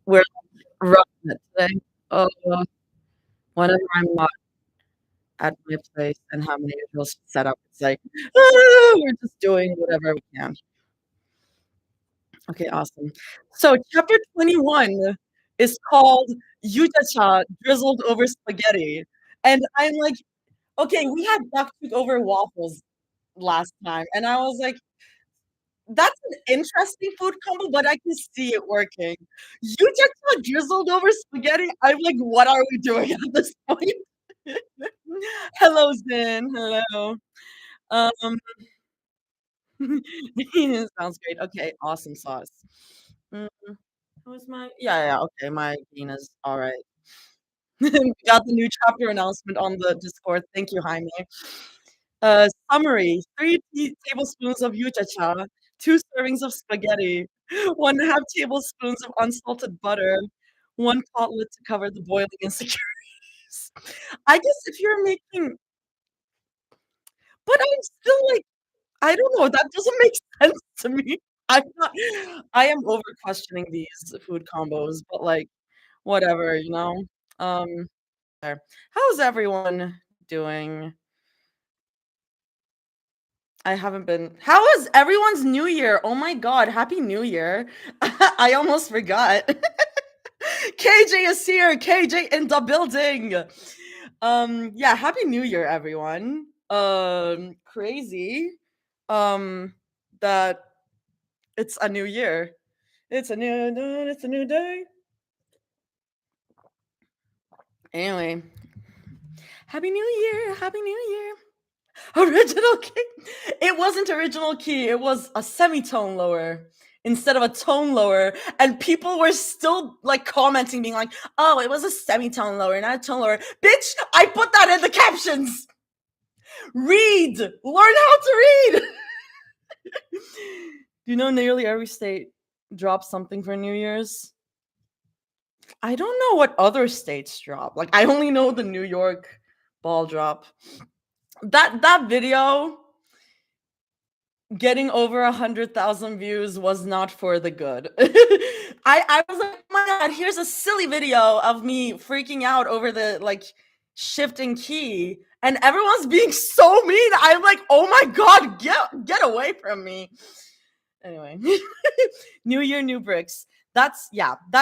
We're rocking it today. Uh, Whenever I'm not at my place and have my usual setup, it's like, we're just doing whatever we can. Okay, awesome. So chapter 21 is called yuja-cha, drizzled over spaghetti. And I'm like, okay, we had duck over waffles last time, and I was like, that's an interesting food combo, but I can see it working. Yuja-cha drizzled over spaghetti? I'm like, what are we doing at this point? Hello, Zin. Hello. Um, sounds great. Okay, awesome sauce. Mm, who's my yeah, okay, my bean is alright. We got the new chapter announcement on the Discord. Thank you, Jaime. Summary: 3 tablespoons of yuja-cha, 2 servings of spaghetti, 1/2 tablespoons of unsalted butter, 1 cutlet to cover the boiling insecurities. I guess if you're making but I'm still like, I don't know, that doesn't make sense to me. I'm not I am over questioning these food combos, but, like, whatever, you know? Um, there. How's everyone doing? I haven't been How is everyone's New Year? Oh my god, happy New Year. I almost forgot. KJ is here. KJ in the building. Yeah, happy New Year, everyone. Crazy. Um, that it's a new year. It's a new day. Anyway, happy New Year. Happy New Year. Original key. It wasn't original key. It was a semitone lower instead of a tone lower. And people were still like commenting, being like, oh, it was a semitone lower, not a tone lower. Bitch, I put that in the captions. Read. Learn how to read. Do you know nearly every state drops something for New Year's? I don't know what other states drop. Like I only know the New York ball drop. That video getting over 100,000 views was not for the good. I was like, oh my god, here's a silly video of me freaking out over the like shifting key, and everyone's being so mean. I'm like, oh my god, get away from me. Anyway, new year, new bricks. That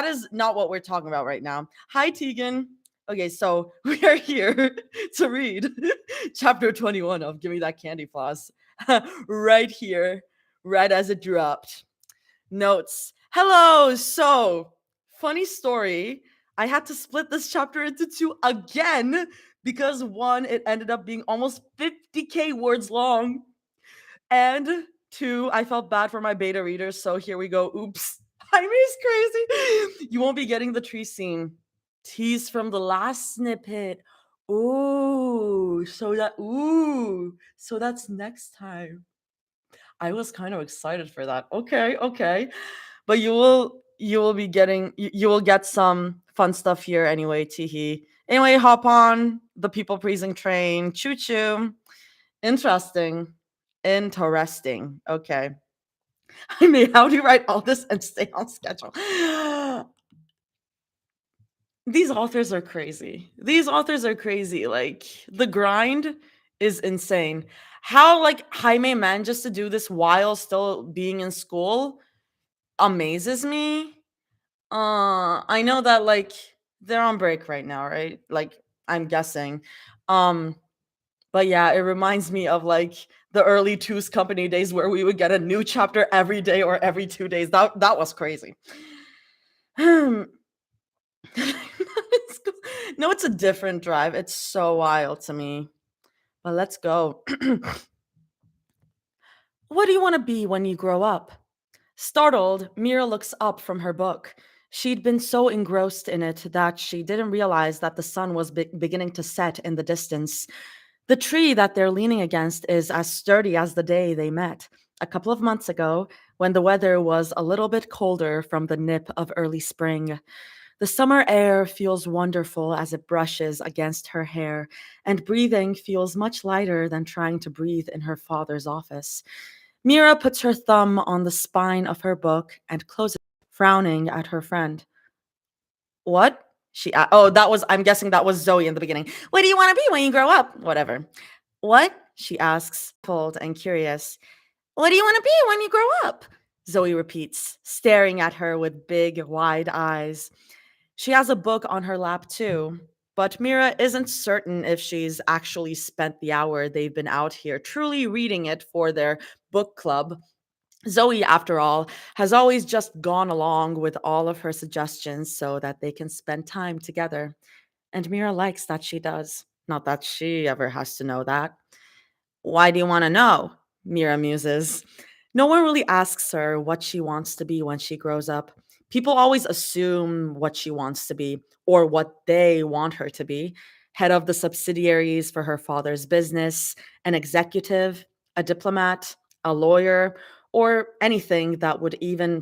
is not what we're talking about right now. Hi, Tegan. Okay, so we are here to read chapter 21 of Gimme That Candy Floss right here, right as it dropped. Notes. Hello. So, funny story. I had to split this chapter into 2 again because 1, it ended up being almost 50k words long, and 2, I felt bad for my beta readers. So here we go. Oops. Jaime's crazy. You won't be getting the tree scene. Tease from the last snippet. So that's next time. I was kind of excited for that. Okay. But you will be getting you will get some fun stuff here anyway, Teehee. Anyway, hop on the people pleasing train. Choo choo. Interesting. Okay. I mean, how do you write all this and stay on schedule? These authors are crazy. Like, the grind is insane. How, like, Jaime manages to do this while still being in school amazes me. I know that, like, they're on break right now, right? Like, I'm guessing. But yeah, it reminds me of, like, the early Two's Company days where we would get a new chapter every day or every 2 days. That was crazy. No, it's a different drive. It's so wild to me. But let's go. What do you want to be when you grow up? Startled, Mira looks up from her book. She'd been so engrossed in it that she didn't realize that the sun was beginning to set in the distance. The tree that they're leaning against is as sturdy as the day they met, a couple of months ago, when the weather was a little bit colder from the nip of early spring. The summer air feels wonderful as it brushes against her hair, and breathing feels much lighter than trying to breathe in her father's office. Mira puts her thumb on the spine of her book and closes it frowning at her friend. What? Oh, I'm guessing that was Zoe in the beginning. What do you want to be when you grow up? Whatever. What? She asks, pulled and curious. What do you want to be when you grow up? Zoe repeats, staring at her with big, wide eyes. She has a book on her lap too, but Mira isn't certain if she's actually spent the hour they've been out here truly reading it for their book club. Zoe, after all, has always just gone along with all of her suggestions so that they can spend time together. And Mira likes that she does. Not that she ever has to know that. Why do you want to know? Mira muses. No one really asks her what she wants to be when she grows up. People always assume what she wants to be or what they want her to be. Head of the subsidiaries for her father's business, an executive, a diplomat, a lawyer, or anything that would be even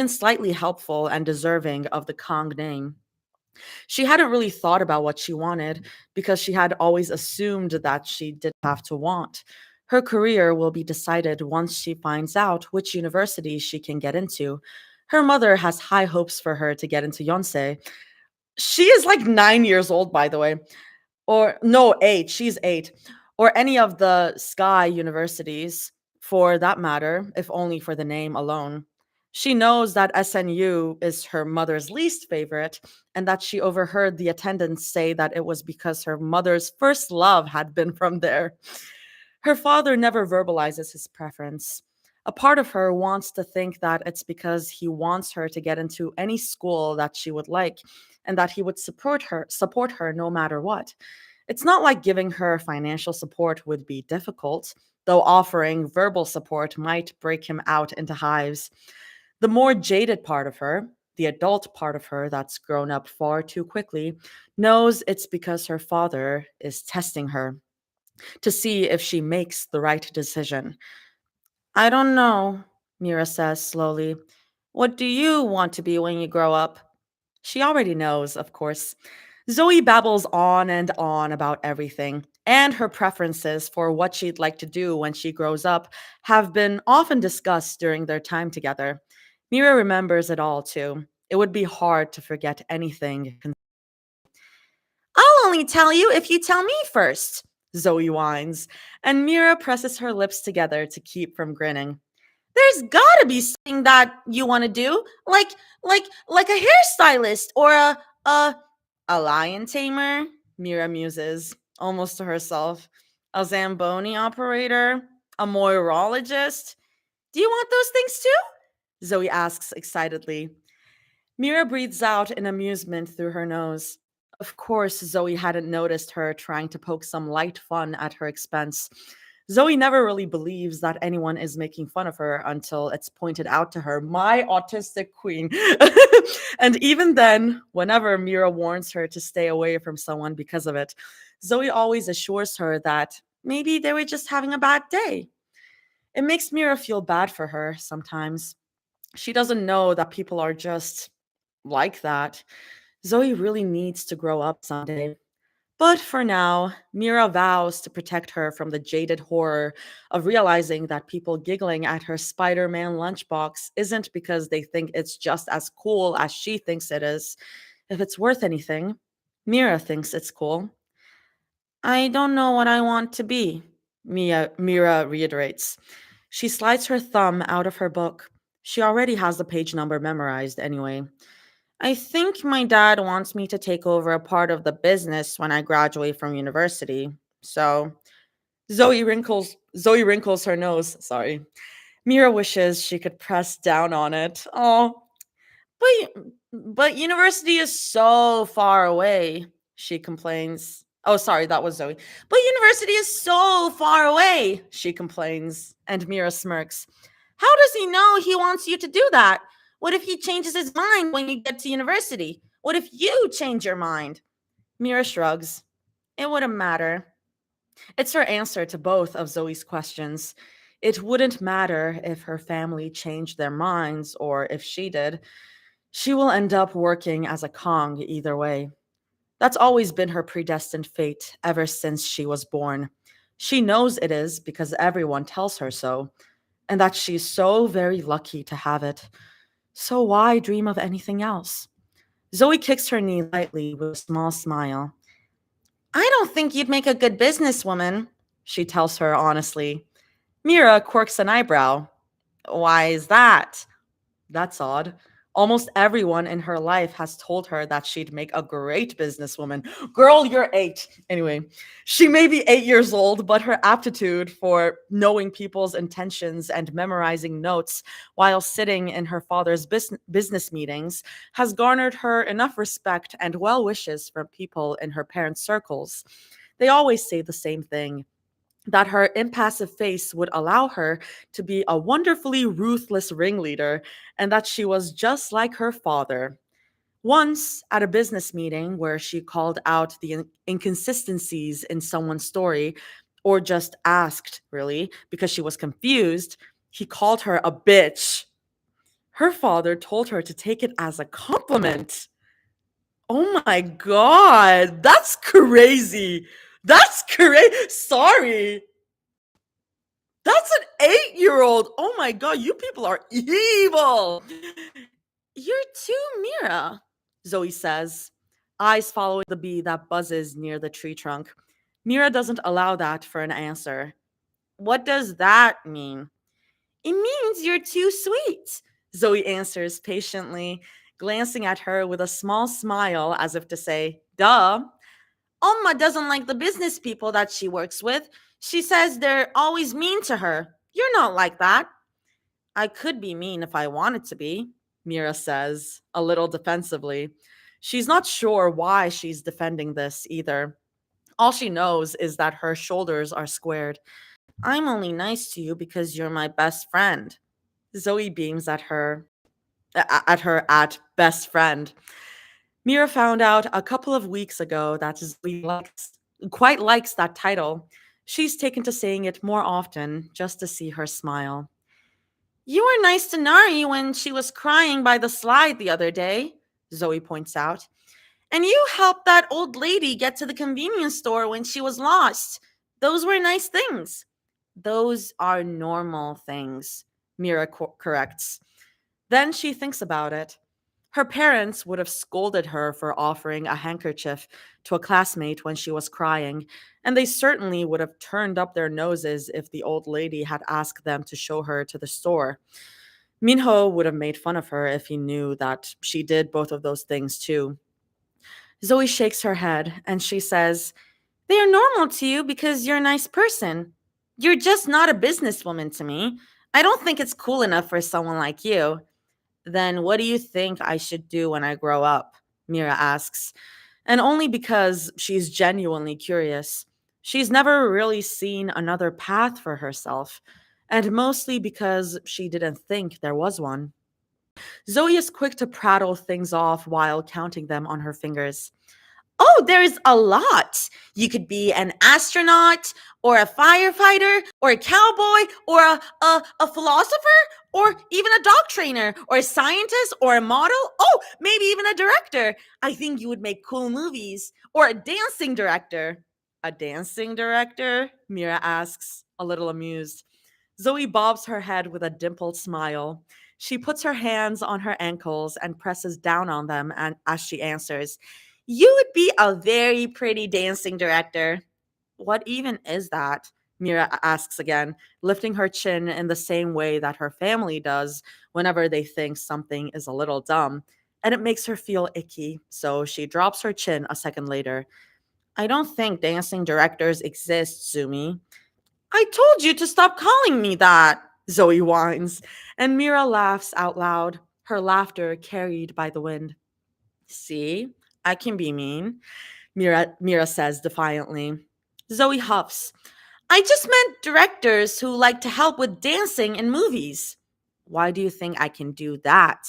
slightly helpful and deserving of the Kong name. She hadn't really thought about what she wanted because she had always assumed that she didn't have to want. Her career will be decided once she finds out which university she can get into. Her mother has high hopes for her to get into Yonsei. She is like 9 years old, by the way. Or no, 8. She's 8. Or any of the Sky universities, for that matter, if only for the name alone. She knows that SNU is her mother's least favorite, and that she overheard the attendants say that it was because her mother's first love had been from there. Her father never verbalizes his preference. A part of her wants to think that it's because he wants her to get into any school that she would like and that he would support her no matter what. It's not like giving her financial support would be difficult, though offering verbal support might break him out into hives. The more jaded part of her, the adult part of her that's grown up far too quickly, knows it's because her father is testing her to see if she makes the right decision. I don't know, Mira says slowly. What do you want to be when you grow up? She already knows, of course. Zoe babbles on about everything, and her preferences for what she'd like to do when she grows up have been often discussed during their time together. Mira remembers it all, too. It would be hard to forget anything. I'll only tell you if you tell me first, Zoe whines, and Mira presses her lips together to keep from grinning. There's gotta be something that you want to do, like a hairstylist or a a lion tamer. Mira muses, almost to herself. A Zamboni operator, a Moirologist. Do you want those things too? Zoe asks excitedly. Mira breathes out in amusement through her nose. Of course, Zoe hadn't noticed her trying to poke some light fun at her expense. Zoe never really believes that anyone is making fun of her until it's pointed out to her, my autistic queen. And even then, whenever Mira warns her to stay away from someone because of it, Zoe always assures her that maybe they were just having a bad day. It makes Mira feel bad for her sometimes. She doesn't know that people are just like that. Zoe really needs to grow up someday. But for now, Mira vows to protect her from the jaded horror of realizing that people giggling at her Spider Man lunchbox isn't because they think it's just as cool as she thinks it is. If it's worth anything, Mira thinks it's cool. I don't know what I want to be, Mira reiterates. She slides her thumb out of her book. She already has the page number memorized anyway. I think my dad wants me to take over a part of the business when I graduate from university. So Zoe wrinkles her nose. Sorry. Mira wishes she could press down on it. Oh, but university is so far away, she complains. Oh, sorry, that was Zoe. But university is so far away, she complains, and Mira smirks. How does he know he wants you to do that? What if he changes his mind when you get to university? What if you change your mind? Mira shrugs. It wouldn't matter. It's her answer to both of Zoe's questions. It wouldn't matter if her family changed their minds or if she did. She will end up working as a Kong either way. That's always been her predestined fate ever since she was born. She knows it is because everyone tells her so. and that she's so very lucky to have it. So why dream of anything else? Zoe kicks her knee lightly with a small smile. I don't think you'd make a good businesswoman, she tells her honestly. Mira quirks an eyebrow. Why is that? That's odd. Almost everyone in her life has told her that she'd make a great businesswoman. Girl, you're 8. Anyway, she may be 8 years old, but her aptitude for knowing people's intentions and memorizing notes while sitting in her father's business meetings has garnered her enough respect and well wishes from people in her parents' circles. They always say the same thing, that her impassive face would allow her to be a wonderfully ruthless ringleader, and that she was just like her father. Once, at a business meeting where she called out the inconsistencies in someone's story, or just asked, really, because she was confused, he called her a bitch. Her father told her to take it as a compliment. Oh my god, that's crazy. That's crazy. Sorry. That's an 8-year-old. Oh my god, you people are evil. You're too Mira, Zoe says, eyes following the bee that buzzes near the tree trunk. Mira doesn't allow that for an answer. What does that mean? It means you're too sweet, Zoe answers patiently, glancing at her with a small smile as if to say, duh. Alma doesn't like the business people that she works with. She says they're always mean to her. You're not like that. I could be mean if I wanted to be, Mira says, a little defensively. She's not sure why she's defending this either. All she knows is that her shoulders are squared. I'm only nice to you because you're my best friend. Zoe beams at best friend. Mira found out a couple of weeks ago that Zoe quite likes that title. She's taken to saying it more often just to see her smile. You were nice to Nari when she was crying by the slide the other day, Zoe points out. And you helped that old lady get to the convenience store when she was lost. Those were nice things. Those are normal things, Mira corrects. Then she thinks about it. Her parents would have scolded her for offering a handkerchief to a classmate when she was crying, and they certainly would have turned up their noses if the old lady had asked them to show her to the store. Minho would have made fun of her if he knew that she did both of those things too. Zoe shakes her head and she says, they are normal to you because you're a nice person. You're just not a businesswoman to me. I don't think it's cool enough for someone like you. Then what do you think I should do when I grow up? Mira asks, and only because she's genuinely curious. She's never really seen another path for herself, and mostly because she didn't think there was one. Zoe is quick to prattle things off while counting them on her fingers. Oh, there's a lot. You could be an astronaut or a firefighter or a cowboy or a philosopher or even a dog trainer or a scientist or a model. Oh, maybe even a director. I think you would make cool movies or a dancing director. A dancing director? Mira asks, a little amused. Zoe bobs her head with a dimpled smile. She puts her hands on her ankles and presses down on them as she answers, you would be a very pretty dancing director. What even is that? Mira asks again, lifting her chin in the same way that her family does whenever they think something is a little dumb. And it makes her feel icky, so she drops her chin a second later. I don't think dancing directors exist, Zumi. I told you to stop calling me that, Zoe whines, and Mira laughs out loud, her laughter carried by the wind. See, I can be mean, Mira says defiantly. Zoe huffs. I just meant directors who like to help with dancing in movies. Why do you think I can do that?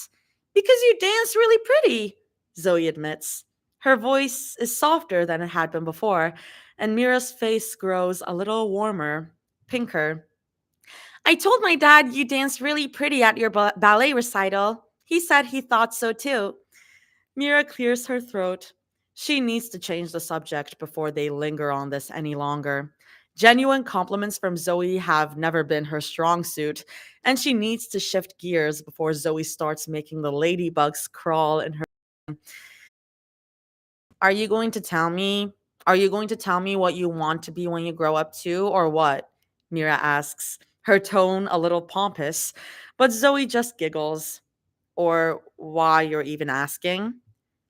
Because you dance really pretty, Zoe admits. Her voice is softer than it had been before, and Mira's face grows a little warmer, pinker. I told my dad you danced really pretty at your ballet recital. He said he thought so too. Mira clears her throat. She needs to change the subject before they linger on this any longer. Genuine compliments from Zoe have never been her strong suit, and she needs to shift gears before Zoe starts making the ladybugs crawl in her. Are you going to tell me? Are you going to tell me what you want to be when you grow up too, or what? Mira asks, her tone a little pompous, but Zoe just giggles. Or why you're even asking?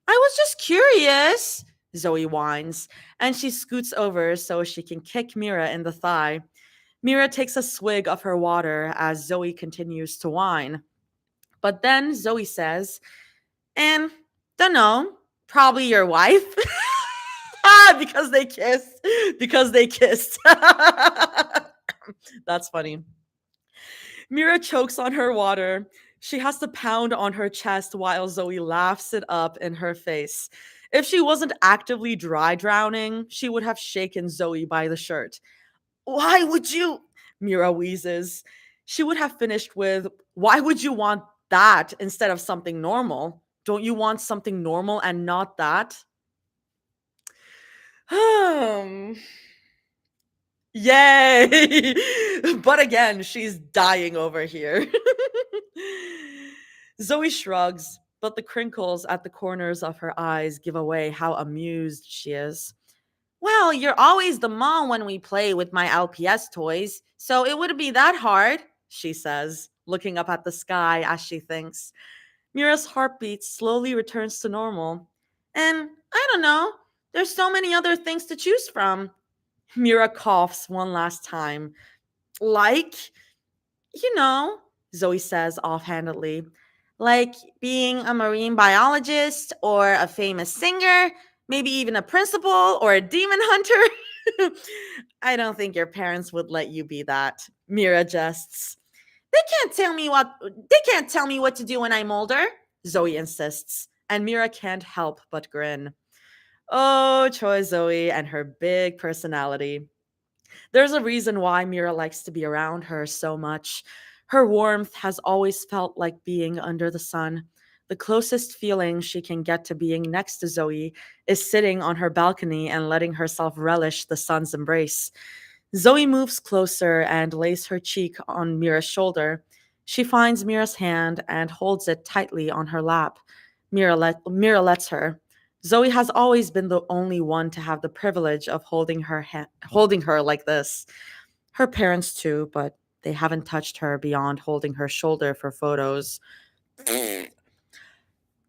I was just curious, Zoe whines, and she scoots over so she can kick Mira in the thigh. Mira takes a swig of her water as Zoe continues to whine. But then Zoe says, and dunno, probably your wife. Because they kissed. Because they kissed. That's funny. Mira chokes on her water. She has to pound on her chest while Zoe laughs it up in her face. If she wasn't actively dry drowning, she would have shaken Zoe by the shirt. Why would you? Mira wheezes. She would have finished with, why would you want that instead of something normal? Don't you want something normal and not that? Yay! But again, she's dying over here. Zoe shrugs, but the crinkles at the corners of her eyes give away how amused she is. Well, you're always the mom when we play with my LPS toys, so it wouldn't be that hard, she says, looking up at the sky as she thinks. Mira's heartbeat slowly returns to normal. And I don't know, there's so many other things to choose from. Mira coughs one last time. Like, you know, Zoe says offhandedly, like being a marine biologist or a famous singer, maybe even a principal or a demon hunter. I don't think your parents would let you be that. Mira jests. They can't tell me what to do when I'm older, Zoe insists, and Mira can't help but grin. Oh, Choi Zoe and her big personality. There's a reason why Mira likes to be around her so much. Her warmth has always felt like being under the sun. The closest feeling she can get to being next to Zoe is sitting on her balcony and letting herself relish the sun's embrace. Zoe moves closer and lays her cheek on Mira's shoulder. She finds Mira's hand and holds it tightly on her lap. Mira lets her. Zoe has always been the only one to have the privilege of holding her like this. Her parents too, but they haven't touched her beyond holding her shoulder for photos.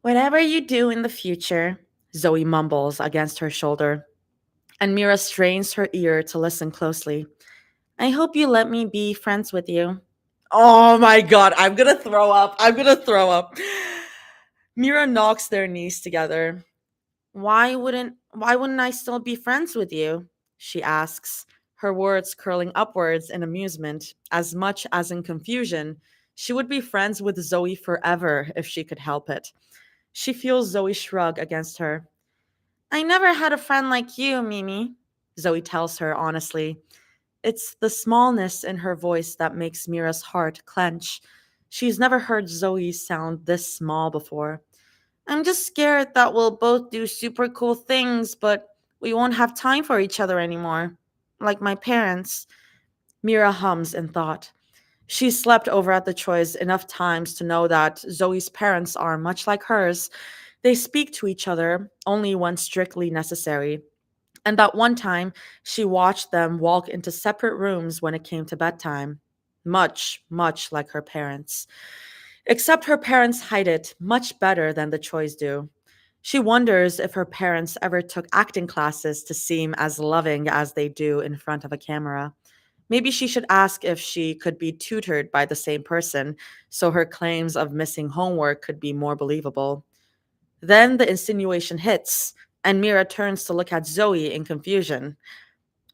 Whatever you do in the future, Zoe mumbles against her shoulder, and Mira strains her ear to listen closely. I hope you let me be friends with you. Oh my god, I'm gonna throw up. I'm gonna throw up. Mira knocks their knees together. Why wouldn't I still be friends with you? She asks, her words curling upwards in amusement, as much as in confusion. She would be friends with Zoe forever if she could help it. She feels Zoe shrug against her. I never had a friend like you, Mimi, Zoe tells her honestly. It's the smallness in her voice that makes Mira's heart clench. She's never heard Zoe sound this small before. I'm just scared that we'll both do super cool things, but we won't have time for each other anymore. Like my parents. Mira hums in thought. She slept over at the Choi's enough times to know that Zoe's parents are much like hers. They speak to each other only when strictly necessary. And that one time, she watched them walk into separate rooms when it came to bedtime. Much, much like her parents. Except her parents hide it much better than the Choi's do. She wonders if her parents ever took acting classes to seem as loving as they do in front of a camera. Maybe she should ask if she could be tutored by the same person so her claims of missing homework could be more believable. Then the insinuation hits, and Mira turns to look at Zoe in confusion.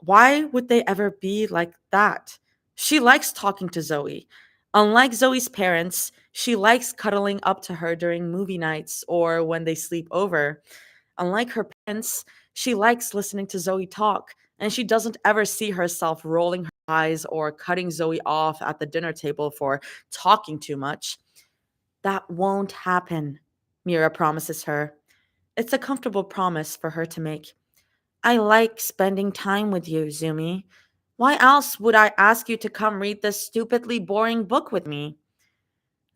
Why would they ever be like that? She likes talking to Zoe. Unlike Zoe's parents, she likes cuddling up to her during movie nights or when they sleep over. Unlike her parents, she likes listening to Zoe talk, and she doesn't ever see herself rolling her eyes or cutting Zoe off at the dinner table for talking too much. That won't happen, Mira promises her. It's a comfortable promise for her to make. I like spending time with you, Zumi. Why else would I ask you to come read this stupidly boring book with me?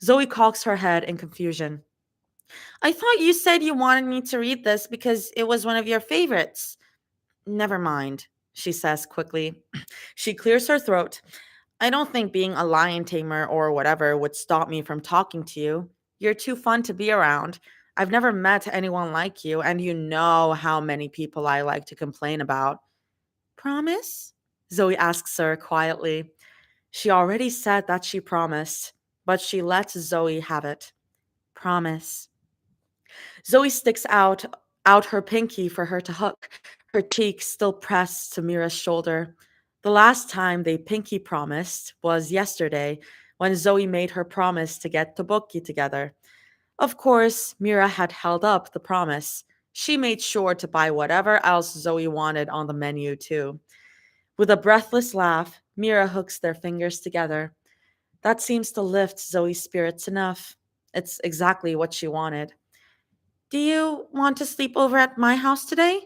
Zoe cocks her head in confusion. I thought you said you wanted me to read this because it was one of your favorites. Never mind, she says quickly. She clears her throat. I don't think being a lion tamer or whatever would stop me from talking to you. You're too fun to be around. I've never met anyone like you, and you know how many people I like to complain about. Promise? Zoe asks her quietly. She already said that she promised, but she lets Zoe have it. Promise. Zoe sticks out her pinky for her to hook, her cheek still pressed to Mira's shoulder. The last time they pinky promised was yesterday when Zoe made her promise to get Toboki together. Of course, Mira had held up the promise. She made sure to buy whatever else Zoe wanted on the menu, too. With a breathless laugh, Mira hooks their fingers together. That seems to lift Zoe's spirits enough. It's exactly what she wanted. Do you want to sleep over at my house today?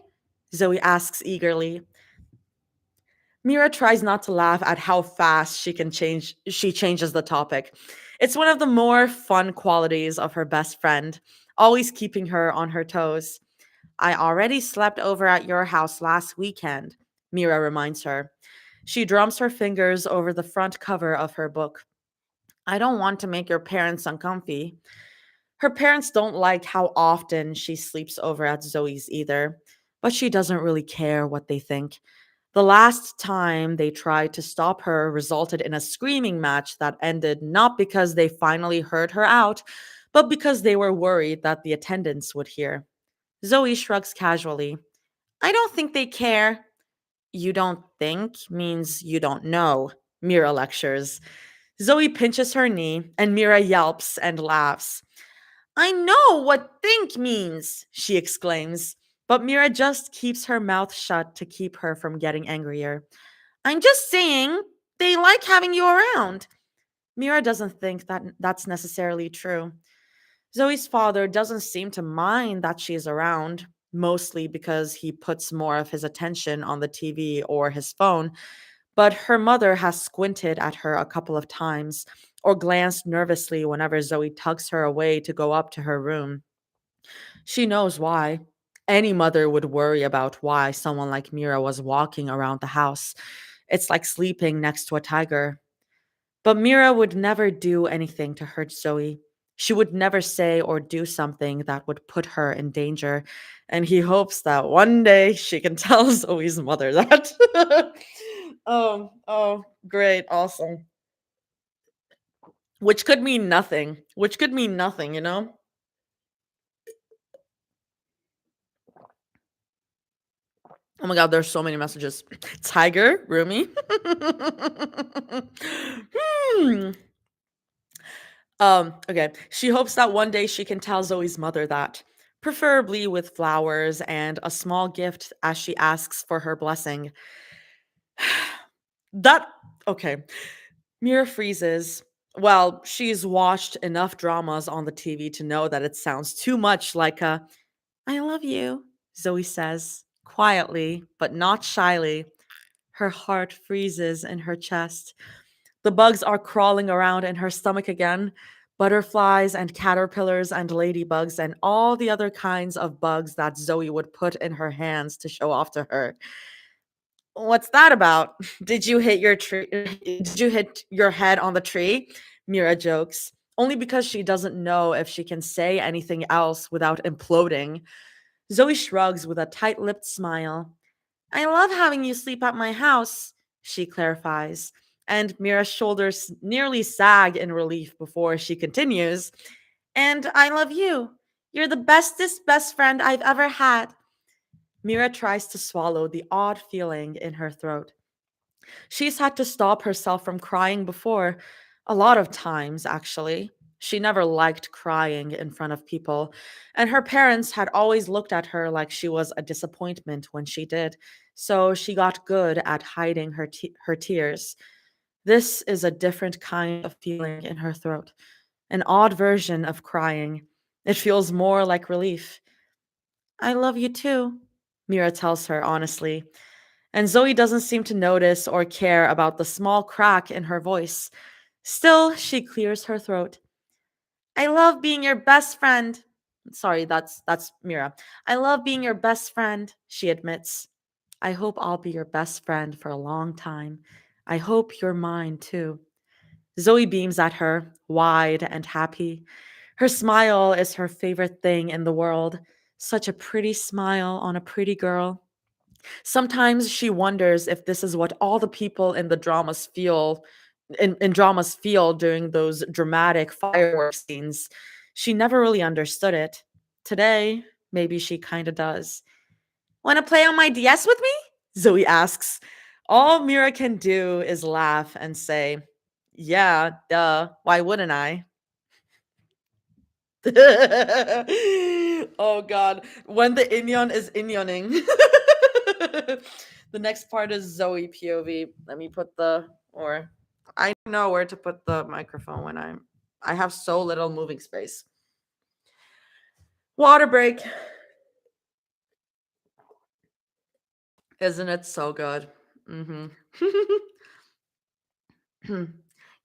Zoe asks eagerly. Mira tries not to laugh at how fast she changes the topic. It's one of the more fun qualities of her best friend, always keeping her on her toes. I already slept over at your house last weekend, Mira reminds her. She drums her fingers over the front cover of her book. I don't want to make your parents uncomfy. Her parents don't like how often she sleeps over at Zoe's either, but she doesn't really care what they think. The last time they tried to stop her resulted in a screaming match that ended not because they finally heard her out, but because they were worried that the attendants would hear. Zoe shrugs casually. I don't think they care. You don't think means you don't know, Mira lectures. Zoe pinches her knee, and Mira yelps and laughs. I know what think means, she exclaims, but Mira just keeps her mouth shut to keep her from getting angrier. I'm just saying they like having you around. Mira doesn't think that that's necessarily true. Zoe's father doesn't seem to mind that she's around, mostly because he puts more of his attention on the TV or his phone, but her mother has squinted at her a couple of times or glanced nervously whenever Zoe tugs her away to go up to her room. She knows why. Any mother would worry about why someone like Mira was walking around the house. It's like sleeping next to a tiger. But Mira would never do anything to hurt Zoe. She would never say or do something that would put her in danger. And he hopes that one day she can tell Zoe's mother that. Oh, great, awesome. Which could mean nothing. Which could mean nothing, you know? Oh my god, there's so many messages. Tiger, Rumi. Hmm. Okay. She hopes that one day she can tell Zoe's mother that, preferably with flowers and a small gift as she asks for her blessing. That okay. Mira freezes. Well, she's watched enough dramas on the TV to know that it sounds too much like a I love you, Zoe says, quietly, but not shyly. Her heart freezes in her chest. The bugs are crawling around in her stomach again. Butterflies and caterpillars and ladybugs and all the other kinds of bugs that Zoe would put in her hands to show off to her. What's that about? Did you hit your tree? Did you hit your head on the tree? Mira jokes, only because she doesn't know if she can say anything else without imploding. Zoe shrugs with a tight lipped smile. I love having you sleep at my house, she clarifies, and Mira's shoulders nearly sag in relief before she continues. And I love you. You're the bestest best friend I've ever had. Mira tries to swallow the odd feeling in her throat. She's had to stop herself from crying before, a lot of times, actually. She never liked crying in front of people, and her parents had always looked at her like she was a disappointment when she did, so she got good at hiding her tears. This is a different kind of feeling in her throat, an odd version of crying. It feels more like relief. I love you too, Mira tells her honestly, And Zoe doesn't seem to notice or care about the small crack in her voice. Still, she clears her throat. I love being your best friend. Sorry, that's Mira. I love being your best friend, she admits. I hope I'll be your best friend for a long time. I hope you're mine too. Zoe beams at her, wide and happy. Her smile is her favorite thing in the world. Such a pretty smile on a pretty girl. Sometimes she wonders if this is what all the people in the dramas feel in dramas feel during those dramatic fireworks scenes. She never really understood it. Today, maybe she kind of does. Want to play on my DS with me? Zoe asks. All Mira can do is laugh and say, yeah, duh, why wouldn't I? Oh god, when the Inyon is Inyoning. The next part is Zoe POV. Let me put the or I know where to put the microphone when I have so little moving space. Water break. Isn't it so good? Mm-hmm.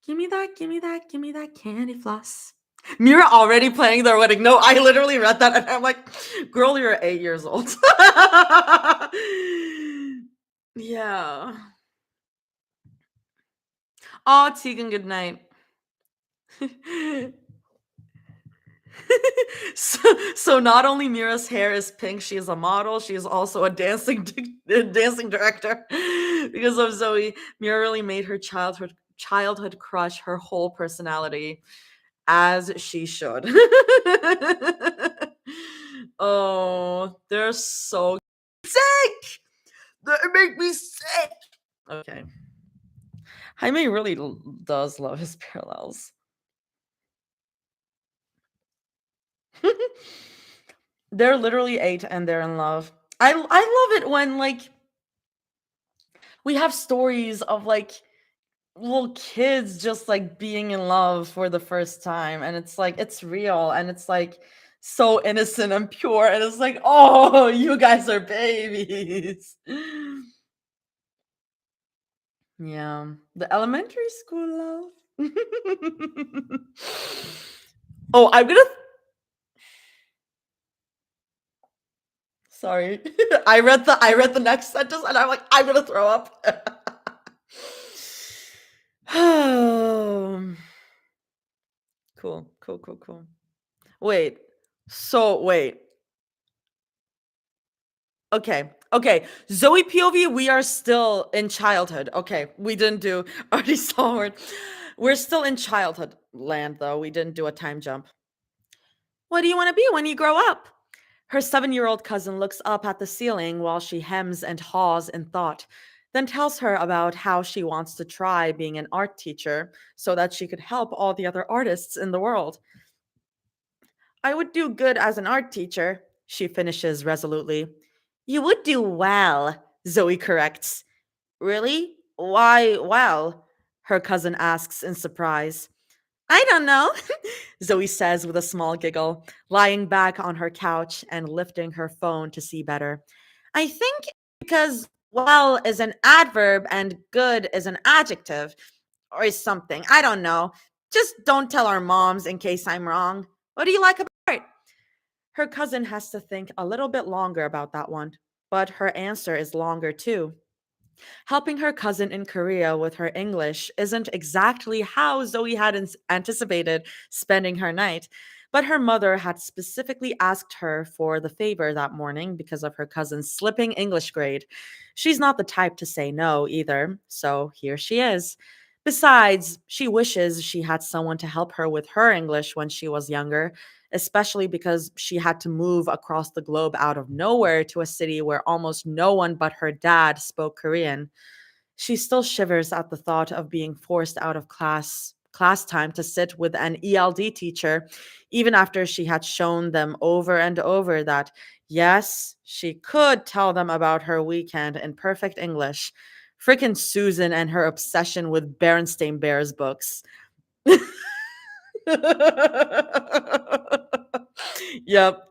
Give me that, give me that candy floss. Mira already playing their wedding. No, I literally read that and I'm like, girl, you're 8 years old. Yeah. Oh, Tegan, good night. So not only Mira's hair is pink, she is a model. She is also a dancing director. Because of Zoe, Mira really made her childhood crush her whole personality, as she should. Oh, they're so sick. They make me sick. Okay, Jaime really does love his parallels. They're literally 8 and they're in love. I love it when like we have stories of like little kids just like being in love for the first time and it's like it's real and it's like so innocent and pure and it's like, oh, you guys are babies. Yeah, the elementary school love. Oh, I'm gonna sorry. I read the next sentence and I'm like, I'm gonna throw up. Cool, cool, cool, cool. Wait. So wait. Okay. Okay. Zoe POV, we are still in childhood. Okay. We didn't do already Stalwart. We're still in childhood land though. We didn't do a time jump. What do you want to be when you grow up? Her 7-year-old cousin looks up at the ceiling while she hems and haws in thought, then tells her about how she wants to try being an art teacher so that she could help all the other artists in the world. I would do good as an art teacher, she finishes resolutely. You would do well, Zoe corrects. Really? Why, well? Her cousin asks in surprise. I don't know, Zoe says with a small giggle, lying back on her couch and lifting her phone to see better. I think because well is an adverb and good is an adjective or something. I don't know. Just don't tell our moms in case I'm wrong. What do you like about it? Her cousin has to think a little bit longer about that one, but her answer is longer too. Helping her cousin in Korea with her English isn't exactly how Zoe had anticipated spending her night, but her mother had specifically asked her for the favor that morning because of her cousin's slipping English grade. She's not the type to say no either, so here she is. Besides, she wishes she had someone to help her with her English when she was younger, especially because she had to move across the globe out of nowhere to a city where almost no one but her dad spoke Korean. She still shivers at the thought of being forced out of class time to sit with an ELD teacher, even after she had shown them over and over that yes, she could tell them about her weekend in perfect English. Frickin' Susan and her obsession with Berenstain Bears books. Yep.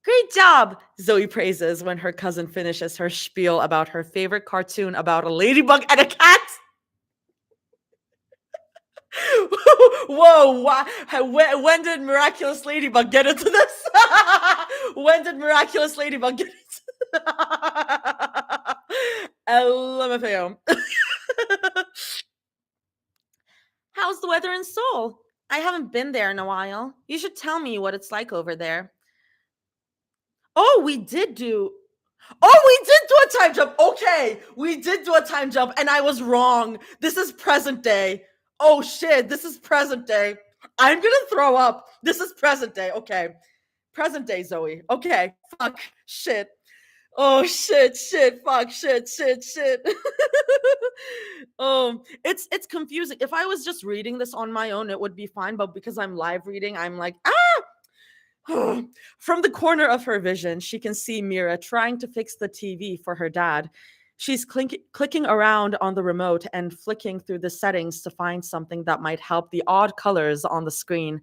Great job, Zoe praises when her cousin finishes her spiel about her favorite cartoon about a ladybug and a cat. Whoa, when did Miraculous Ladybug get into this? When did Miraculous Ladybug get into LMFAO. How's the weather in Seoul? I haven't been there in a while. You should tell me what it's like over there. Oh, we did do Oh, we did do a time jump. Okay, we did do a time jump, and I was wrong. This is present day. Oh shit, this is present day. I'm gonna throw up. This is present day. Okay, present day, Zoe. Okay, fuck, shit. Oh shit, shit, fuck, shit. It's confusing. If I was just reading this on my own, it would be fine. But because I'm live reading, I'm like, from the corner of her vision, she can see Mira trying to fix the TV for her dad. She's clicking around on the remote and flicking through the settings to find something that might help the odd colors on the screen.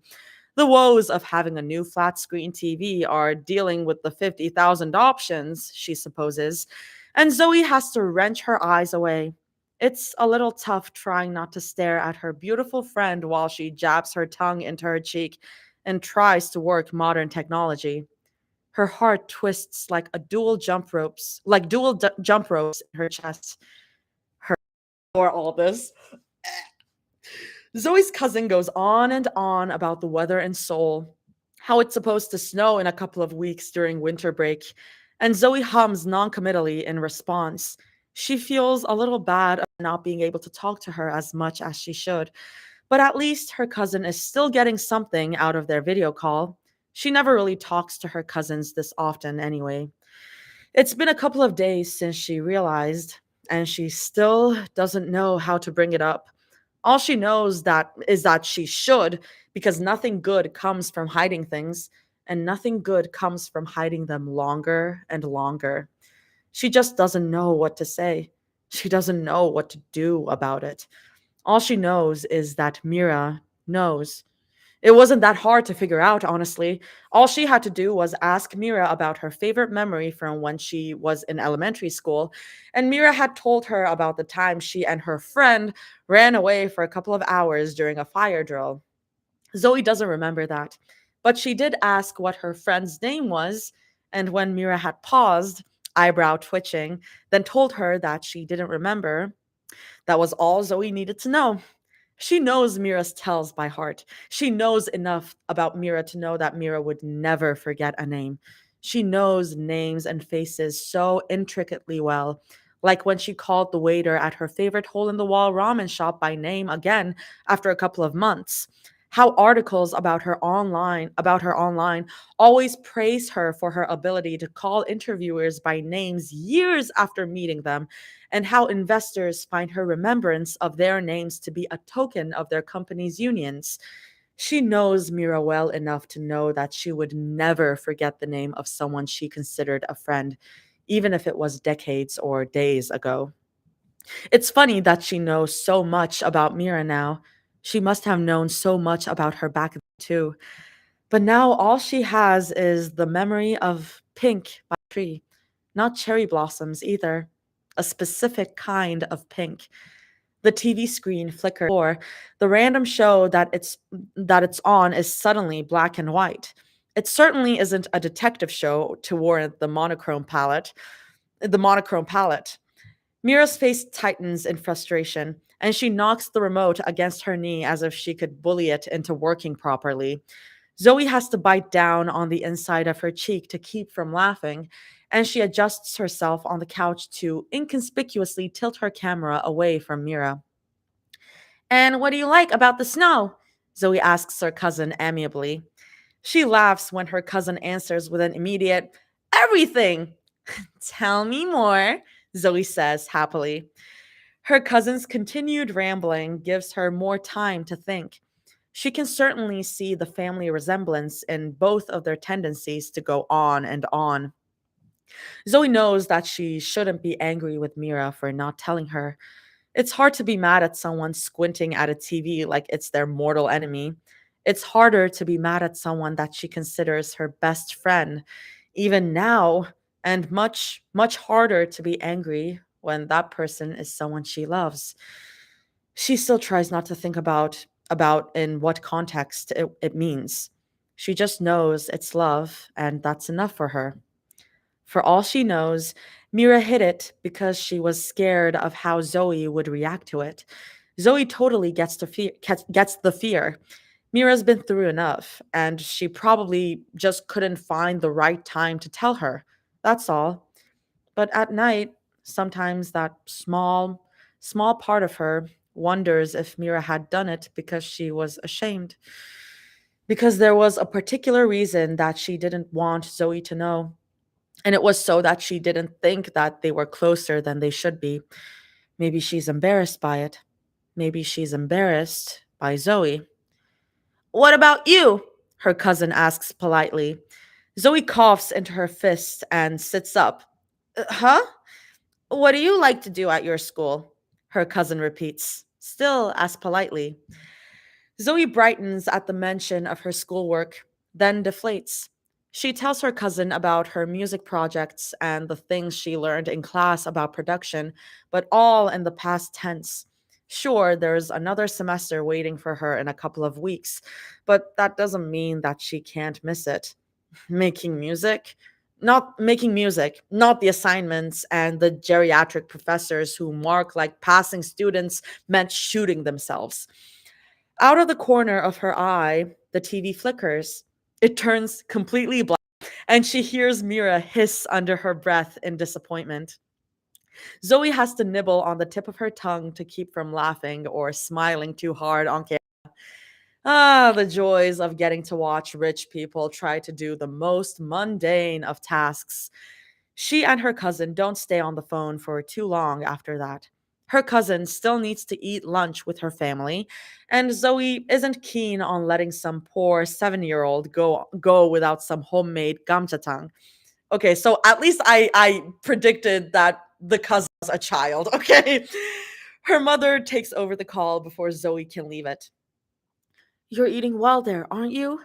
The woes of having a new flat screen TV are dealing with the 50,000 options, she supposes, and Zoe has to wrench her eyes away. It's a little tough trying not to stare at her beautiful friend while she jabs her tongue into her cheek and tries to work modern technology. Her heart twists like jump ropes in her chest. Her for all this. Zoe's cousin goes on and on about the weather in Seoul, how it's supposed to snow in a couple of weeks during winter break, and Zoe hums noncommittally in response. She feels a little bad about not being able to talk to her as much as she should, but at least her cousin is still getting something out of their video call. She never really talks to her cousins this often anyway. It's been a couple of days since she realized, and she still doesn't know how to bring it up. All she knows that is that she should, because nothing good comes from hiding things, and nothing good comes from hiding them longer and longer. She just doesn't know what to say. She doesn't know what to do about it. All she knows is that Mira knows. It wasn't that hard to figure out, honestly. All she had to do was ask Mira about her favorite memory from when she was in elementary school, and Mira had told her about the time she and her friend ran away for a couple of hours during a fire drill. Zoe doesn't remember that, but she did ask what her friend's name was, and when Mira had paused, eyebrow twitching, then told her that she didn't remember, that was all Zoe needed to know. She knows Mira's tells by heart. She knows enough about Mira to know that Mira would never forget a name. She knows names and faces so intricately well. Like when she called the waiter at her favorite hole in the wall ramen shop by name again after a couple of months. How articles about her online always praise her for her ability to call interviewers by names years after meeting them, and how investors find her remembrance of their names to be a token of their company's unions. She knows Mira well enough to know that she would never forget the name of someone she considered a friend, even if it was decades or days ago. It's funny that she knows so much about Mira now. She must have known so much about her back then, too. But now all she has is the memory of pink by a tree, not cherry blossoms either, a specific kind of pink. The TV screen flickers, or the random show that it's on is suddenly black and white. It certainly isn't a detective show to warrant the monochrome palette. Mira's face tightens in frustration, and she knocks the remote against her knee as if she could bully it into working properly. Zoe has to bite down on the inside of her cheek to keep from laughing, and she adjusts herself on the couch to inconspicuously tilt her camera away from Mira. And what do you like about the snow? Zoe asks her cousin amiably. She laughs when her cousin answers with an immediate, everything! Tell me more, Zoe says happily. Her cousin's continued rambling gives her more time to think. She can certainly see the family resemblance in both of their tendencies to go on and on. Zoe knows that she shouldn't be angry with Mira for not telling her. It's hard to be mad at someone squinting at a TV like it's their mortal enemy. It's harder to be mad at someone that she considers her best friend, even now, and much, much harder to be angry when that person is someone she loves. She still tries not to think about in what context it means. She just knows it's love, and that's enough for her. For all she knows, Mira hid it because she was scared of how Zoe would react to it. Zoe totally gets the fear. Mira's been through enough, and she probably just couldn't find the right time to tell her. That's all. But at night, sometimes that small, small part of her wonders if Mira had done it because she was ashamed. Because there was a particular reason that she didn't want Zoe to know. And it was so that she didn't think that they were closer than they should be. Maybe she's embarrassed by it. Maybe she's embarrassed by Zoe. What about you? Her cousin asks politely. Zoe coughs into her fist and sits up. Huh? What do you like to do at your school? Her cousin repeats, still as politely. Zoe brightens at the mention of her schoolwork, then deflates. She tells her cousin about her music projects and the things she learned in class about production, but all in the past tense. Sure, there's another semester waiting for her in a couple of weeks, but that doesn't mean that she can't miss it. Making music? Not making music, not the assignments and the geriatric professors who mark like passing students meant shooting themselves. Out of the corner of her eye, the TV flickers. It turns completely black, and she hears Mira hiss under her breath in disappointment. Zoe has to nibble on the tip of her tongue to keep from laughing or smiling too hard on camera. Ah, the joys of getting to watch rich people try to do the most mundane of tasks. She and her cousin don't stay on the phone for too long after that. Her cousin still needs to eat lunch with her family, and Zoe isn't keen on letting some poor 7-year-old go without some homemade gamjatang. Okay, so at least I predicted that the cousin was a child, okay? Her mother takes over the call before Zoe can leave it. You're eating well there, aren't you?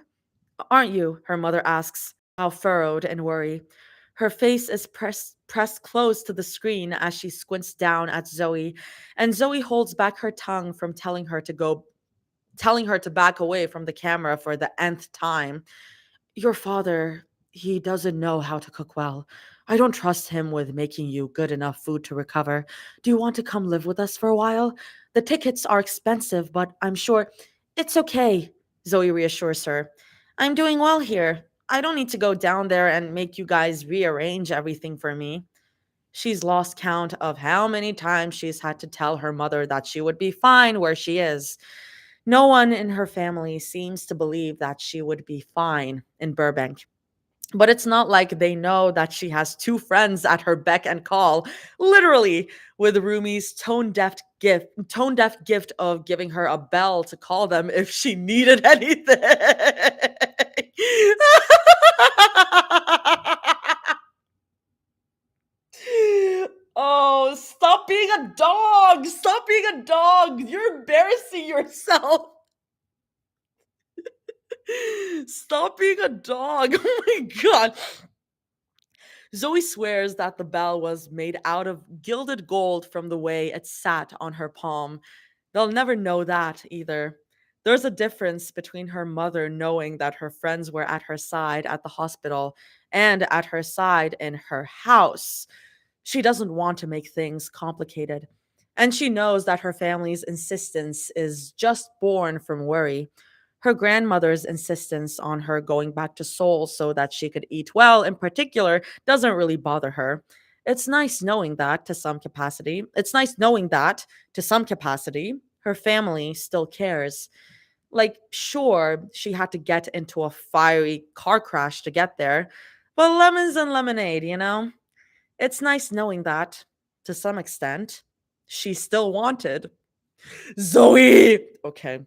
Aren't you? Her mother asks, now furrowed in worry. Her face is pressed close to the screen as she squints down at Zoe, and Zoe holds back her tongue from telling her to back away from the camera for the nth time. Your father, he doesn't know how to cook well. I don't trust him with making you good enough food to recover. Do you want to come live with us for a while? The tickets are expensive, but I'm sure it's okay, Zoe reassures her. I'm doing well here. I don't need to go down there and make you guys rearrange everything for me. She's lost count of how many times she's had to tell her mother that she would be fine where she is. No one in her family seems to believe that she would be fine in Burbank. But it's not like they know that she has two friends at her beck and call, literally, with Rumi's tone deaf gift of giving her a bell to call them if she needed anything. Oh, stop being a dog! Stop being a dog! You're embarrassing yourself. Stop being a dog. Oh my god. Zoe swears that the bell was made out of gilded gold from the way it sat on her palm. They'll never know that either. There's a difference between her mother knowing that her friends were at her side at the hospital and at her side in her house. She doesn't want to make things complicated. And she knows that her family's insistence is just born from worry. Her grandmother's insistence on her going back to Seoul so that she could eat well, in particular, doesn't really bother her. It's nice knowing that to some capacity. It's nice knowing that to some capacity, her family still cares. Like, sure, she had to get into a fiery car crash to get there, but lemons and lemonade, you know? It's nice knowing that, to some extent, she still wanted. Zoe! Okay.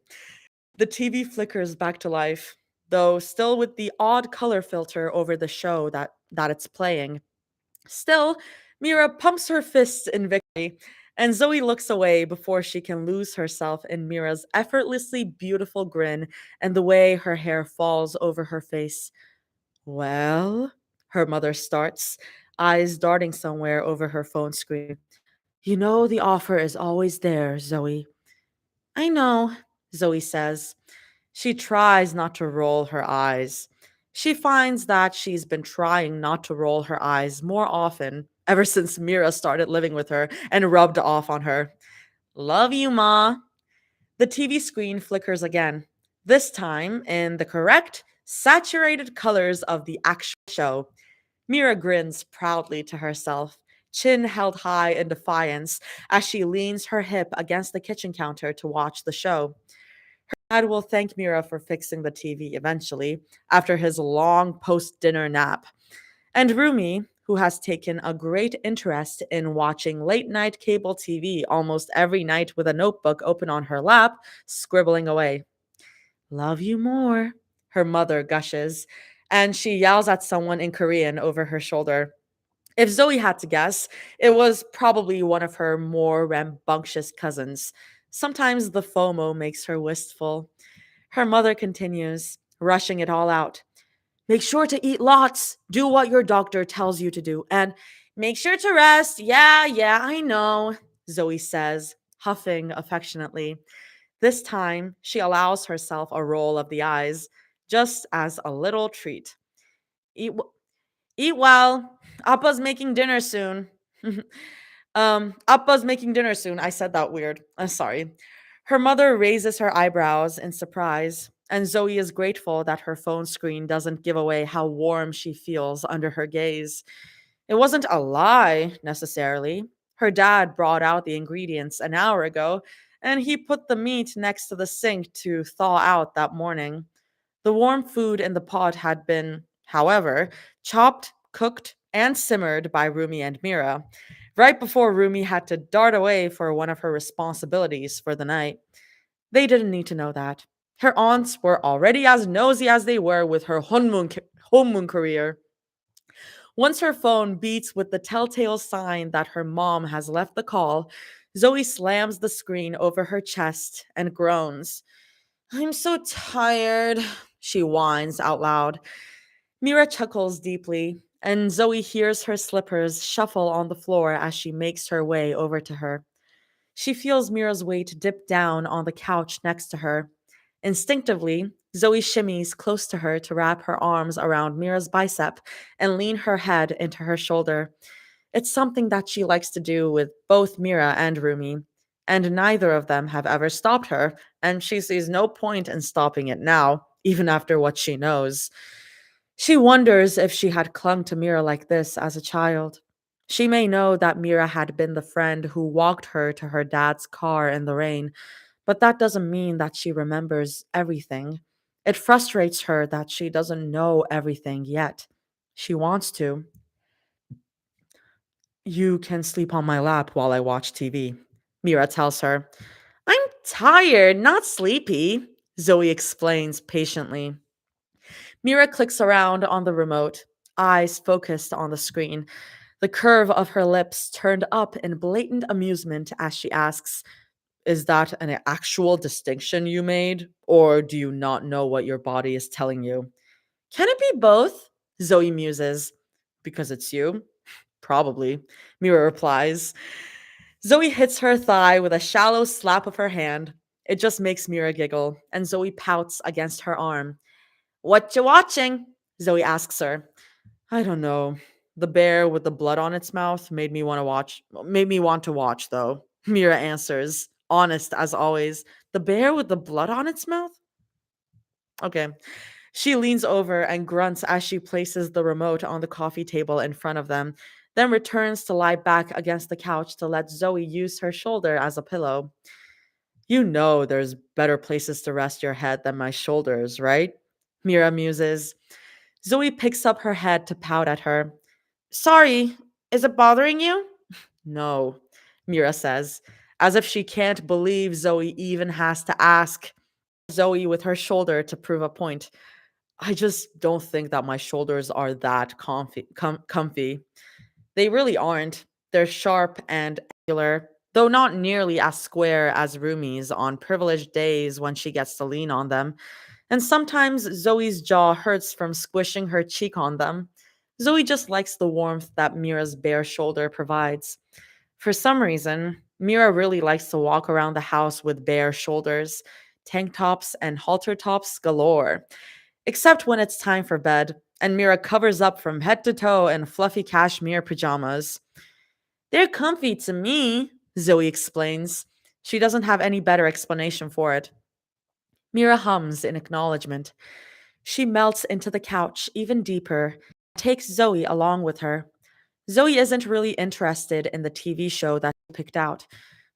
The TV flickers back to life, though still with the odd color filter over the show that it's playing. Still, Mira pumps her fists in victory, and Zoe looks away before she can lose herself in Mira's effortlessly beautiful grin and the way her hair falls over her face. Well, Her mother starts, eyes darting somewhere over her phone screen. You know the offer is always there, Zoe. I know, Zoe says. She tries not to roll her eyes. She finds that she's been trying not to roll her eyes more often ever since Mira started living with her and rubbed off on her. Love you, Ma. The TV screen flickers again, this time in the correct, saturated colors of the actual show. Mira grins proudly to herself, chin held high in defiance as she leans her hip against the kitchen counter to watch the show. Dad will thank Mira for fixing the TV eventually, after his long post dinner nap. And Rumi, who has taken a great interest in watching late night cable TV almost every night with a notebook open on her lap, scribbling away. Love you more, her mother gushes, and she yells at someone in Korean over her shoulder. If Zoe had to guess, it was probably one of her more rambunctious cousins. Sometimes the FOMO makes her wistful. Her mother continues, rushing it all out. Make sure to eat lots. Do what your doctor tells you to do. And make sure to rest. Yeah, yeah, I know, Zoe says, huffing affectionately. This time, she allows herself a roll of the eyes, just as a little treat. Eat, eat well. Appa's making dinner soon. Appa's making dinner soon. I said that weird. I'm sorry. Her mother raises her eyebrows in surprise, and Zoe is grateful that her phone screen doesn't give away how warm she feels under her gaze. It wasn't a lie, necessarily. Her dad brought out the ingredients an hour ago, and he put the meat next to the sink to thaw out that morning. The warm food in the pot had been, however, chopped, cooked, and simmered by Rumi and Mira, right before Rumi had to dart away for one of her responsibilities for the night. They didn't need to know that. Her aunts were already as nosy as they were with her honmun career. Once her phone beeps with the telltale sign that her mom has left the call, Zoe slams the screen over her chest and groans. I'm so tired, she whines out loud. Mira chuckles deeply, and Zoe hears her slippers shuffle on the floor as she makes her way over to her. She feels Mira's weight dip down on the couch next to her. Instinctively, Zoe shimmies close to her to wrap her arms around Mira's bicep and lean her head into her shoulder. It's something that she likes to do with both Mira and Rumi, and neither of them have ever stopped her, and she sees no point in stopping it now, even after what she knows. She wonders if she had clung to Mira like this as a child. She may know that Mira had been the friend who walked her to her dad's car in the rain, but that doesn't mean that she remembers everything. It frustrates her that she doesn't know everything yet. She wants to. You can sleep on my lap while I watch TV, Mira tells her. I'm tired, not sleepy, Zoe explains patiently. Mira clicks around on the remote, eyes focused on the screen, the curve of her lips turned up in blatant amusement as she asks, is that an actual distinction you made? Or do you not know what your body is telling you? Can it be both? Zoe muses. Because it's you? Probably, Mira replies. Zoe hits her thigh with a shallow slap of her hand. It just makes Mira giggle, and Zoe pouts against her arm. What you watching? Zoe asks her. I don't know. The bear with the blood on its mouth made me want to watch though. Mira answers, honest as always. The bear with the blood on its mouth? Okay. She leans over and grunts as she places the remote on the coffee table in front of them, then returns to lie back against the couch to let Zoe use her shoulder as a pillow. You know there's better places to rest your head than my shoulders, right? Mira muses. Zoe picks up her head to pout at her. Sorry, is it bothering you? No, Mira says, as if she can't believe Zoe even has to ask. Zoe with her shoulder to prove a point. I just don't think that my shoulders are that comfy. They really aren't. They're sharp and angular, though not nearly as square as Rumi's on privileged days when she gets to lean on them. And sometimes Zoe's jaw hurts from squishing her cheek on them. Zoe just likes the warmth that Mira's bare shoulder provides. For some reason, Mira really likes to walk around the house with bare shoulders, tank tops, and halter tops galore. Except when it's time for bed, and Mira covers up from head to toe in fluffy cashmere pajamas. They're comfy to me, Zoe explains. She doesn't have any better explanation for it. Mira hums in acknowledgement. She melts into the couch even deeper, takes Zoe along with her. Zoe isn't really interested in the TV show that she picked out.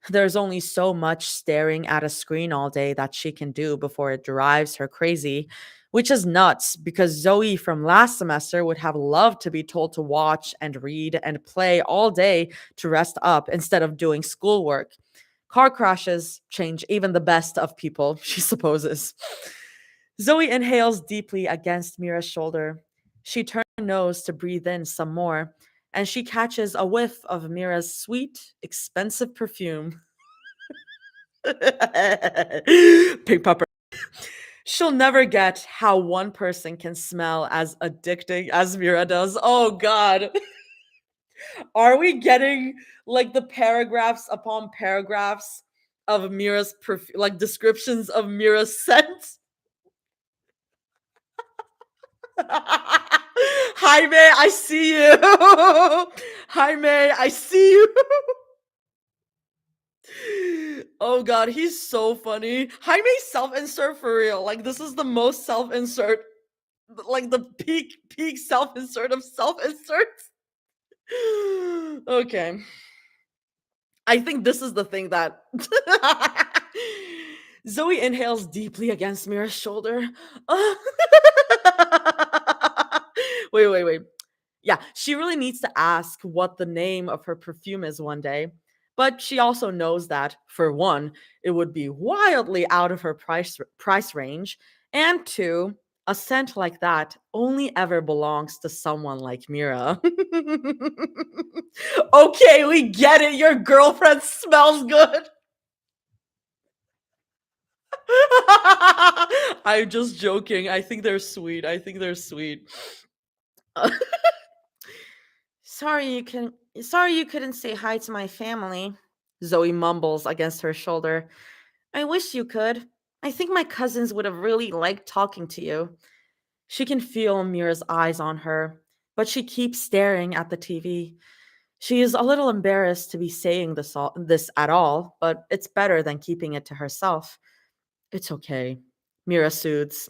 There's only so much staring at a screen all day that she can do before it drives her crazy, which is nuts because Zoe from last semester would have loved to be told to watch and read and play all day to rest up instead of doing schoolwork. Car crashes change even the best of people, she supposes. Zoe inhales deeply against Mira's shoulder. She turns her nose to breathe in some more, and she catches a whiff of Mira's sweet, expensive perfume. Pink pepper. She'll never get how one person can smell as addicting as Mira does. Oh, God. Are we getting like the paragraphs upon paragraphs of Mira's perfume, like descriptions of Mira's scent? Jaime, I see you. Jaime, I see you. Oh god, he's so funny. Jaime self-insert for real. Like this is the most self-insert, like the peak self-insert of self-inserts. Okay. I think this is the thing that Zoe inhales deeply against Mira's shoulder. Wait. Yeah, she really needs to ask what the name of her perfume is one day. But she also knows that, for one, it would be wildly out of her price range, and two, a scent like that only ever belongs to someone like Mira. Okay, we get it. Your girlfriend smells good. I'm just joking. I think they're sweet. I think they're sweet. Sorry you couldn't say hi to my family. Zoe mumbles against her shoulder. I wish you could. I think my cousins would have really liked talking to you. She can feel Mira's eyes on her, but she keeps staring at the TV. She is a little embarrassed to be saying this at all, but it's better than keeping it to herself. It's okay, Mira soothes.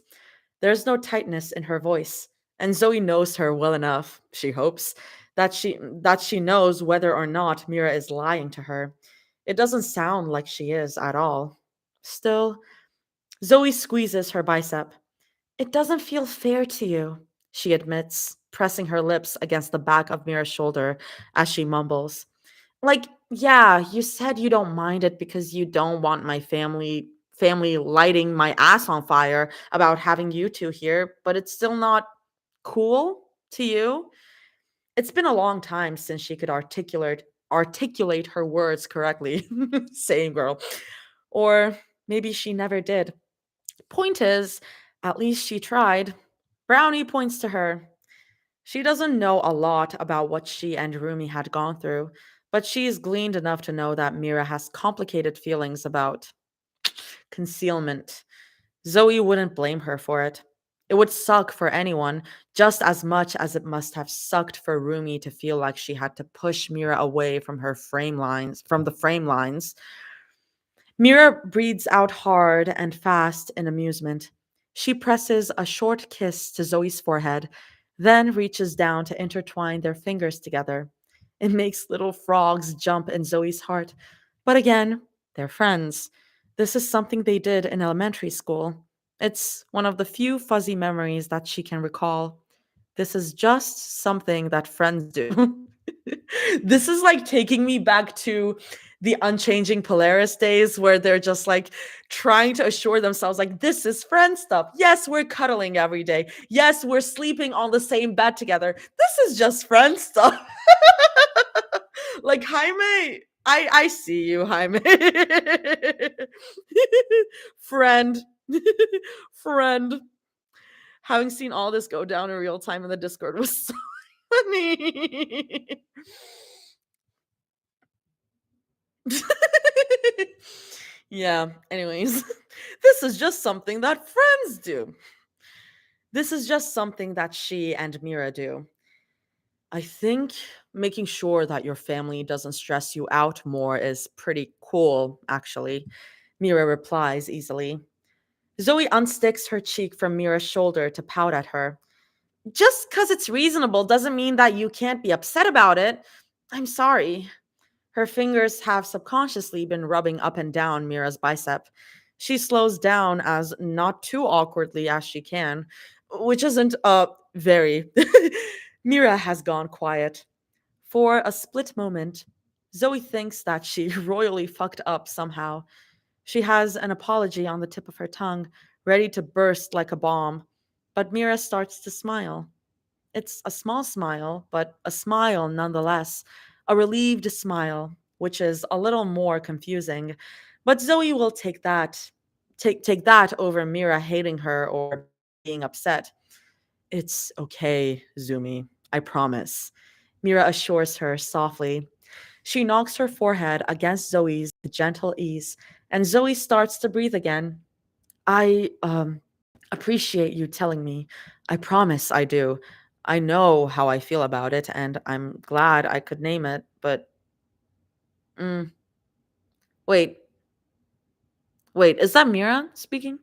There's no tightness in her voice, and Zoe knows her well enough, she hopes, that she knows whether or not Mira is lying to her. It doesn't sound like she is at all. Still, Zoe squeezes her bicep. It doesn't feel fair to you, she admits, pressing her lips against the back of Mira's shoulder as she mumbles. Like, yeah, you said you don't mind it because you don't want my family lighting my ass on fire about having you two here, but it's still not cool to you. It's been a long time since she could articulate her words correctly. Same girl. Or maybe she never did. Point is, at least she tried. Brownie points to her. She doesn't know a lot about what she and Rumi had gone through, but she's gleaned enough to know that Mira has complicated feelings about concealment. Zoe wouldn't blame her for it. It would suck for anyone, just as much as it must have sucked for Rumi to feel like she had to push Mira away from the frame lines. Mira breathes out hard and fast in amusement. She presses a short kiss to Zoe's forehead, then reaches down to intertwine their fingers together. It makes little frogs jump in Zoe's heart. But again, they're friends. This is something they did in elementary school. It's one of the few fuzzy memories that she can recall. This is just something that friends do. This is like taking me back to the unchanging Polaris days where they're just like trying to assure themselves like this is friend stuff. Yes, we're cuddling every day. Yes, we're sleeping on the same bed together. This is just friend stuff. Like Jaime, I see you, Jaime. Friend. Friend. Having seen all this go down in real time in the Discord was so funny. Yeah, anyways, this is just something that friends do. This is just something that she and Mira do. I think making sure that your family doesn't stress you out more is pretty cool, actually. Mira replies easily. Zoe unsticks her cheek from Mira's shoulder to pout at her. Just because it's reasonable doesn't mean that you can't be upset about it. I'm sorry. Her fingers have subconsciously been rubbing up and down Mira's bicep. She slows down as not too awkwardly as she can, which isn't very. Mira has gone quiet. For a split moment, Zoe thinks that she royally fucked up somehow. She has an apology on the tip of her tongue, ready to burst like a bomb. But Mira starts to smile. It's a small smile, but a smile nonetheless. A relieved smile, which is a little more confusing. But Zoe will take that. Take that over Mira hating her or being upset. It's okay, Zumi. I promise. Mira assures her softly. She knocks her forehead against Zoe's with gentle ease, and Zoe starts to breathe again. I appreciate you telling me. I promise I do. I know how I feel about it, and I'm glad I could name it, but mm, wait, wait, is that Mira speaking?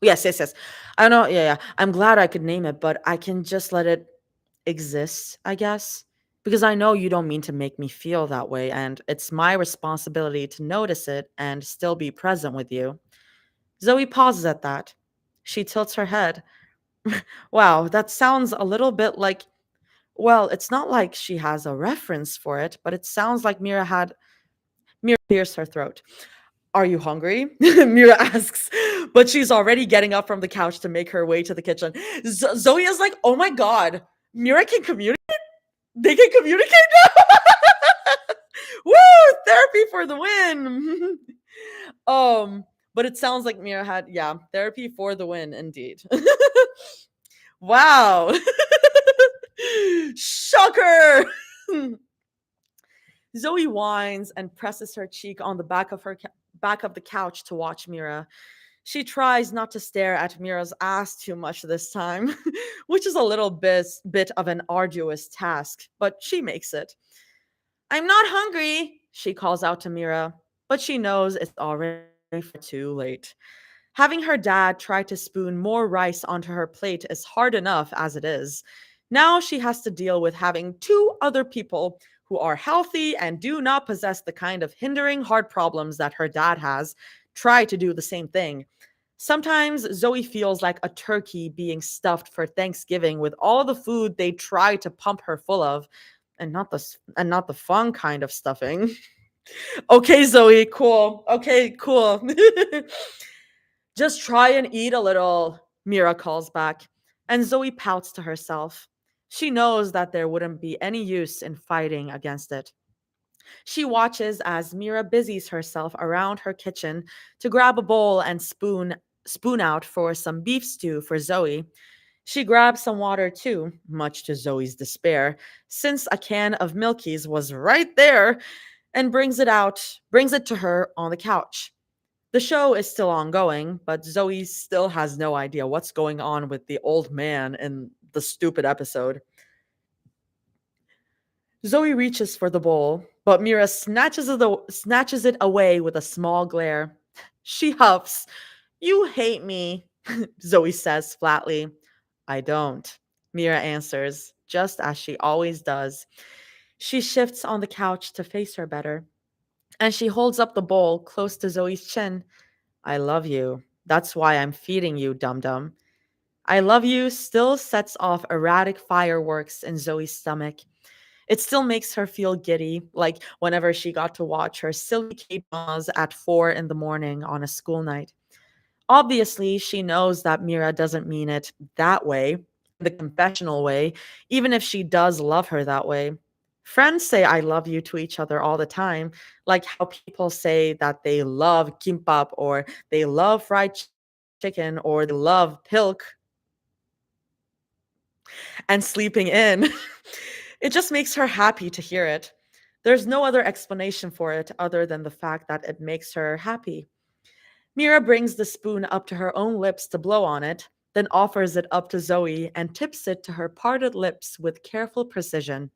Yes, yes, yes. I know, yeah, yeah. I'm glad I could name it, but I can just let it exist, I guess. Because I know you don't mean to make me feel that way, and it's my responsibility to notice it and still be present with you. Zoe pauses at that. She tilts her head. Wow, that sounds a little bit like, well, it's not like she has a reference for it, but it sounds like Mira clears her throat. Are you hungry? Mira asks, but she's already getting up from the couch to make her way to the kitchen. Zoe is like, oh my god, Mira can communicate? They can communicate now? Woo! Therapy for the win. But it sounds like Mira had, yeah, therapy for the win, indeed. Wow. Shocker. Zoe whines and presses her cheek on the back of the couch to watch Mira. She tries not to stare at Mira's ass too much this time, which is a little bit of an arduous task, but she makes it. I'm not hungry, she calls out to Mira, but she knows it's already too late. Having her dad try to spoon more rice onto her plate is hard enough as it is. Now she has to deal with having two other people who are healthy and do not possess the kind of hindering heart problems that her dad has try to do the same thing. Sometimes Zoe feels like a turkey being stuffed for Thanksgiving with all the food they try to pump her full of, and not the fun kind of stuffing. Okay, Zoe, cool. Okay, cool. Just try and eat a little, Mira calls back, and Zoe pouts to herself. She knows that there wouldn't be any use in fighting against it. She watches as Mira busies herself around her kitchen to grab a bowl and spoon out for some beef stew for Zoe. She grabs some water too, much to Zoe's despair, since a can of Milky's was right there, and brings it to her on the couch. The show is still ongoing, but Zoe still has no idea what's going on with the old man in the stupid episode. Zoe reaches for the bowl, but Mira snatches it away with a small glare. She huffs. You hate me, Zoe says flatly. I don't, Mira answers, just as she always does. She shifts on the couch to face her better, and she holds up the bowl close to Zoe's chin. I love you. That's why I'm feeding you, dum dum. I love you still sets off erratic fireworks in Zoe's stomach. It still makes her feel giddy, like whenever she got to watch her silly K-dramas at 4 in the morning on a school night. Obviously, she knows that Mira doesn't mean it that way, the confessional way, even if she does love her that way. Friends say I love you to each other all the time, like how people say that they love kimbap or they love chicken or they love pilk. and sleeping in. It just makes her happy to hear it. There's no other explanation for it other than the fact that it makes her happy. Mira brings the spoon up to her own lips to blow on it, then offers it up to Zoe and tips it to her parted lips with careful precision.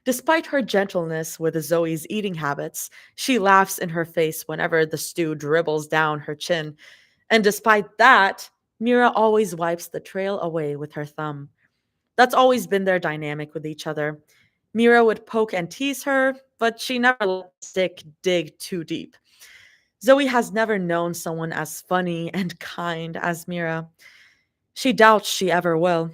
Despite her gentleness with Zoe's eating habits, she laughs in her face whenever the stew dribbles down her chin. And despite that, Mira always wipes the trail away with her thumb. That's always been their dynamic with each other. Mira would poke and tease her, but she never let the stick dig too deep. Zoe has never known someone as funny and kind as Mira. She doubts she ever will.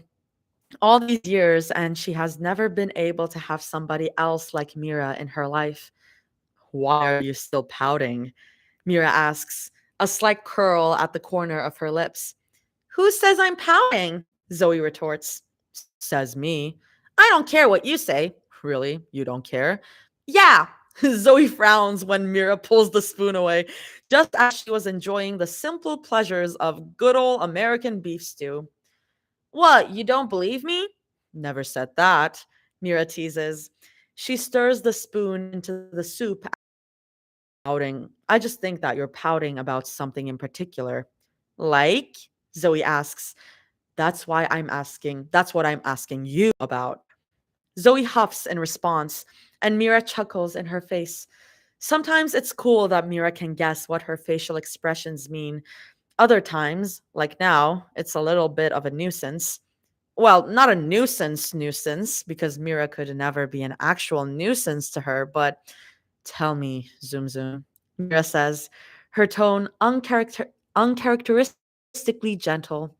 All these years, and she has never been able to have somebody else like Mira in her life. Why are you still pouting? Mira asks, a slight curl at the corner of her lips. Who says I'm pouting? Zoe retorts. Says me. I don't care what you say. Really? You don't care? Yeah. Zoe frowns when Mira pulls the spoon away, just as she was enjoying the simple pleasures of good old American beef stew. What, you don't believe me? Never said that, Mira teases. She stirs the spoon into the soup. Pouting. I just think that you're pouting about something in particular. Like? Zoe asks. That's what I'm asking you about. Zoe huffs in response, and Mira chuckles in her face. Sometimes it's cool that Mira can guess what her facial expressions mean. Other times, like now, it's a little bit of a nuisance. Well, not a nuisance, because Mira could never be an actual nuisance to her, but tell me, Zoom Zoom, Mira says, her tone uncharacteristically gentle.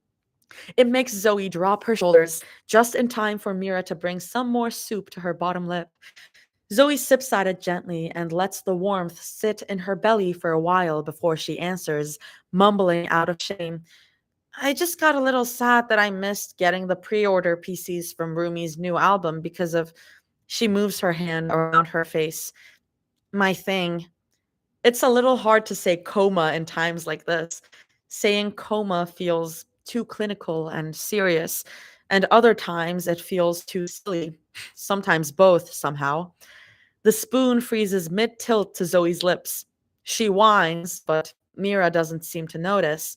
It makes Zoe drop her shoulders just in time for Mira to bring some more soup to her bottom lip. Zoe sips at it gently and lets the warmth sit in her belly for a while before she answers, mumbling out of shame. I just got a little sad that I missed getting the pre-order PCs from Rumi's new album because of. She moves her hand around her face. My thing. It's a little hard to say coma in times like this. Saying coma feels too clinical and serious, and other times it feels too silly. Sometimes both, somehow. The spoon freezes mid tilt to Zoe's lips. She whines, but Mira doesn't seem to notice.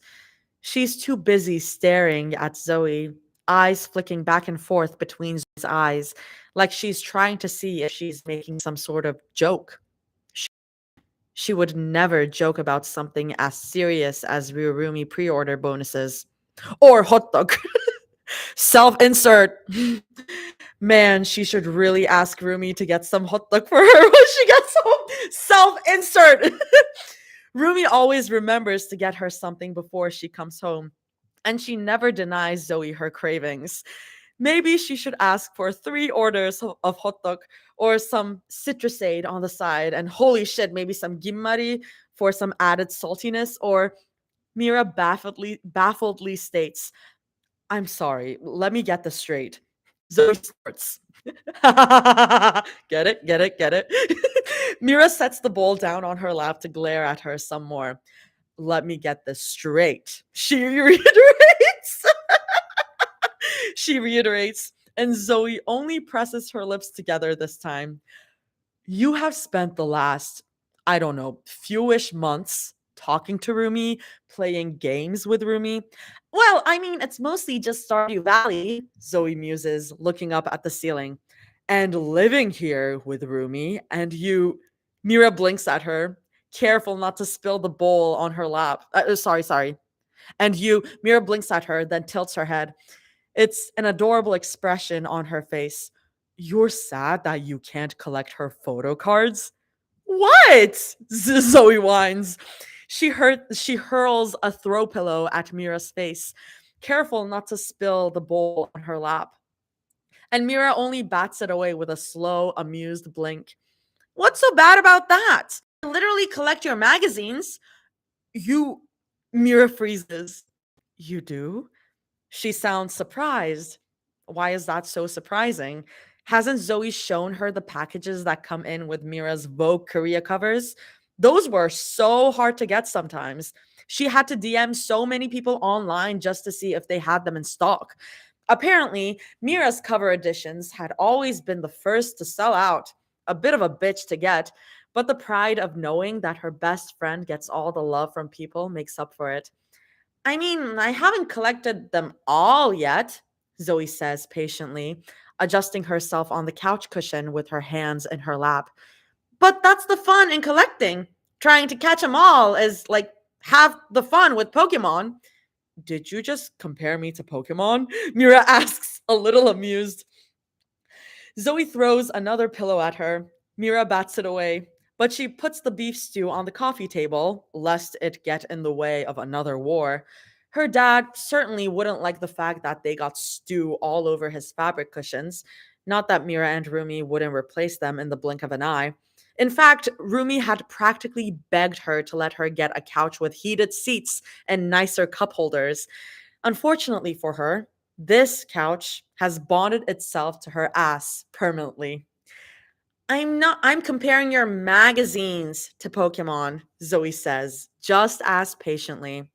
She's too busy staring at Zoe, eyes flicking back and forth between Zoe's eyes, like she's trying to see if she's making some sort of joke. She would never joke about something as serious as Ryurumi pre-order bonuses. Or hot dog. Self-insert. Man, she should really ask Rumi to get some hot dog for her when she gets home. Self-insert. Rumi always remembers to get her something before she comes home, and she never denies Zoe her cravings. Maybe she should ask for 3 orders of hot dog or some citrusade on the side, and holy shit, maybe some gimme for some added saltiness. Or Mira baffledly states, I'm sorry, let me get this straight. Zoe snorts. Get it? Get it? Get it? Mira sets the bowl down on her lap to glare at her some more. Let me get this straight. She reiterates. She reiterates, and Zoe only presses her lips together this time. You have spent the last, I don't know, fewish months talking to Rumi, playing games with Rumi. Well, I mean, it's mostly just Stardew Valley, Zoe muses, looking up at the ceiling. And living here with Rumi, and you. Mira blinks at her, careful not to spill the bowl on her lap. Sorry. And you. Mira blinks at her, then tilts her head. It's an adorable expression on her face. You're sad that you can't collect her photo cards? What? Zoe whines. She hurls a throw pillow at Mira's face, careful not to spill the bowl on her lap. And Mira only bats it away with a slow, amused blink. What's so bad about that? I literally collect your magazines. You. Mira freezes. You do? She sounds surprised. Why is that so surprising? Hasn't Zoe shown her the packages that come in with Mira's Vogue Korea covers? Those were so hard to get sometimes. She had to DM so many people online just to see if they had them in stock. Apparently, Mira's cover editions had always been the first to sell out. A bit of a bitch to get, but the pride of knowing that her best friend gets all the love from people makes up for it. I mean, I haven't collected them all yet, Zoe says patiently, adjusting herself on the couch cushion with her hands in her lap. But that's the fun in collecting. Trying to catch them all is like half the fun with Pokemon. Did you just compare me to Pokemon? Mira asks, a little amused. Zoe throws another pillow at her. Mira bats it away, but she puts the beef stew on the coffee table, lest it get in the way of another war. Her dad certainly wouldn't like the fact that they got stew all over his fabric cushions. Not that Mira and Rumi wouldn't replace them in the blink of an eye. In fact, Rumi had practically begged her to let her get a couch with heated seats and nicer cup holders. Unfortunately for her, this couch has bonded itself to her ass permanently. I'm comparing your magazines to Pokemon, Zoe says, just as patiently.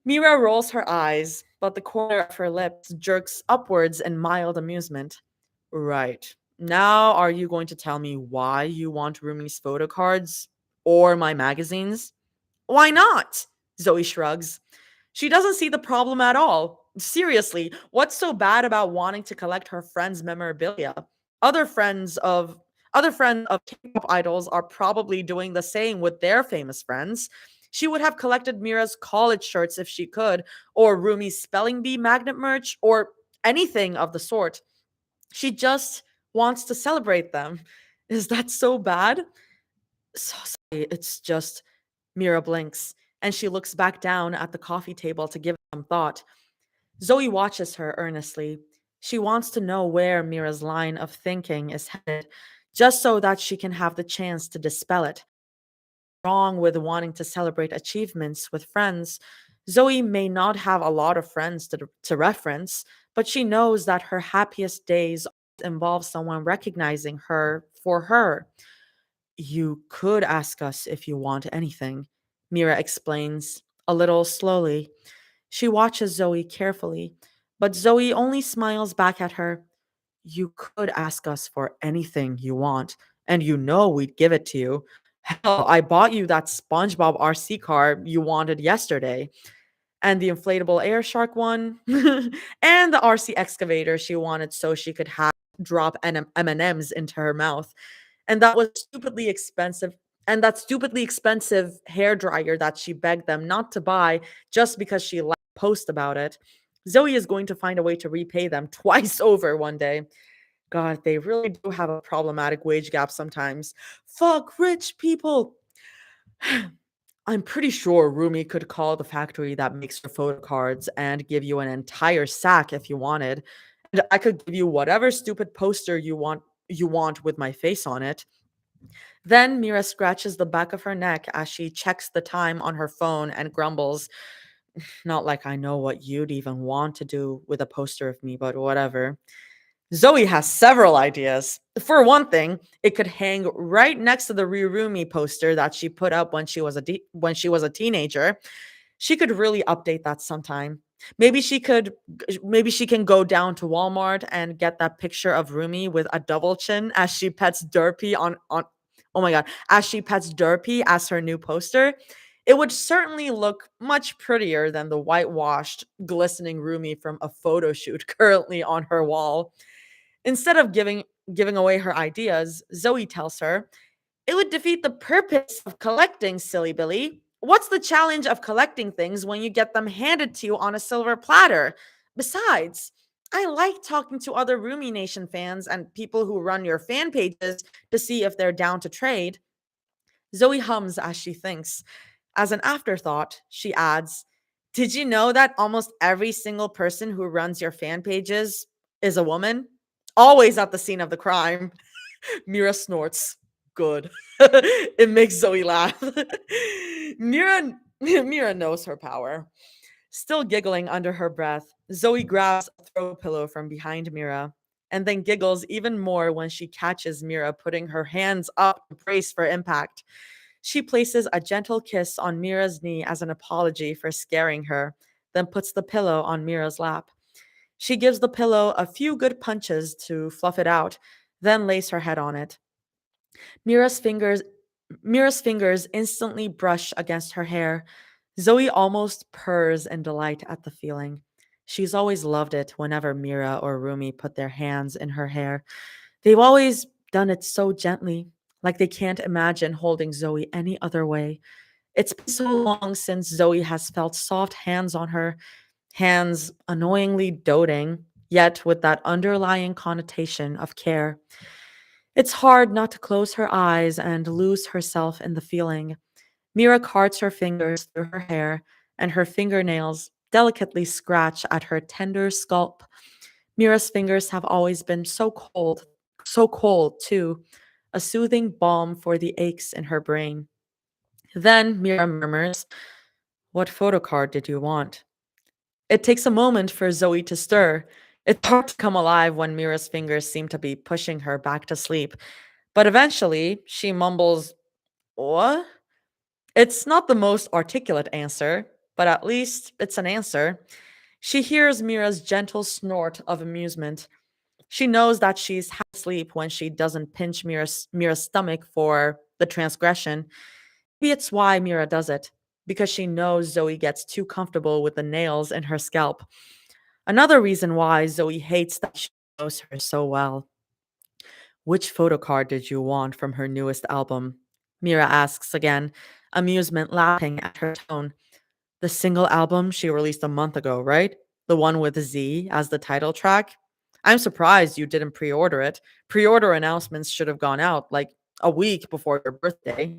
Mira rolls her eyes, but the corner of her lips jerks upwards in mild amusement. Right. Now, are you going to tell me why you want Rumi's photo cards or my magazines? Why not? Zoe shrugs. She doesn't see the problem at all. Seriously, what's so bad about wanting to collect her friends' memorabilia? Other friends of Other friends of K-pop idols are probably doing the same with their famous friends. She would have collected Mira's college shirts if she could, or Rumi's spelling bee magnet merch, or anything of the sort. She just wants to celebrate them. Is that so bad? So sorry, it's just Mira blinks, and she looks back down at the coffee table to give it some thought. Zoe watches her earnestly. She wants to know where Mira's line of thinking is headed, just so that she can have the chance to dispel it. Wrong with wanting to celebrate achievements with friends. Zoe may not have a lot of friends to reference, but she knows that her happiest days involve someone recognizing her for her. You could ask us if you want anything, Mira explains, a little slowly. She watches Zoe carefully, but Zoe only smiles back at her. You could ask us for anything you want, and you know we'd give it to you. Hell, I bought you that SpongeBob RC car you wanted yesterday, and the inflatable air shark one, and the RC excavator she wanted so she could have drop M&Ms into her mouth, and that stupidly expensive hair dryer that she begged them not to buy just because she liked to post about it. Zoe is going to find a way to repay them twice over one day. God, they really do have a problematic wage gap sometimes. Fuck rich people. I'm pretty sure Rumi could call the factory that makes your photo cards and give you an entire sack if you wanted. And I could give you whatever stupid poster you want with my face on it. Then Mira scratches the back of her neck as she checks the time on her phone and grumbles, not like I know what you'd even want to do with a poster of me, but whatever. Zoe has several ideas. For one thing, it could hang right next to the Rirumi poster that she put up when she was a teenager. She could really update that sometime. Maybe she can go down to Walmart and get that picture of Rumi with a double chin as she pets Derpy on oh my god, as she pets Derpy as her new poster. It would certainly look much prettier than the whitewashed, glistening Rumi from a photo shoot currently on her wall. Instead of giving away her ideas, Zoe tells her, it would defeat the purpose of collecting, silly Billy. What's the challenge of collecting things when you get them handed to you on a silver platter? Besides, I like talking to other Rumi Nation fans and people who run your fan pages to see if they're down to trade. Zoe hums as she thinks. As an afterthought, she adds, did you know that almost every single person who runs your fan pages is a woman? Always at the scene of the crime. Mira snorts. Good. It makes Zoe laugh. Mira knows her power. Still giggling under her breath, Zoe grabs a throw pillow from behind Mira and then giggles even more when she catches Mira putting her hands up to brace for impact. She places a gentle kiss on Mira's knee as an apology for scaring her, then puts the pillow on Mira's lap. She gives the pillow a few good punches to fluff it out, then lays her head on it. Mira's fingers Mira's fingers instantly brush against her hair. Zoe almost purrs in delight at the feeling. She's always loved it whenever Mira or Rumi put their hands in her hair. They've always done it so gently, like they can't imagine holding Zoe any other way. It's been so long since Zoe has felt soft hands on her, hands annoyingly doting, yet with that underlying connotation of care. It's hard not to close her eyes and lose herself in the feeling. Mira carts her fingers through her hair, and her fingernails delicately scratch at her tender scalp. Mira's fingers have always been so cold, too, a soothing balm for the aches in her brain. Then Mira murmurs, "What photo card did you want?" It takes a moment for Zoe to stir. It's hard to come alive when Mira's fingers seem to be pushing her back to sleep. But eventually, she mumbles, "What?" It's not the most articulate answer, but at least it's an answer. She hears Mira's gentle snort of amusement. She knows that she's half asleep when she doesn't pinch Mira's stomach for the transgression. Maybe it's why Mira does it, because she knows Zoe gets too comfortable with the nails in her scalp. Another reason why Zoe hates that she knows her so well. "Which photo card did you want from her newest album?" Mira asks again, amusement lapping at her tone. "The single album she released a month ago, right? The one with Z as the title track? I'm surprised you didn't pre order it. Pre order announcements should have gone out like a week before your birthday."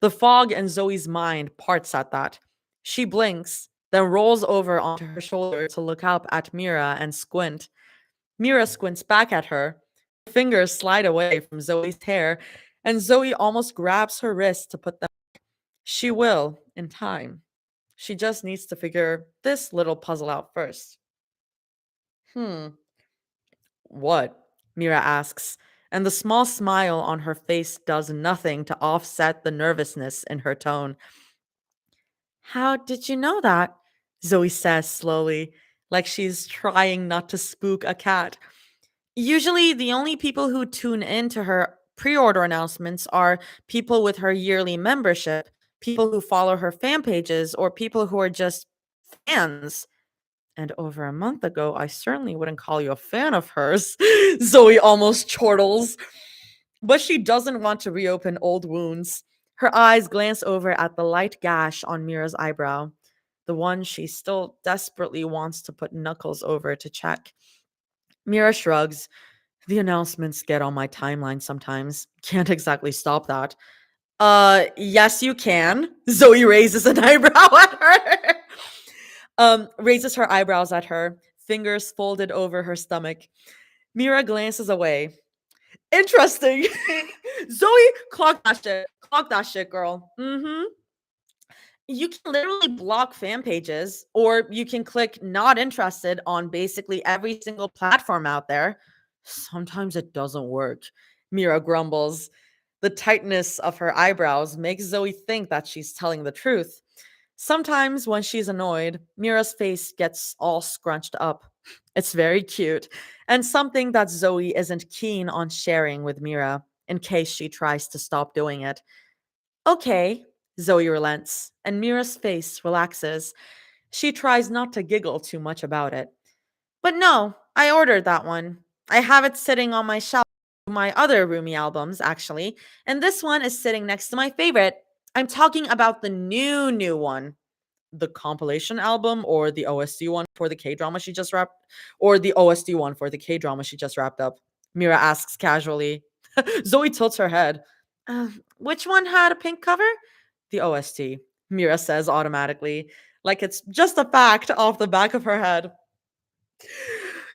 The fog in Zoe's mind parts at that. She blinks, then rolls over onto her shoulder to look up at Mira and squint. Mira squints back at her. Her fingers slide away from Zoe's hair, and Zoe almost grabs her wrist to put them. She will, in time. She just needs to figure this little puzzle out first. "Hmm, what?" Mira asks, and the small smile on her face does nothing to offset the nervousness in her tone. "How did you know that?" Zoe says slowly, like she's trying not to spook a cat. Usually, the only people who tune in to her pre order announcements are people with her yearly membership, people who follow her fan pages, or people who are just fans. And over a month ago, I certainly wouldn't call you a fan of hers. Zoe almost chortles. But she doesn't want to reopen old wounds. Her eyes glance over at the light gash on Mira's eyebrow, the one she still desperately wants to put knuckles over to check. Mira shrugs. "The announcements get on my timeline sometimes. Can't exactly stop that." Yes, you can." Zoe raises an eyebrow at her. Raises her eyebrows at her, fingers folded over her stomach. Mira glances away. "Interesting." "Zoe, clock that shit. Clock that shit, girl." "Mm-hmm." You can literally block fan pages, or you can click not interested on basically every single platform out there. "Sometimes it doesn't work," Mira grumbles. The tightness of her eyebrows makes Zoe think that she's telling the truth. Sometimes when she's annoyed, Mira's face gets all scrunched up. It's very cute, and something that Zoe isn't keen on sharing with Mira in case she tries to stop doing it. "Okay," Zoe relents, and Mira's face relaxes. She tries not to giggle too much about it. "But no, I ordered that one. I have it sitting on my shelf, my other Rumi albums, actually, and this one is sitting next to my favorite. I'm talking about the new one." "The compilation album or the OST one for the K-drama she just wrapped or the OST one for the K-drama she just wrapped up?" Mira asks casually. Zoe tilts her head. Which one had a pink cover?" "The OST," Mira says automatically, like it's just a fact off the back of her head.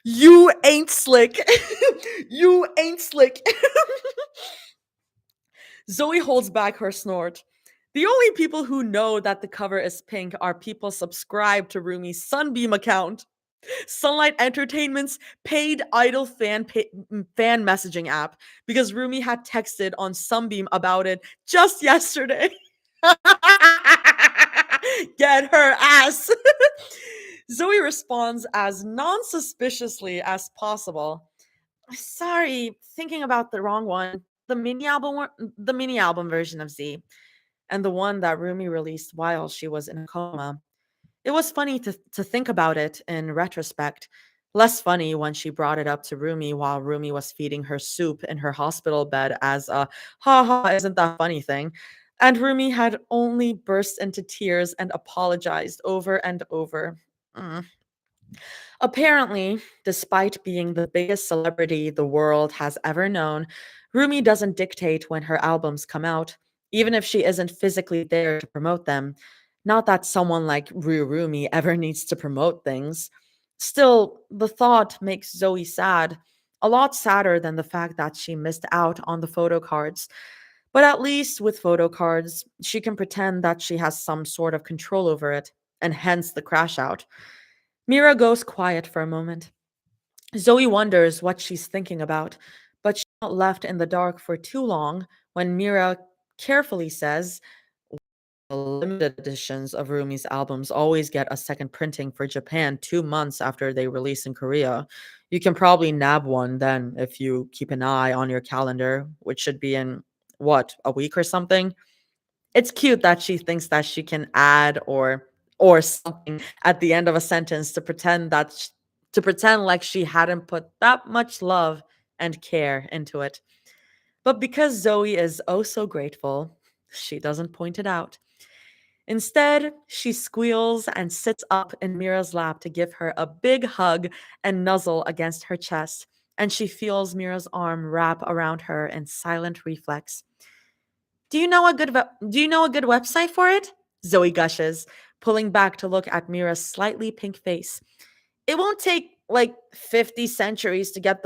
"You ain't slick." "You ain't slick." Zoe holds back her snort. The only people who know that the cover is pink are people subscribed to Rumi's Sunbeam account, Sunlight Entertainment's paid idol fan messaging app, because Rumi had texted on Sunbeam about it just yesterday. Get her ass. Zoe responds as non suspiciously as possible. Sorry, thinking about the wrong one. The mini album version of Z, and the one that Rumi released while she was in a coma. It was funny to think about it in retrospect. Less funny when she brought it up to Rumi while Rumi was feeding her soup in her hospital bed as a ha ha, isn't that funny thing. And Rumi had only burst into tears and apologized over and over. Mm. Apparently, despite being the biggest celebrity the world has ever known, Rumi doesn't dictate when her albums come out, even if she isn't physically there to promote them. Not that someone like Rumi ever needs to promote things. Still, the thought makes Zoe sad, a lot sadder than the fact that she missed out on the photo cards. But at least with photo cards, she can pretend that she has some sort of control over it, and hence the crash out. Mira goes quiet for a moment. Zoe wonders what she's thinking about, but she's not left in the dark for too long when Mira carefully says, the limited editions of Rumi's albums always get a second printing for Japan 2 months after they release in Korea. You can probably nab one then if you keep an eye on your calendar, which should be in, what, a week or something? It's cute that she thinks that she can add or something at the end of a sentence to to pretend like she hadn't put that much love and care into it. But because Zoe is oh so grateful, she doesn't point it out. Instead, she squeals and sits up in Mira's lap to give her a big hug and nuzzle against her chest, and she feels Mira's arm wrap around her in silent reflex. Do you know a good website for it? Zoe gushes, pulling back to look at Mira's slightly pink face. It won't take like 50 centuries to get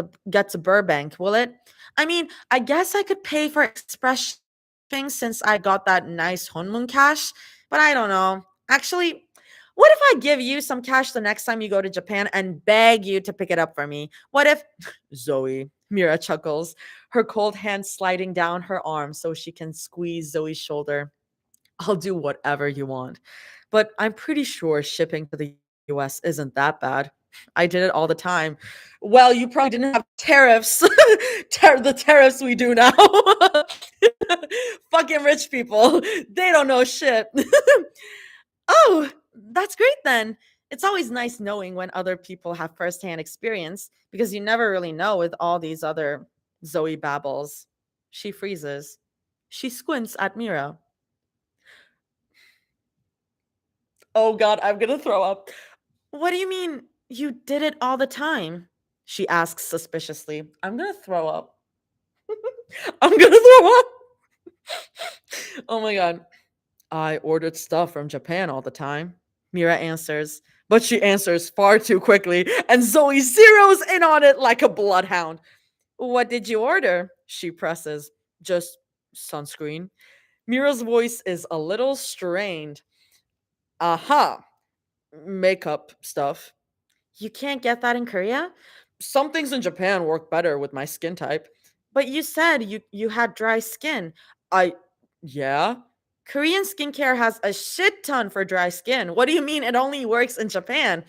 to Burbank, will it? I mean, I guess I could pay for express shipping since I got that nice honmun cash, but I don't know. Actually, what if I give you some cash the next time you go to Japan and beg you to pick it up for me? What if Zoe, Mira chuckles, her cold hand sliding down her arm so she can squeeze Zoe's shoulder. I'll do whatever you want. But I'm pretty sure shipping to the US isn't that bad. I did it all the time. Well, you probably didn't have tariffs. The tariffs we do now. Fucking rich people. They don't know shit. Oh, that's great then. It's always nice knowing when other people have firsthand experience because you never really know with all these other Zoe babbles. She freezes. She squints at Mira. Oh god, I'm gonna throw up. What do you mean you did it all the time? She asks suspiciously. I'm gonna throw up. I'm gonna throw up. Oh my god. I ordered stuff from Japan all the time. Mira answers, but she answers far too quickly, and Zoe zeroes in on it like a bloodhound. What did you order? She presses. Just sunscreen. Mira's voice is a little strained. Aha, makeup stuff. You can't get that in Korea? Some things in Japan work better with my skin type. But you said you had dry skin. I yeah. Korean skincare has a shit ton for dry skin. What do you mean it only works in Japan?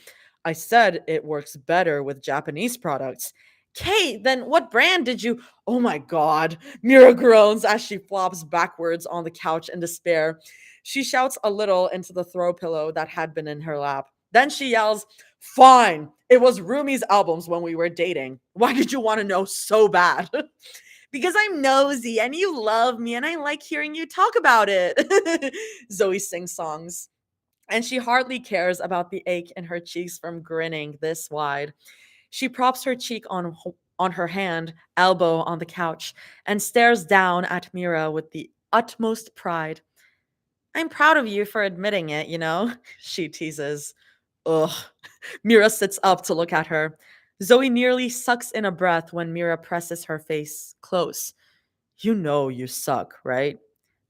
I said it works better with Japanese products. Kate, then what brand did you? Oh my god. Mira groans as she flops backwards on the couch in despair. She shouts a little into the throw pillow that had been in her lap. Then she yells, Fine. It was Rumi's albums when we were dating. Why did you want to know so bad? Because I'm nosy and you love me and I like hearing you talk about it. Zoe sings songs. And she hardly cares about the ache in her cheeks from grinning this wide. She props her cheek on her hand, elbow on the couch, and stares down at Mira with the utmost pride. I'm proud of you for admitting it, you know, she teases. Ugh. Mira sits up to look at her. Zoe nearly sucks in a breath when Mira presses her face close. You know you suck, right?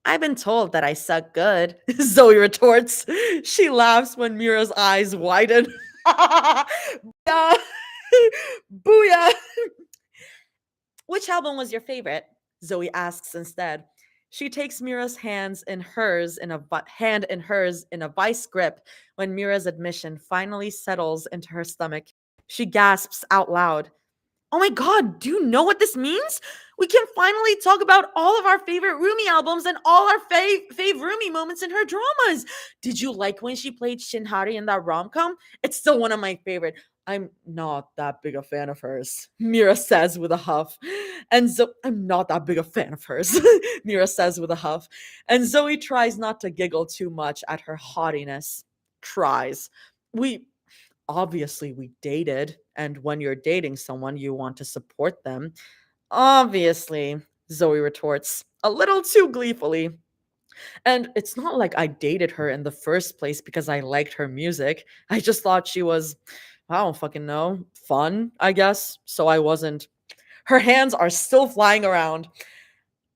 I've been told that I suck good, Zoe retorts. She laughs when Mira's eyes widen. Booyah! Booyah! Which album was your favorite? Zoe asks instead. She takes Mira's hand in hers in a vice grip when Mira's admission finally settles into her stomach. She gasps out loud. Oh my god, do you know what this means? We can finally talk about all of our favorite Rumi albums and all our fave Rumi moments in her dramas. Did you like when she played Shinhari in that rom-com? It's still one of my favorite. I'm not that big a fan of hers, Mira says with a huff. I'm not that big a fan of hers, Mira says with a huff. And Zoe tries not to giggle too much at her haughtiness. Tries. We Obviously we dated, and when you're dating someone, you want to support them. Obviously, Zoe retorts, a little too gleefully. And it's not like I dated her in the first place because I liked her music. I just thought she was, I don't fucking know, fun, I guess. So I wasn't. Her hands are still flying around.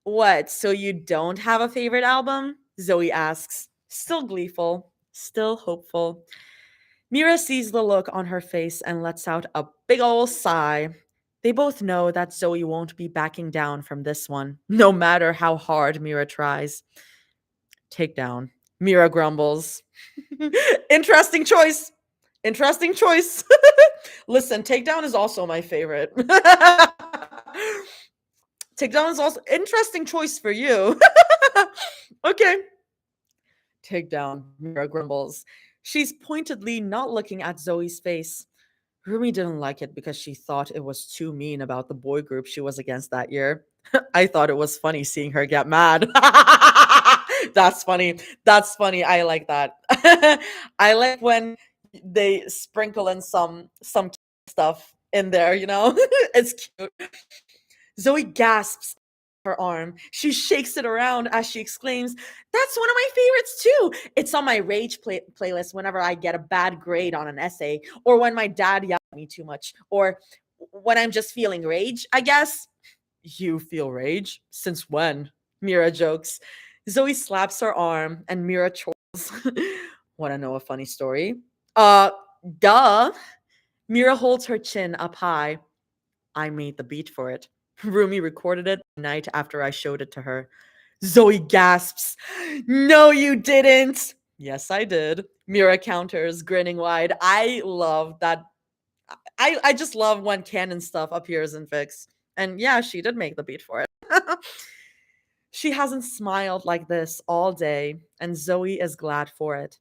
What, so you don't have a favorite album? Zoe asks, still gleeful, still hopeful. Mira sees the look on her face and lets out a big ol' sigh. They both know that Zoe won't be backing down from this one, no matter how hard Mira tries. Takedown. Mira grumbles. Interesting choice. Interesting choice. Listen, Takedown is also my favorite. Takedown is also interesting choice for you. Okay. Takedown. Mira grumbles. She's pointedly not looking at Zoe's face. Rumi didn't like it because she thought it was too mean about the boy group she was against that year. I thought it was funny seeing her get mad. That's funny. That's funny. I like that. I like when they sprinkle in some stuff in there, you know? It's cute. Zoe gasps her arm. She shakes it around as she exclaims, "That's one of my favorites too. It's on my rage playlist whenever I get a bad grade on an essay, or when my dad yells at me too much, or when I'm just feeling rage, I guess." You feel rage? Since when? Mira jokes. Zoe slaps her arm and Mira chortles. Wanna know a funny story? Uh, Duh. Mira holds her chin up high. I made the beat for it. Rumi recorded it the night after I showed it to her. Zoe gasps. No, you didn't. Yes, I did. Mira counters, grinning wide. I love that. I just love when canon stuff appears in fics. And yeah, she did make the beat for it. She hasn't smiled like this all day, and Zoe is glad for it.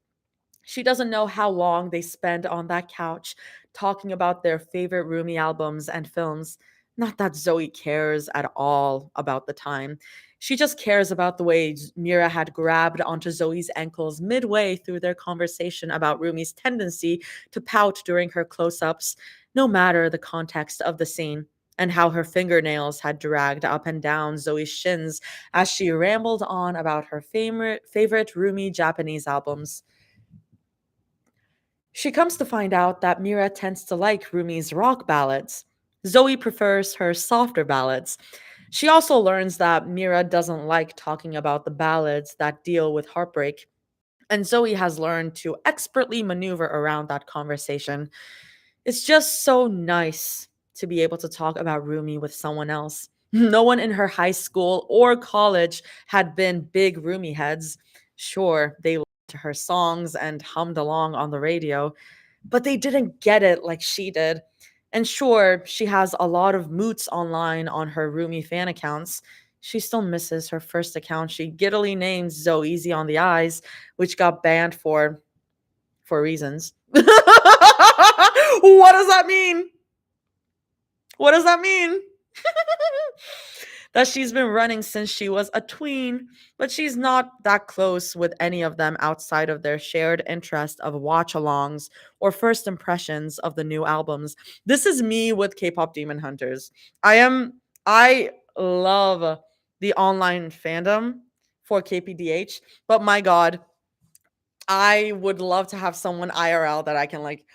She doesn't know how long they spend on that couch talking about their favorite Rumi albums and films. Not that Zoe cares at all about the time. She just cares about the way Mira had grabbed onto Zoe's ankles midway through their conversation about Rumi's tendency to pout during her close ups, no matter the context of the scene, and how her fingernails had dragged up and down Zoe's shins as she rambled on about her favorite Rumi Japanese albums. She comes to find out that Mira tends to like Rumi's rock ballads. Zoe prefers her softer ballads. She also learns that Mira doesn't like talking about the ballads that deal with heartbreak, and Zoe has learned to expertly maneuver around that conversation. It's just so nice to be able to talk about Rumi with someone else. No one in her high school or college had been big Rumi heads. Sure, they listened to her songs and hummed along on the radio, but they didn't get it like she did. And sure, she has a lot of moots online on her Rumi fan accounts. She still misses her first account she giddily named Zoe Easy on the Eyes, which got banned for reasons. What does that mean? What does that mean? That she's been running since she was a tween, but she's not that close with any of them outside of their shared interest of watch alongs or first impressions of the new albums. This is me with K-pop Demon Hunters. I love the online fandom for KPDH, but my god, I would love to have someone IRL that I can like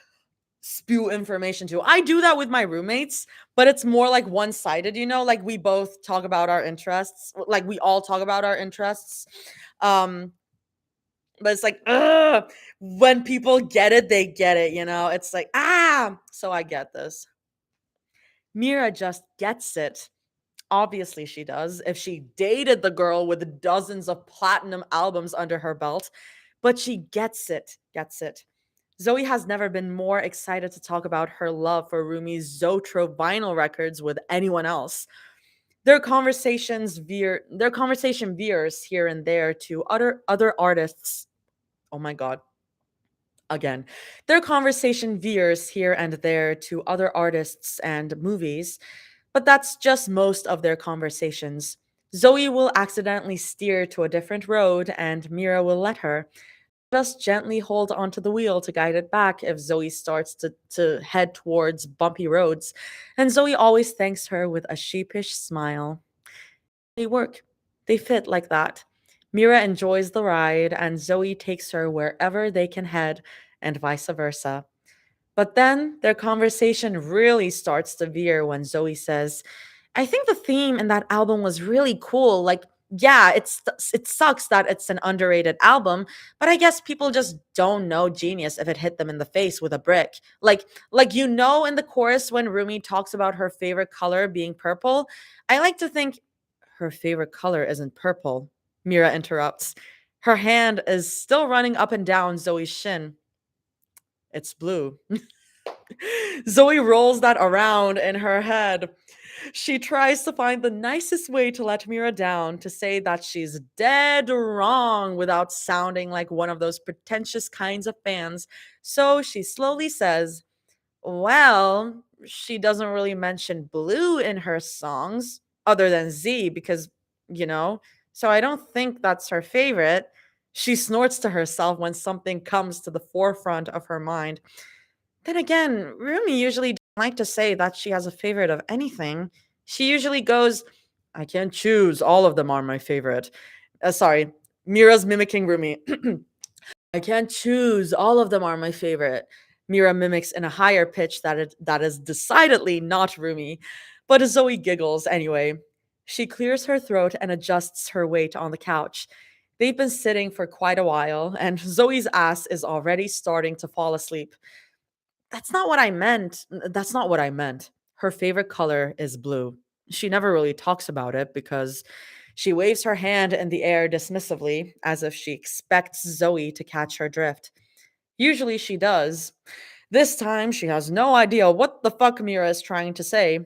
spew information to. I do that with my roommates, but it's more like one-sided, you know, like we both talk about our interests, like we all talk about our interests. Um but it's like when people get it, they get it, you know. It's like so I get this. Mira just gets it. Obviously, she does, if she dated the girl with dozens of platinum albums under her belt. But she gets it. Zoe has never been more excited to talk about her love for Rumi's Zotro vinyl records with anyone else. Their conversation veers here and there to other artists. Oh my god. Again. Their conversation veers here and there to other artists and movies, but that's just most of their conversations. Zoe will accidentally steer to a different road and Mira will let her. Just gently hold onto the wheel to guide it back if Zoe starts to head towards bumpy roads, and Zoe always thanks her with a sheepish smile. They work. They fit like that. Mira enjoys the ride, and Zoe takes her wherever they can head, and vice versa. But then their conversation really starts to veer when Zoe says, I think the theme in that album was really cool. Like, yeah, it sucks that it's an underrated album, but I guess people just don't know genius if it hit them in the face with a brick. In the chorus when Rumi talks about her favorite color being purple, I like to think her favorite color isn't purple. Mira interrupts. Her hand is still running up and down Zoe's shin. It's blue. Zoe rolls that around in her head. She tries to find the nicest way to let Mira down, to say that she's dead wrong without sounding like one of those pretentious kinds of fans. So she slowly says, well, she doesn't really mention blue in her songs, other than Z, because, you know, so I don't think that's her favorite. She snorts to herself when something comes to the forefront of her mind. Then again, Rumi usually doesn't like to say that she has a favorite of anything. She usually goes, I can't choose. All of them are my favorite. Sorry, Mira's mimicking Rumi. I can't choose. All of them are my favorite. Mira mimics in a higher pitch that is decidedly not Rumi. But Zoe giggles anyway. She clears her throat and adjusts her weight on the couch. They've been sitting for quite a while, and Zoe's ass is already starting to fall asleep. That's not what I meant. That's not what I meant. Her favorite color is blue. She never really talks about it because she waves her hand in the air dismissively, as if she expects Zoe to catch her drift. Usually she does. This time she has no idea what the fuck Mira is trying to say.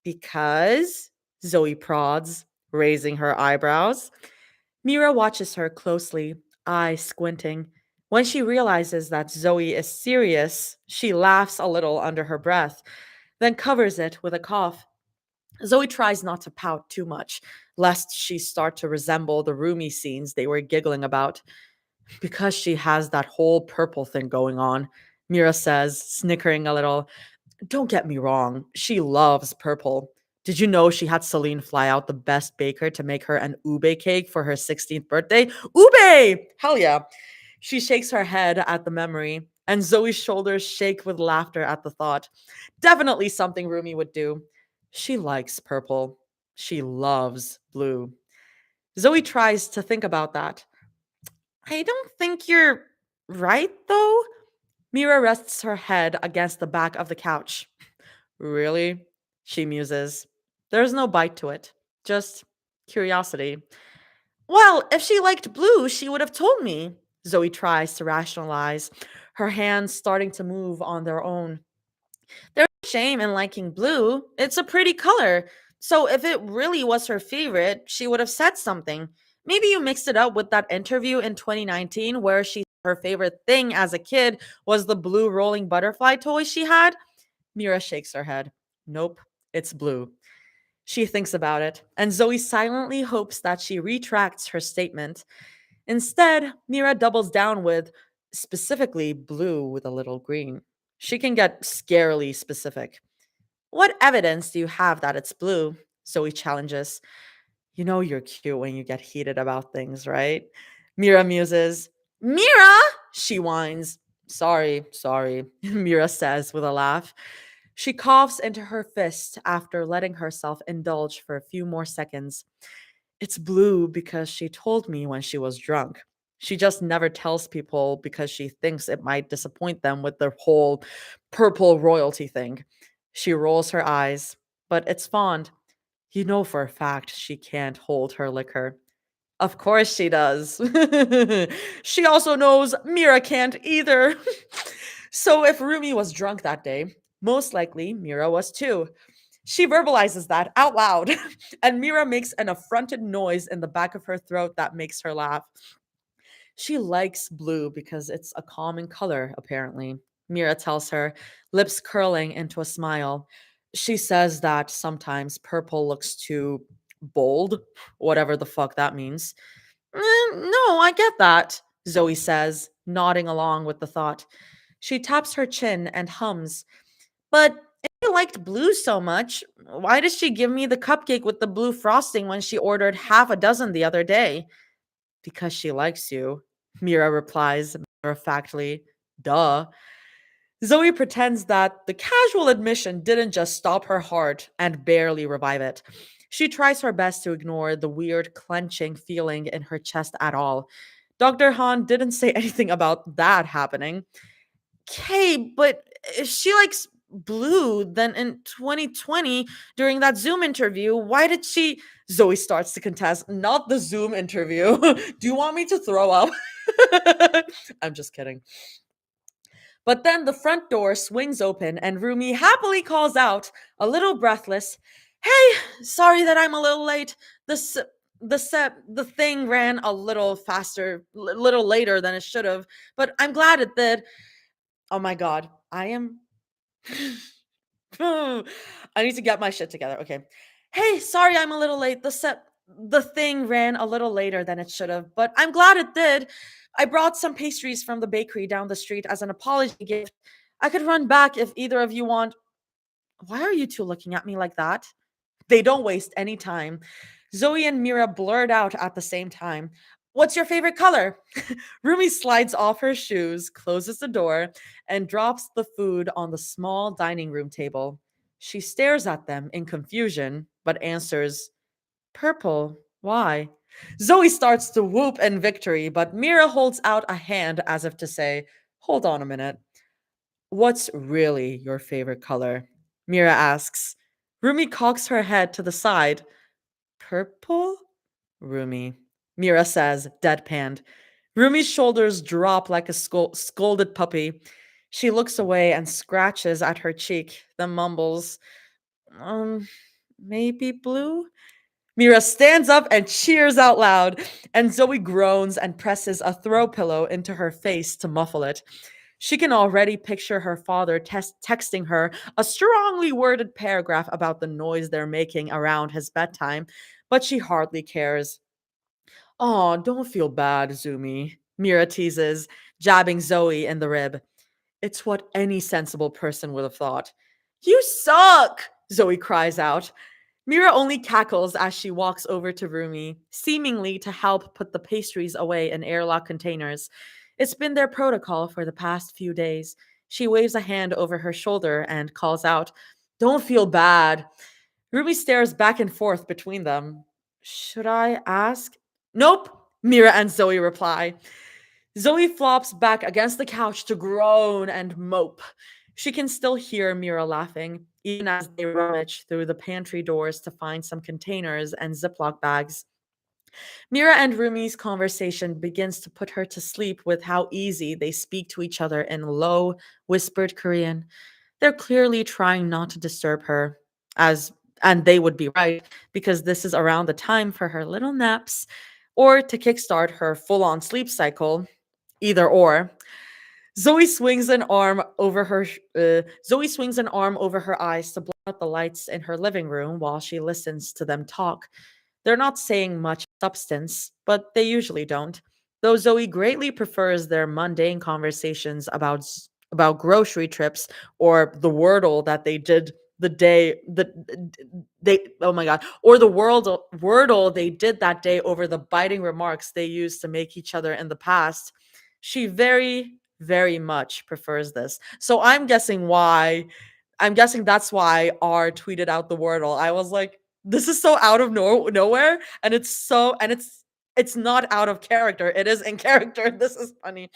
Because? Zoe prods, raising her eyebrows. Mira watches her closely, eyes squinting. When she realizes that Zoe is serious, she laughs a little under her breath, then covers it with a cough. Zoe tries not to pout too much, lest she start to resemble the roomy scenes they were giggling about. Because she has that whole purple thing going on, Mira says, snickering a little. Don't get me wrong, she loves purple. Did you know she had Celine fly out the best baker to make her an ube cake for her 16th birthday? Ube! Hell yeah. She shakes her head at the memory, and Zoe's shoulders shake with laughter at the thought. Definitely something Rumi would do. She likes purple. She loves blue. Zoe tries to think about that. I don't think you're right, though. Mira rests her head against the back of the couch. Really? She muses. There's no bite to it, just curiosity. Well, if she liked blue, she would have told me. Zoe tries to rationalize, her hands starting to move on their own. There's no shame in liking blue. It's a pretty color. So if it really was her favorite, she would have said something. Maybe you mixed it up with that interview in 2019 where her favorite thing as a kid was the blue rolling butterfly toy she had. Mira shakes her head. Nope, it's blue. She thinks about it, and Zoe silently hopes that she retracts her statement. Instead, Mira doubles down with specifically blue with a little green. She can get scarily specific. What evidence do you have that it's blue? Zoe challenges. You know you're cute when you get heated about things, right? Mira muses. Mira! She whines. Sorry, Mira says with a laugh. She coughs into her fist after letting herself indulge for a few more seconds. It's blue because she told me when she was drunk. She just never tells people because she thinks it might disappoint them with the whole purple royalty thing. She rolls her eyes, but it's fond. You know for a fact she can't hold her liquor. Of course she does. She also knows Mira can't either. So if Rumi was drunk that day, most likely Mira was too. She verbalizes that out loud, and Mira makes an affronted noise in the back of her throat that makes her laugh. She likes blue because it's a common color, apparently. Mira tells her, lips curling into a smile. She says that sometimes purple looks too bold, whatever the fuck that means. No, I get that, Zoe says, nodding along with the thought. She taps her chin and hums. But if you liked blue so much, why did she give me the cupcake with the blue frosting when she ordered half a dozen the other day? Because she likes you, Mira replies matter of factly. Duh. Zoe pretends that the casual admission didn't just stop her heart and barely revive it. She tries her best to ignore the weird clenching feeling in her chest at all. Dr. Han didn't say anything about that happening. Okay, but if she likes blue, then in 2020, during that Zoom interview, why did she? Zoe starts to contest, not the Zoom interview. Do you want me to throw up? I'm just kidding. But then the front door swings open and Rumi happily calls out, a little breathless, "Hey, sorry that I'm a little late. The thing ran a little faster, little later than it should have, but I'm glad it did." Oh my god, I am I need to get my shit together. Okay. "Hey, sorry I'm a little late. The thing ran a little later than it should have, but I'm glad it did. I brought some pastries from the bakery down the street as an apology gift. I could run back if either of you want." Why are you two looking at me like that? They don't waste any time. Zoe and Mira blurt out at the same time, "What's your favorite color?" Rumi slides off her shoes, closes the door, and drops the food on the small dining room table. She stares at them in confusion, but answers, "Purple. Why?" Zoe starts to whoop in victory, but Mira holds out a hand as if to say, "Hold on a minute. What's really your favorite color?" Mira asks. Rumi cocks her head to the side. "Purple?" Rumi. Mira says, deadpanned. Rumi's shoulders drop like a scolded puppy. She looks away and scratches at her cheek, then mumbles, um, maybe blue? Mira stands up and cheers out loud, and Zoe groans and presses a throw pillow into her face to muffle it. She can already picture her father texting her a strongly worded paragraph about the noise they're making around his bedtime, but she hardly cares. "Oh, don't feel bad, Zumi," Mira teases, jabbing Zoe in the rib. It's what any sensible person would have thought. "You suck!" Zoe cries out. Mira only cackles as she walks over to Rumi, seemingly to help put the pastries away in airlock containers. It's been their protocol for the past few days. She waves a hand over her shoulder and calls out, "Don't feel bad." Rumi stares back and forth between them. Should I ask? Nope, Mira and Zoe reply. Zoe flops back against the couch to groan and mope. She can still hear Mira laughing, even as they rummage through the pantry doors to find some containers and Ziploc bags. Mira and Rumi's conversation begins to put her to sleep with how easy they speak to each other in low, whispered Korean. They're clearly trying not to disturb her, as and they would be right, because this is around the time for her little naps, or to kickstart her full-on sleep cycle. Either or. Zoe swings an arm over her eyes to block out the lights in her living room while she listens to them talk. They're not saying much substance, but they usually don't. Though Zoe greatly prefers their mundane conversations about grocery trips or the Wordle that they did the day that they oh my god or the Wordle they did that day over the biting remarks they used to make each other in the past. She very, very much prefers this. So I'm guessing that's why R tweeted out the Wordle. I was like, this is so out of nowhere, and it's not out of character. It is in character. This is funny.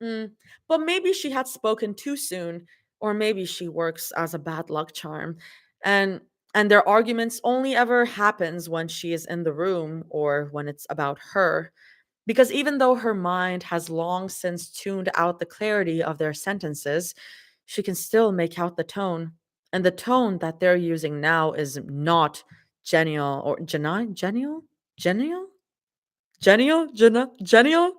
Mm, but maybe she had spoken too soon, or maybe she works as a bad luck charm. And And their arguments only ever happens when she is in the room or when it's about her. Because even though her mind has long since tuned out the clarity of their sentences, she can still make out the tone. And the tone that they're using now is not genial or genial? Genial? Genial?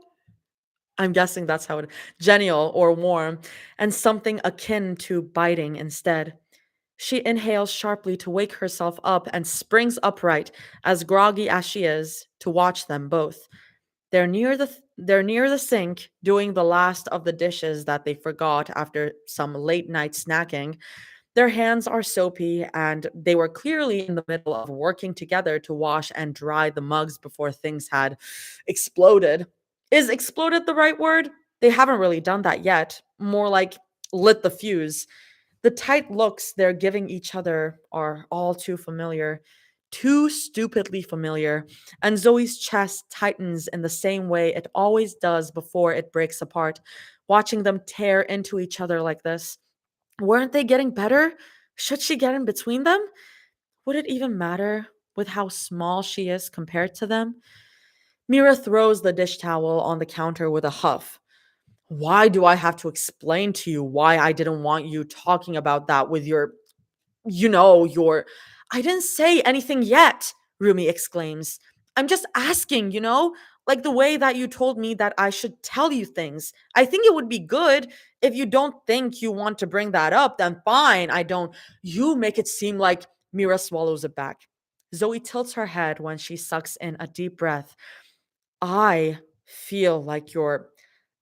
I'm guessing that's how it genial or warm, and something akin to biting instead. She inhales sharply to wake herself up and springs upright, as groggy as she is, to watch them both. They're near the sink, doing the last of the dishes that they forgot after some late night snacking. Their hands are soapy, and they were clearly in the middle of working together to wash and dry the mugs before things had exploded. Is exploded the right word? They haven't really done that yet. More like lit the fuse. The tight looks they're giving each other are all too familiar, too stupidly familiar, and Zoe's chest tightens in the same way it always does before it breaks apart, watching them tear into each other like this. Weren't they getting better? Should she get in between them? Would it even matter with how small she is compared to them? Mira throws the dish towel on the counter with a huff. Why do I have to explain to you why I didn't want you talking about that with your. I didn't say anything yet, Rumi exclaims. I'm just asking, like the way that you told me that I should tell you things. I think it would be good. If you don't think you want to bring that up, then fine. I don't. You make it seem like. Mira swallows it back. Zoe tilts her head when she sucks in a deep breath. I feel like you're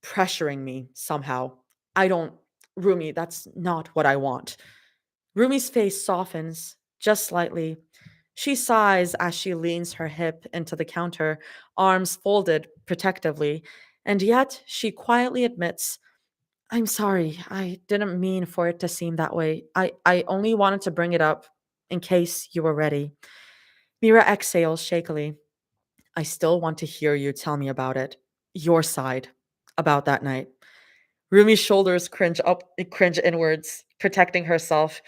pressuring me somehow. I don't. Rumi, that's not what I want. Rumi's face softens just slightly. She sighs as she leans her hip into the counter, arms folded protectively, and yet she quietly admits, I'm sorry, I didn't mean for it to seem that way. I only wanted to bring it up in case you were ready. Mira exhales shakily. I still want to hear you tell me about it. Your side about that night. Rumi's shoulders cringe inwards, protecting herself.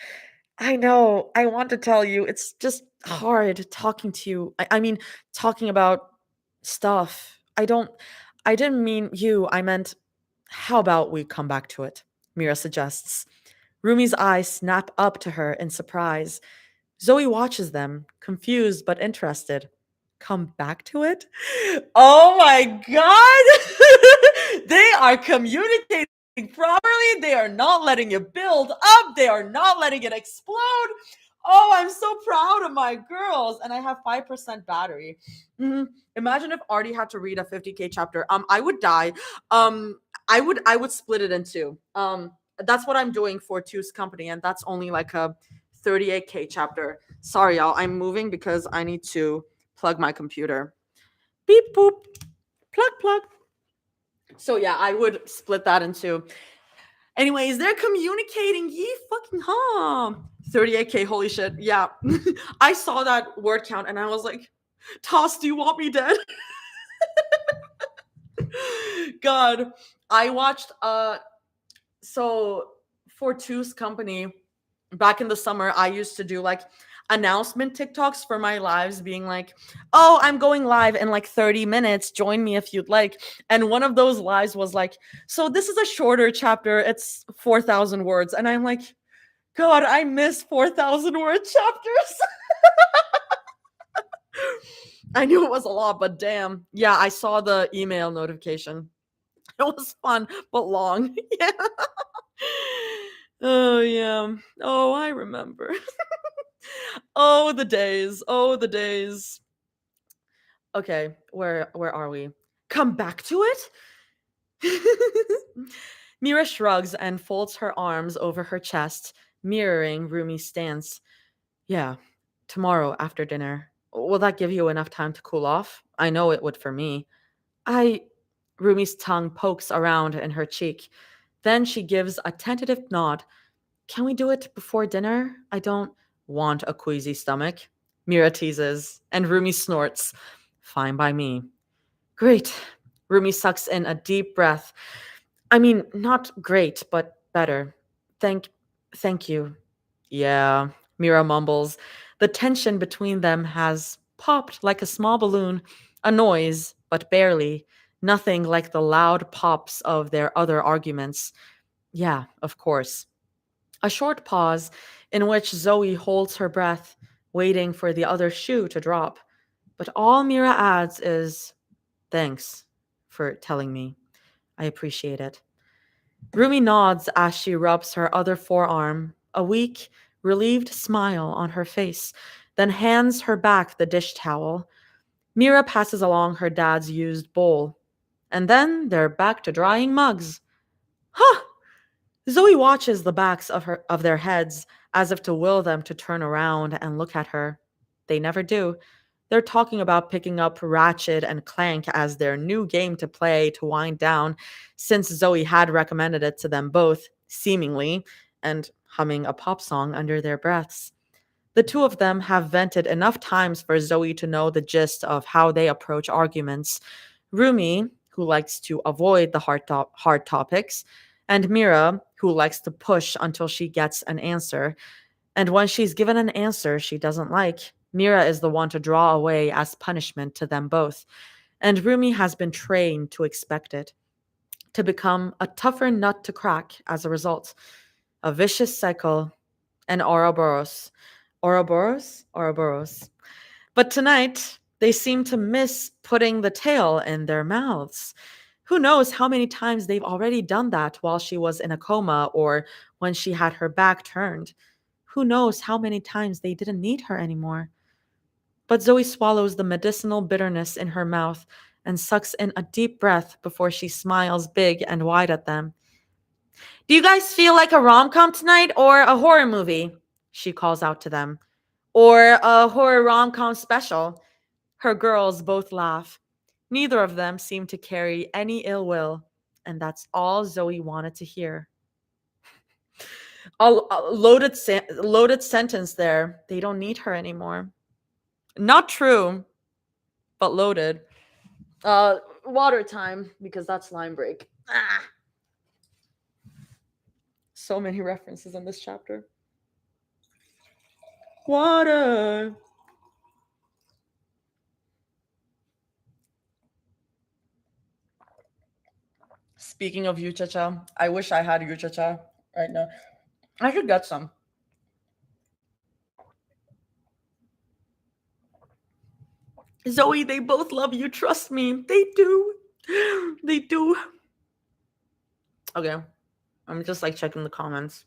I know. I want to tell you. It's just hard talking to you. I mean, talking about stuff. I didn't mean you. I meant, how about we come back to it? Mira suggests. Rumi's eyes snap up to her in surprise. Zoe watches them, confused but interested. Come back to it? Oh my god! They are communicating properly. They are not letting it build up. They are not letting it explode. Oh, I'm so proud of my girls. And I have 5% battery. Imagine if Artie had to read a 50K chapter. I would die. I would split it in two. That's what I'm doing for Two's company, and that's only like a 38K chapter. Sorry, y'all. I'm moving because I need to plug my computer. Beep boop. Plug. So yeah, I would split that in two. Anyways, they're communicating. Ye fucking huh. 38K, holy shit. Yeah. I saw that word count and I was like, Toss, do you want me dead? God. I watched so for Two's company, back in the summer, I used to do like announcement TikToks for my lives, being like, oh, I'm going live in like 30 minutes. Join me if you'd like. And one of those lives was like, so this is a shorter chapter. It's 4,000 words. And I'm like, God, I miss 4,000 word chapters. I knew it was a lot, but damn. Yeah, I saw the email notification. It was fun, but long. Yeah. Oh, yeah. Oh, I remember. Oh, the days. Oh, the days. Okay, where are we? Come back to it? Mira shrugs and folds her arms over her chest, mirroring Rumi's stance. Yeah, tomorrow after dinner. Will that give you enough time to cool off? I know it would for me. I. Rumi's tongue pokes around in her cheek. Then she gives a tentative nod. Can we do it before dinner? I don't want a queasy stomach. Mira teases, and Rumi snorts. Fine by me. Great. Rumi sucks in a deep breath. I mean, not great, but better. Thank thank you. Yeah, Mira mumbles. The tension between them has popped like a small balloon, a noise, but barely. Nothing like the loud pops of their other arguments. Yeah, of course. A short pause in which Zoe holds her breath, waiting for the other shoe to drop. But all Mira adds is, thanks for telling me. I appreciate it. Rumi nods as she rubs her other forearm, a weak, relieved smile on her face, then hands her back the dish towel. Mira passes along her dad's used bowl. And then they're back to drying mugs. Huh! Zoe watches the backs of their heads as if to will them to turn around and look at her. They never do. They're talking about picking up Ratchet and Clank as their new game to play to wind down, since Zoe had recommended it to them both, seemingly, and humming a pop song under their breaths. The two of them have vented enough times for Zoe to know the gist of how they approach arguments. Rumi, who likes to avoid the hard topics, and Mira, who likes to push until she gets an answer. And when she's given an answer she doesn't like, Mira is the one to draw away as punishment to them both. And Rumi has been trained to expect it, to become a tougher nut to crack as a result. A vicious cycle, and Ouroboros. Ouroboros? Ouroboros. But tonight, they seem to miss putting the tail in their mouths. Who knows how many times they've already done that while she was in a coma or when she had her back turned. Who knows how many times they didn't need her anymore. But Zoe swallows the medicinal bitterness in her mouth and sucks in a deep breath before she smiles big and wide at them. Do you guys feel like a rom-com tonight or a horror movie? She calls out to them. Or a horror rom-com special. Her girls both laugh. Neither of them seem to carry any ill will, and that's all Zoe wanted to hear. A loaded sentence there. They don't need her anymore. Not true, but loaded. Water time, because that's line break. So many references in this chapter. Water. Speaking of yuja-cha, I wish I had yuja-cha right now. I should get some. Zoe, they both love you. Trust me. They do. They do. Okay. I'm just like checking the comments.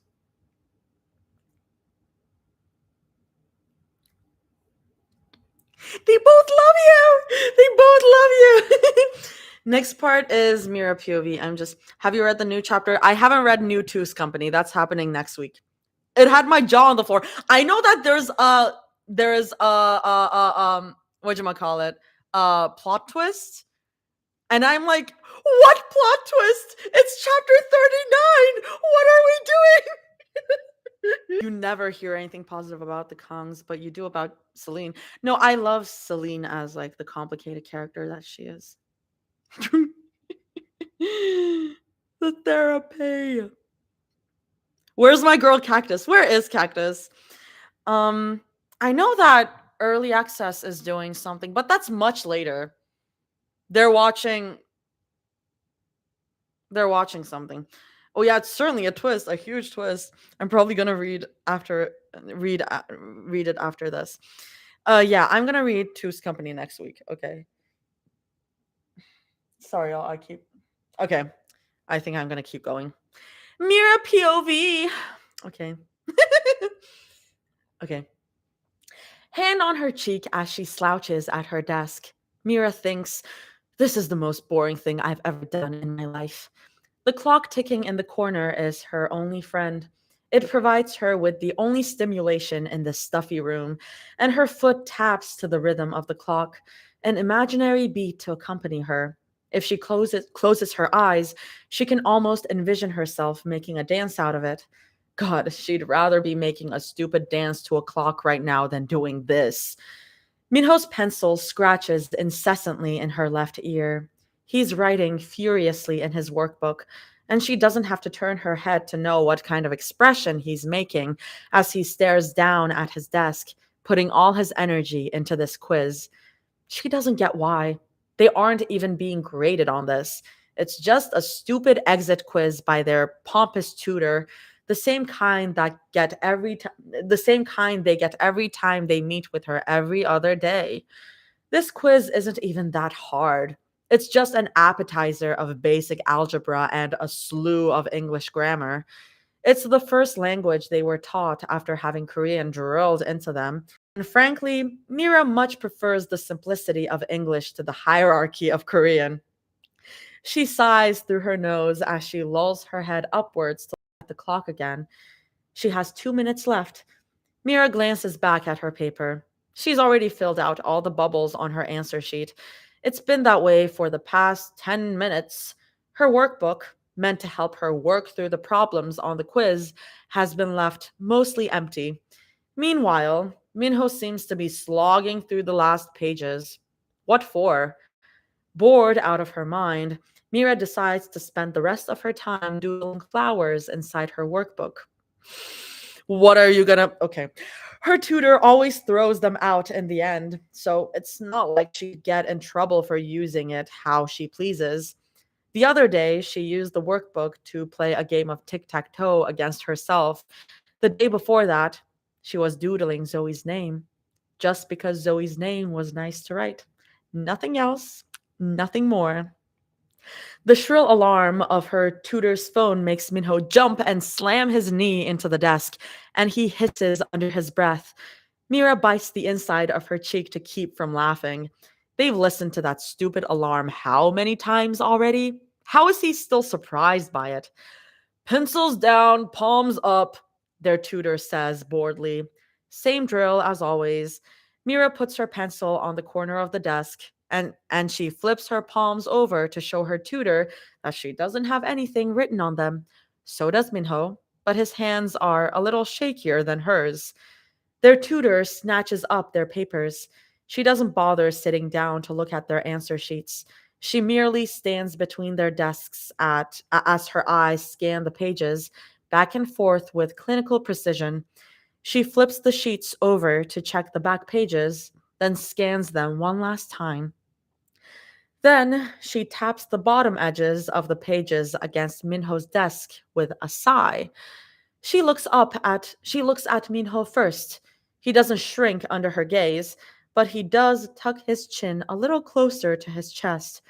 They both love you. They both love you. Next part is Mira POV. Have you read the new chapter? I haven't read New Two's Company. That's happening next week. It had my jaw on the floor. I know that there's whatchamacallit, plot twist. And I'm like, what plot twist? It's chapter 39. What are we doing? You never hear anything positive about the Kongs, but you do about Celine. No, I love Celine as like the complicated character that she is. The therapy. Where's my girl Cactus? Where is Cactus? I know that Early Access is doing something, but that's much later. They're watching something. Oh yeah, it's certainly a twist, a huge twist. I'm probably gonna read it after this. Yeah, I'm gonna read Two's Company next week. Okay. Sorry, y'all. Okay. I think I'm gonna keep going. Mira POV. Okay. Okay. Hand on her cheek as she slouches at her desk. Mira thinks, this is the most boring thing I've ever done in my life. The clock ticking in the corner is her only friend. It provides her with the only stimulation in this stuffy room, and her foot taps to the rhythm of the clock, an imaginary beat to accompany her. If she closes her eyes, she can almost envision herself making a dance out of it. God, she'd rather be making a stupid dance to a clock right now than doing this. Minho's pencil scratches incessantly in her left ear. He's writing furiously in his workbook, and she doesn't have to turn her head to know what kind of expression he's making as he stares down at his desk, putting all his energy into this quiz. She doesn't get why. They aren't even being graded on this. It's just a stupid exit quiz by their pompous tutor, the same kind that get every time the same kind they get every time they meet with her every other day. This quiz isn't even that hard. It's just an appetizer of basic algebra and a slew of English grammar. It's the first language they were taught after having Korean drilled into them. And frankly, Mira much prefers the simplicity of English to the hierarchy of Korean. She sighs through her nose as she lolls her head upwards to look at the clock again. She has 2 minutes left. Mira glances back at her paper. She's already filled out all the bubbles on her answer sheet. It's been that way for the past 10 minutes. Her workbook, meant to help her work through the problems on the quiz, has been left mostly empty. Meanwhile, Minho seems to be slogging through the last pages. What for? Bored out of her mind, Mira decides to spend the rest of her time doodling flowers inside her workbook. What are you gonna? Okay. Her tutor always throws them out in the end, so it's not like she'd get in trouble for using it how she pleases. The other day, she used the workbook to play a game of tic tac toe against herself. The day before that, she was doodling Zoe's name, just because Zoe's name was nice to write. Nothing else, nothing more. The shrill alarm of her tutor's phone makes Minho jump and slam his knee into the desk, and he hisses under his breath. Mira bites the inside of her cheek to keep from laughing. They've listened to that stupid alarm how many times already? How is he still surprised by it? Pencils down, palms up, their tutor says boredly. Same drill as always. Mira puts her pencil on the corner of the desk and she flips her palms over to show her tutor that she doesn't have anything written on them. So does Minho, but his hands are a little shakier than hers. Their tutor snatches up their papers. She doesn't bother sitting down to look at their answer sheets. She merely stands between their desks as her eyes scan the pages back and forth with clinical precision. She flips the sheets over to check the back pages, then scans them one last time. Then she taps the bottom edges of the pages against Minho's desk with a sigh. She looks at Minho first. He doesn't shrink under her gaze, but he does tuck his chin a little closer to his chest.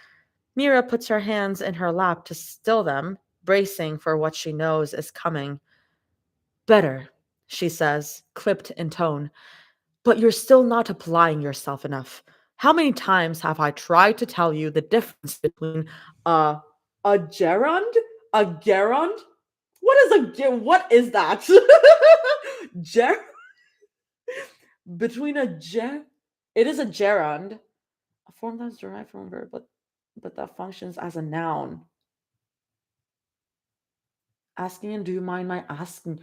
Mira puts her hands in her lap to still them, bracing for what she knows is coming. Better, she says, clipped in tone. But you're still not applying yourself enough. How many times have I tried to tell you the difference between a gerund, a gerund? What is that? Ger between a ger It is a gerund, a form that's derived from a verb, but that functions as a noun. Asking and do you mind my asking?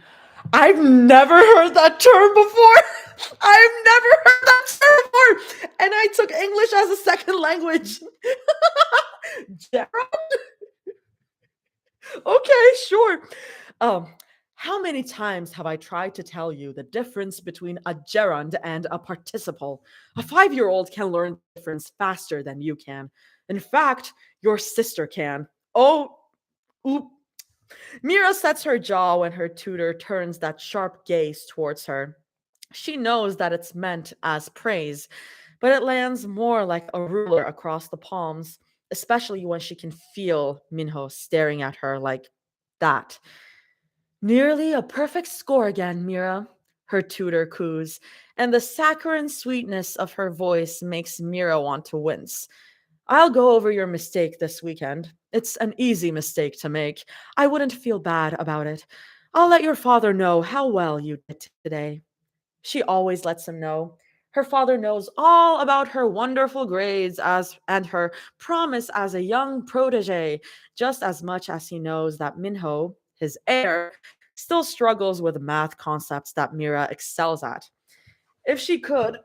I've never heard that term before. I've never heard that term before. And I took English as a second language. Gerund? Okay, sure. Um, how many times have I tried to tell you the difference between a gerund and a participle? A 5-year-old can learn the difference faster than you can. In fact, your sister can. Oh, oop. Mira sets her jaw when her tutor turns that sharp gaze towards her. She knows that it's meant as praise, but it lands more like a ruler across the palms, especially when she can feel Minho staring at her like that. Nearly a perfect score again, Mira, her tutor coos, and the saccharine sweetness of her voice makes Mira want to wince. I'll go over your mistake this weekend. It's an easy mistake to make. I wouldn't feel bad about it. I'll let your father know how well you did today. She always lets him know. Her father knows all about her wonderful grades and her promise as a young protege, just as much as he knows that Minho, his heir, still struggles with math concepts that Mira excels at. If she could,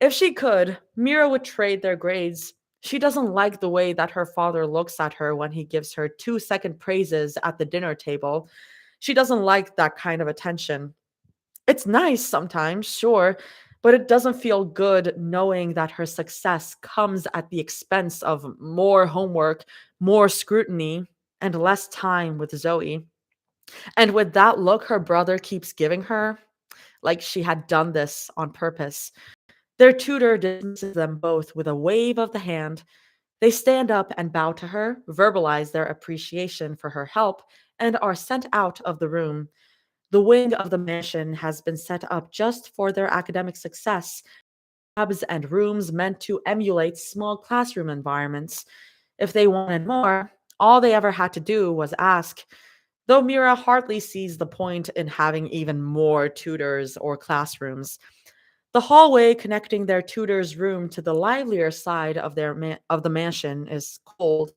if she could, Mira would trade their grades. She doesn't like the way that her father looks at her when he gives her 2-second praises at the dinner table. She doesn't like that kind of attention. It's nice sometimes, sure, but it doesn't feel good knowing that her success comes at the expense of more homework, more scrutiny, and less time with Zoe. And with that look her brother keeps giving her, like she had done this on purpose, their tutor dismisses them both with a wave of the hand. They stand up and bow to her, verbalize their appreciation for her help, and are sent out of the room. The wing of the mansion has been set up just for their academic success, labs and rooms meant to emulate small classroom environments. If they wanted more, all they ever had to do was ask, though Mira hardly sees the point in having even more tutors or classrooms. The hallway connecting their tutor's room to the livelier side of of the mansion is cold,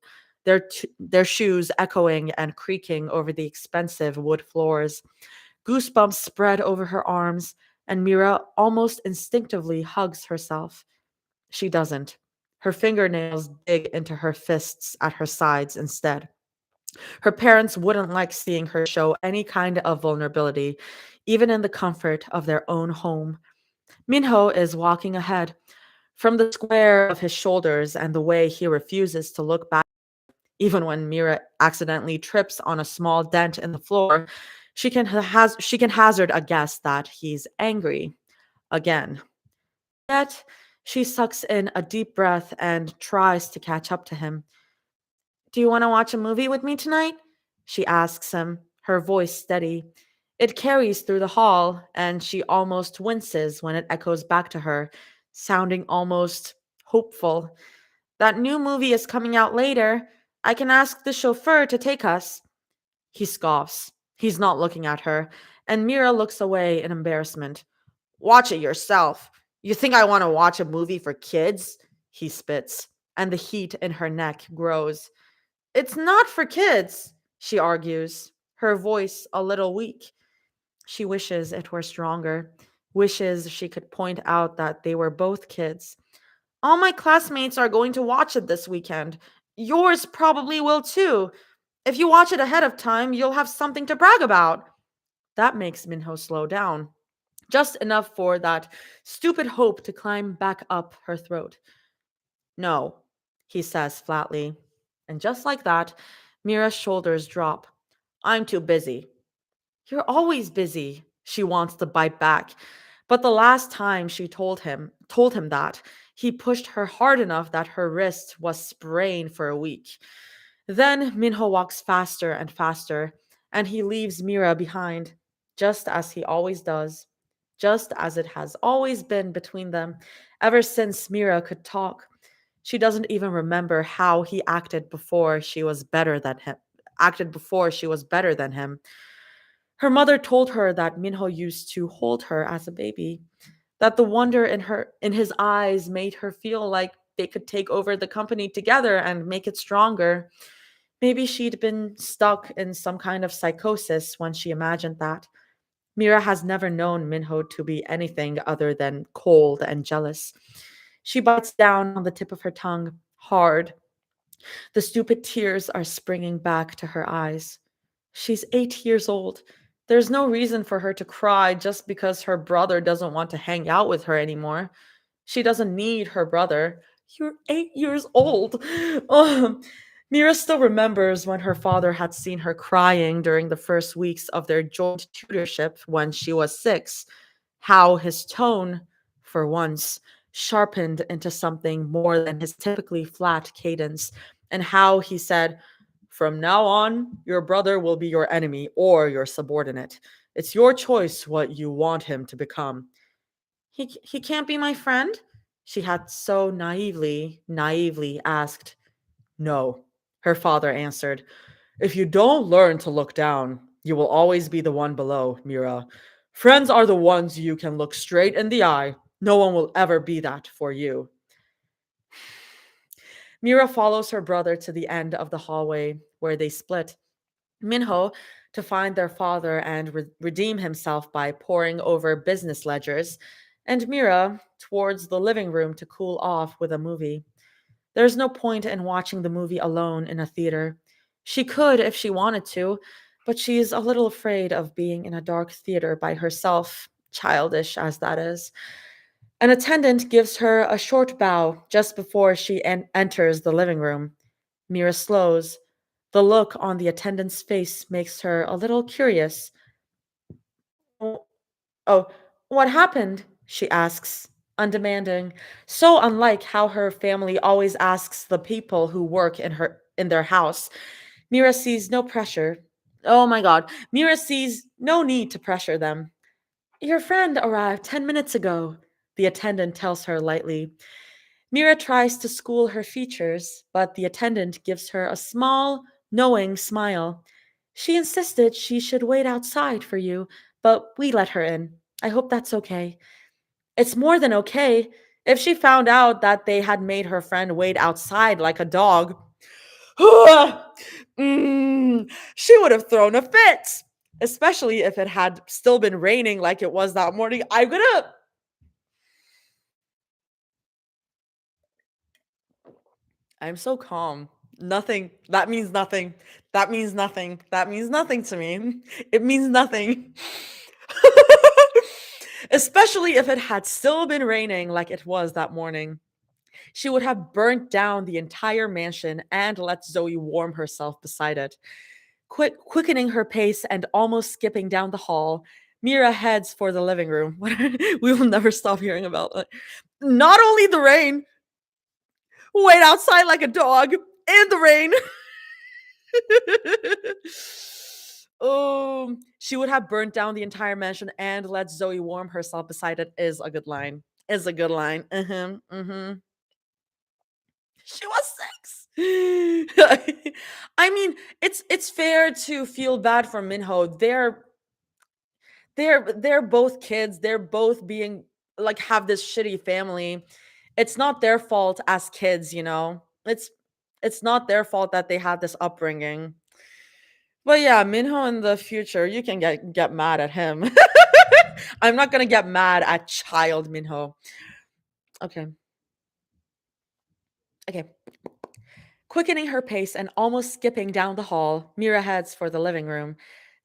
their shoes echoing and creaking over the expensive wood floors. Goosebumps spread over her arms, and Mira almost instinctively hugs herself. She doesn't. Her fingernails dig into her fists at her sides instead. Her parents wouldn't like seeing her show any kind of vulnerability, even in the comfort of their own home. Minho is walking ahead. From the square of his shoulders and the way he refuses to look back, even when Mira accidentally trips on a small dent in the floor, she can hazard a guess that he's angry again. Yet she sucks in a deep breath and tries to catch up to him. Do you want to watch a movie with me tonight? She asks him, her voice steady. It carries through the hall, and she almost winces when it echoes back to her, sounding almost hopeful. That new movie is coming out later. I can ask the chauffeur to take us. He scoffs. He's not looking at her, and Mira looks away in embarrassment. Watch it yourself. You think I want to watch a movie for kids? He spits, and the heat in her neck grows. It's not for kids, she argues, her voice a little weak. She wishes it were stronger, wishes she could point out that they were both kids. All my classmates are going to watch it this weekend. Yours probably will too. If you watch it ahead of time, you'll have something to brag about. That makes Minho slow down, just enough for that stupid hope to climb back up her throat. No, he says flatly. And just like that, Mira's shoulders drop. I'm too busy. You're always busy, she wants to bite back. But the last time she told him that, he pushed her hard enough that her wrist was sprained for a week. Then Minho walks faster and faster, and he leaves Mira behind, just as he always does, just as it has always been between them, ever since Mira could talk. She doesn't even remember how he acted before she was better than him. Her mother told her that Minho used to hold her as a baby, that the wonder in his eyes made her feel like they could take over the company together and make it stronger. Maybe she'd been stuck in some kind of psychosis when she imagined that. Mira has never known Minho to be anything other than cold and jealous. She bites down on the tip of her tongue, hard. The stupid tears are springing back to her eyes. She's 8 years old. There's no reason for her to cry just because her brother doesn't want to hang out with her anymore. She doesn't need her brother. You're 8 years old. Oh, Mira still remembers when her father had seen her crying during the first weeks of their joint tutorship when she was 6. How his tone, for once, sharpened into something more than his typically flat cadence, and how he said, From now on, your brother will be your enemy or your subordinate. It's your choice what you want him to become. He can't be my friend? She had so naively asked. No, her father answered. If you don't learn to look down, you will always be the one below, Mira. Friends are the ones you can look straight in the eye. No one will ever be that for you. Mira follows her brother to the end of the hallway where they split. Minho to find their father and redeem himself by poring over business ledgers, and Mira towards the living room to cool off with a movie. There's no point in watching the movie alone in a theater. She could if she wanted to, but she's a little afraid of being in a dark theater by herself, childish as that is. An attendant gives her a short bow just before she enters the living room. Mira slows. The look on the attendant's face makes her a little curious. "Oh, oh, what happened?" she asks, undemanding, so unlike how her family always asks the people who work in their house. Mira sees no pressure. Oh my god. Mira sees no need to pressure them. "Your friend arrived 10 minutes ago," the attendant tells her lightly. Mira tries to school her features, but the attendant gives her a small, knowing smile. "She insisted she should wait outside for you, but we let her in. I hope that's okay." It's more than okay. If she found out that they had made her friend wait outside like a dog, she would have thrown a fit. Especially if it had still been raining like it was that morning. I'm so calm. Nothing. That means nothing. That means nothing. That means nothing to me. It means nothing. Especially if it had still been raining like it was that morning. She would have burnt down the entire mansion and let Zoe warm herself beside it. Quickening her pace and almost skipping down the hall, Mira heads for the living room. We will never stop hearing about it. Not only the rain, wait outside like a dog in the rain. Oh, she would have burnt down the entire mansion and let Zoe warm herself beside it is a good line. Is a good line. She was six. I mean, it's fair to feel bad for Minho. They're both kids. They're both being like have this shitty family. It's not their fault as kids, you know. It's not their fault that they had this upbringing. But yeah, Minho in the future, you can get mad at him. I'm not gonna get mad at child Minho. Okay. Okay. Quickening her pace and almost skipping down the hall, Mira heads for the living room.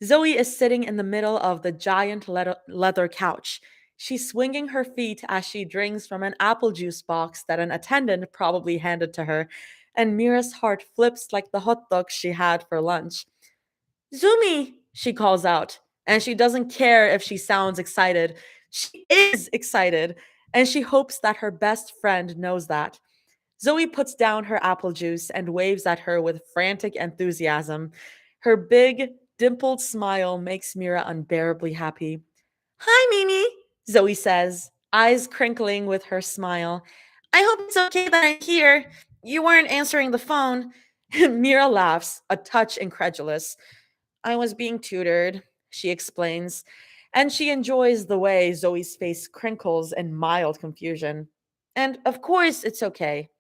Zoe is sitting in the middle of the giant leather couch. She's swinging her feet as she drinks from an apple juice box that an attendant probably handed to her, and Mira's heart flips like the hot dog she had for lunch. "Zumi!" she calls out, and she doesn't care if she sounds excited. She is excited, and she hopes that her best friend knows that. Zoe puts down her apple juice and waves at her with frantic enthusiasm. Her big, dimpled smile makes Mira unbearably happy. "Hi, Mimi," Zoe says, eyes crinkling with her smile. "I hope it's okay that I'm here. You weren't answering the phone." Mira laughs, a touch incredulous. "I was being tutored," she explains, and she enjoys the way Zoe's face crinkles in mild confusion. "And of course, it's okay.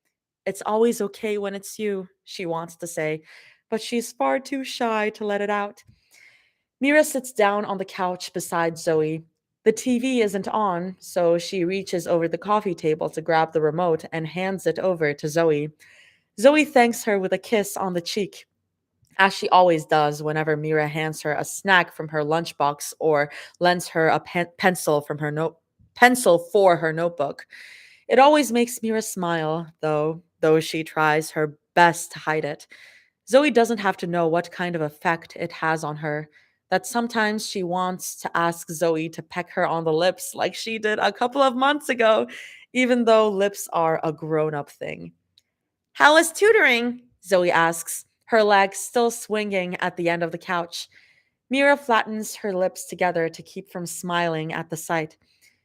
It's always okay when it's you," she wants to say, but she's far too shy to let it out. Mira sits down on the couch beside Zoe. The TV isn't on, so she reaches over the coffee table to grab the remote and hands it over to Zoe. Zoe thanks her with a kiss on the cheek, as she always does whenever Mira hands her a snack from her lunchbox or lends her a pencil from her pencil for her notebook. It always makes Mira smile, though she tries her best to hide it. Zoe doesn't have to know what kind of effect it has on her. That sometimes she wants to ask Zoe to peck her on the lips like she did a couple of months ago, even though lips are a grown up thing. "How is tutoring?" Zoe asks, her legs still swinging at the end of the couch. Mira flattens her lips together to keep from smiling at the sight.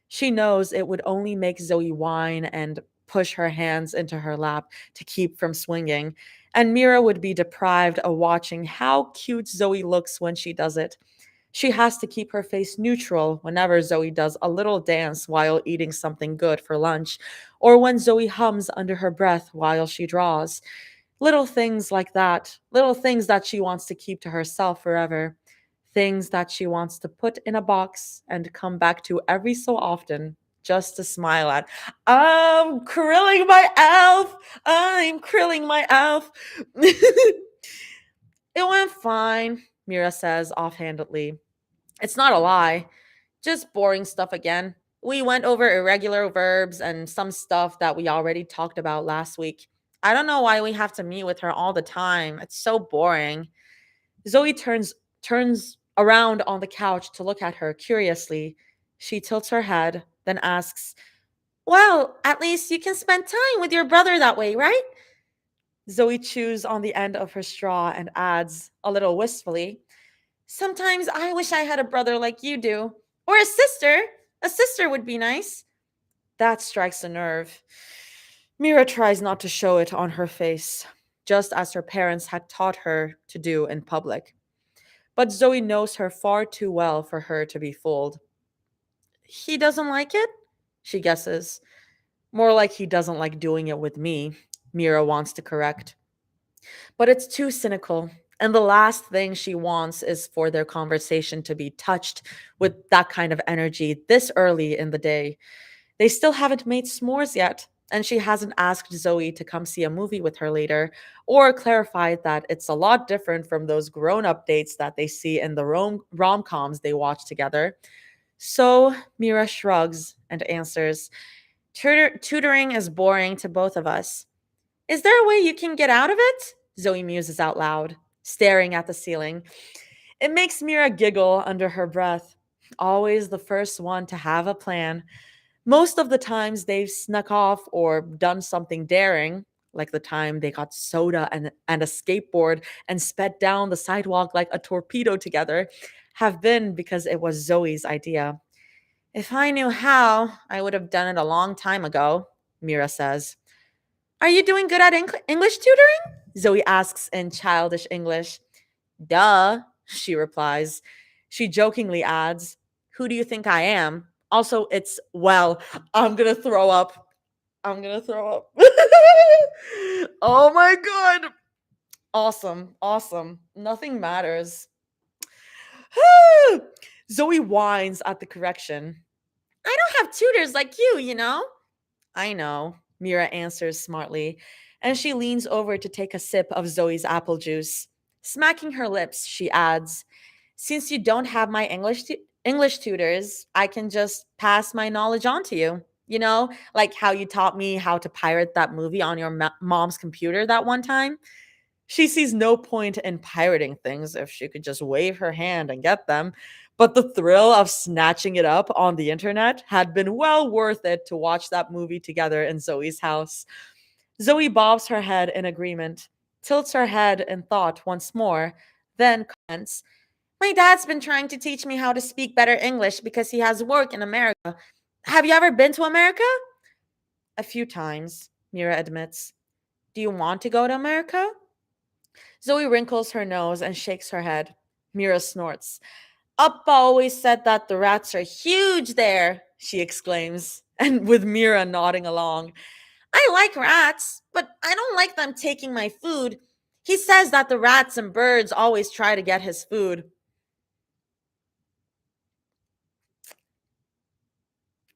She knows it would only make Zoe whine and push her hands into her lap to keep from swinging, and Mira would be deprived of watching how cute Zoe looks when she does it. She has to keep her face neutral whenever Zoe does a little dance while eating something good for lunch, or when Zoe hums under her breath while she draws. Little things like that, little things that she wants to keep to herself forever. Things that she wants to put in a box and come back to every so often just to smile at. "I'm krilling my elf. I'm krilling my elf." "It went fine," Mira says offhandedly. It's not a lie. Just boring stuff again. We went over irregular verbs and some stuff that we already talked about last week. I don't know why we have to meet with her all the time. It's so boring. Zoe turns around on the couch to look at her curiously. She tilts her head, then asks, "Well, at least you can spend time with your brother that way, right?" Zoe chews on the end of her straw and adds, a little wistfully, "Sometimes I wish I had a brother like you do. Or a sister. A sister would be nice." That strikes a nerve. Mira tries not to show it on her face, just as her parents had taught her to do in public. But Zoe knows her far too well for her to be fooled. "He doesn't like it?" she guesses. More like he doesn't like doing it with me, Mira wants to correct. But it's too cynical. And the last thing she wants is for their conversation to be touched with that kind of energy this early in the day. They still haven't made s'mores yet, and she hasn't asked Zoe to come see a movie with her later, or clarified that it's a lot different from those grown up dates that they see in the rom coms they watch together. So Mira shrugs and answers, Tutoring is boring to both of us." "Is there a way you can get out of it?" Zoe muses out loud, staring at the ceiling. It makes Mira giggle under her breath. Always the first one to have a plan. Most of the times they've snuck off or done something daring, like the time they got soda and a skateboard and sped down the sidewalk like a torpedo together, have been because it was Zoe's idea. "If I knew how, I would have done it a long time ago," Mira says. "Are you doing good at English tutoring?" Zoe asks in childish English. "Duh," she replies. She jokingly adds, "Who do you think I am?" Also, well, I'm gonna throw up. I'm gonna throw up. Oh my god. Awesome. Awesome. Nothing matters. Zoe whines at the correction. "I don't have tutors like you. "I know," Mira answers smartly, and she leans over to take a sip of Zoe's apple juice. Smacking her lips, she adds, "Since you don't have my English tutors, I can just pass my knowledge on to you. Like how you taught me how to pirate that movie on your mom's computer that one time." She sees no point in pirating things if she could just wave her hand and get them, but the thrill of snatching it up on the internet had been well worth it to watch that movie together in Zoe's house. Zoe bobs her head in agreement, tilts her head in thought once more, then comments, "My dad's been trying to teach me how to speak better English because he has work in America. Have you ever been to America?" "A few times," Mira admits. "Do you want to go to America?" Zoe wrinkles her nose and shakes her head. Mira snorts. "Appa always said that the rats are huge there," she exclaims, and with Mira nodding along. "I like rats, but I don't like them taking my food. He says that the rats and birds always try to get his food."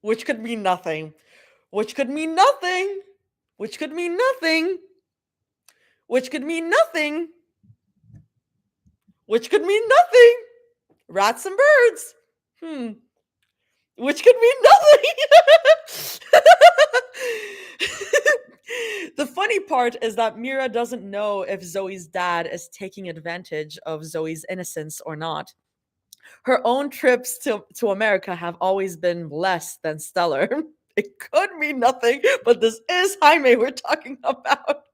Which could mean nothing. Which could mean nothing. Which could mean nothing. Which could mean nothing. Which could mean nothing. Rats and birds. Which could mean nothing. The funny part is that Mira doesn't know if Zoe's dad is taking advantage of Zoe's innocence or not. Her own trips to America have always been less than stellar. It could mean nothing, but this is Jaime we're talking about.